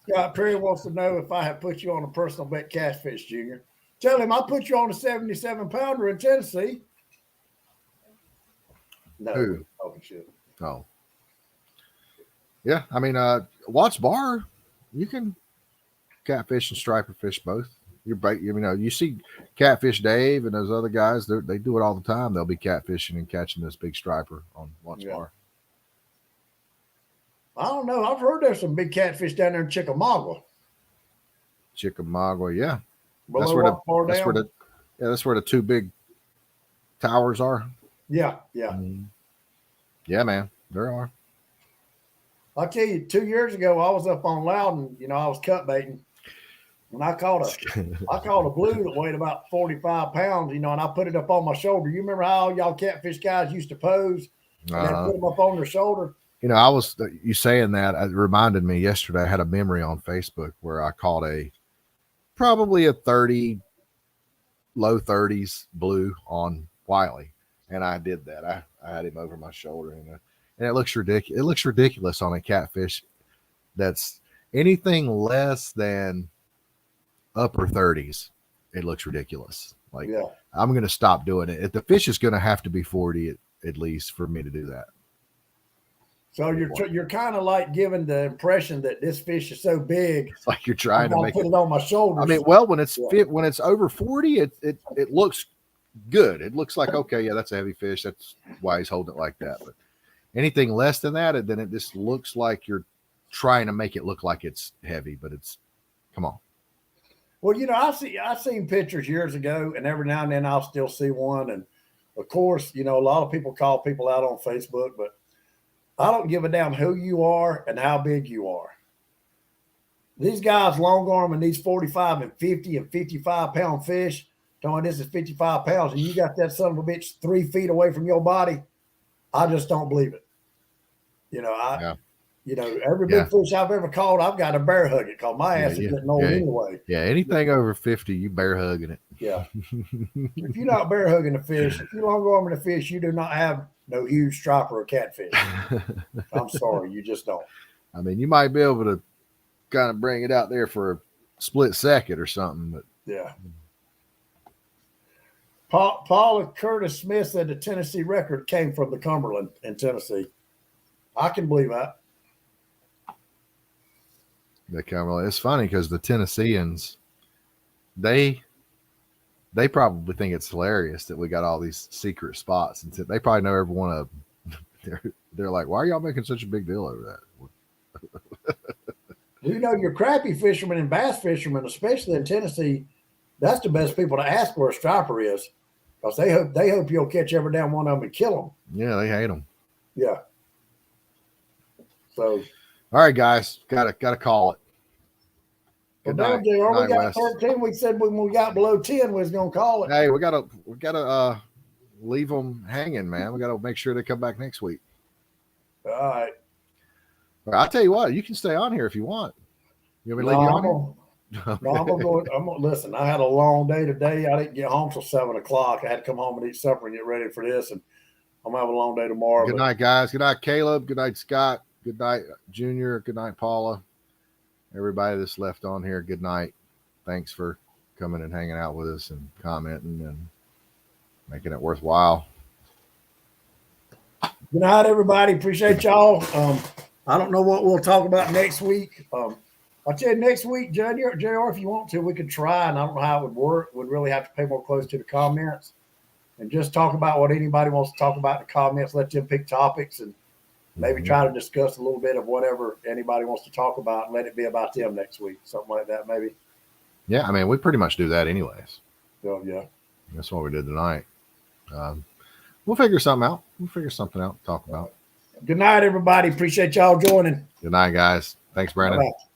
Scott Perry wants to know if I have put you on a personal bet catfish, Junior. Tell him I put you on a 77-pounder in Tennessee. No. Who? Oh, shit. Oh. Yeah, I mean, Watts Bar, you can catfish and striper fish both. You see Catfish Dave and those other guys, they do it all the time. They'll be catfishing and catching this big striper on Watts Bar. I don't know. I've heard there's some big catfish down there in Chickamauga. Yeah. That's where the two big towers are. Yeah. Yeah, man, there are. I'll tell you, 2 years ago, I was up on Loudon. You know, I was cut baiting, and I caught a blue that weighed about 45 pounds. You know, and I put it up on my shoulder. You remember how y'all catfish guys used to pose and then put them up on their shoulder? You know, you saying that, it reminded me yesterday. I had a memory on Facebook where I caught probably a 30, low 30s blue on Wiley, and I did that. I had him over my shoulder, and it looks ridiculous. It looks ridiculous on a catfish that's anything less than upper 30s. It looks ridiculous. Like, I'm going to stop doing it. The fish is going to have to be 40 at least for me to do that. So you're kind of like giving the impression that this fish is so big. It's like you're trying to make it on my shoulders. I mean, well, when it's over 40, it looks good. It looks like, okay, yeah, that's a heavy fish. That's why he's holding it like that. But anything less than that, then it just looks like you're trying to make it look like it's heavy, but it's, come on. Well, I've seen pictures years ago, and every now and then I'll still see one. And of course, a lot of people call people out on Facebook, but I don't give a damn who you are and how big you are. These guys long arming these 45 and 50 and 55-pound fish, telling this is 55 pounds, and you got that son of a bitch 3 feet away from your body. I just don't believe it. Every big fish I've ever caught, I've got to bear hug it because my ass is getting old anyway. Yeah, anything over 50, you bear hugging it. Yeah. If you're not bear hugging the fish, if you're long arming the fish, you do not have no huge striper or catfish. I'm sorry, you just don't. I mean, you might be able to kind of bring it out there for a split second or something, but yeah. Paula Curtis Smith said the Tennessee record came from the Cumberland in Tennessee. I can believe that. The Cumberland. It's funny because the Tennesseans, they probably think it's hilarious that we got all these secret spots, and they probably know every one of them. They're like, why are y'all making such a big deal over that? Your crappie fishermen and bass fishermen, especially in Tennessee, that's the best people to ask where a striper is, because they hope you'll catch every damn one of them and kill them. Yeah, they hate them. Yeah. So. All right, guys, gotta call it. Good night. We got 13. We said when we got below 10, we was gonna call it. Hey, we gotta leave them hanging, man. We gotta make sure they come back next week. All right. I'll tell you what, you can stay on here if you want. You want me to leave you on here? No, I'm gonna listen. I had a long day today. I didn't get home till 7 o'clock. I had to come home and eat supper and get ready for this, and I'm gonna have a long day tomorrow. Good night, guys. Good night, Caleb. Good night, Scott. Good night, Junior. Good night, Paula. Everybody that's left on here, good night. Thanks for coming and hanging out with us and commenting and making it worthwhile. Good night, everybody. Appreciate y'all. I don't know what we'll talk about next week. I'll tell you next week, JR, if you want to, we could try, and I don't know how it would work. We'd really have to pay more close to the comments and just talk about what anybody wants to talk about in the comments. Let them pick topics and maybe try to discuss a little bit of whatever anybody wants to talk about and let it be about them next week. Something like that, maybe. Yeah, I mean, we pretty much do that anyways. So, yeah. That's what we did tonight. We'll figure something out. To talk about. Good night, everybody. Appreciate y'all joining. Good night, guys. Thanks, Brandon. Bye-bye.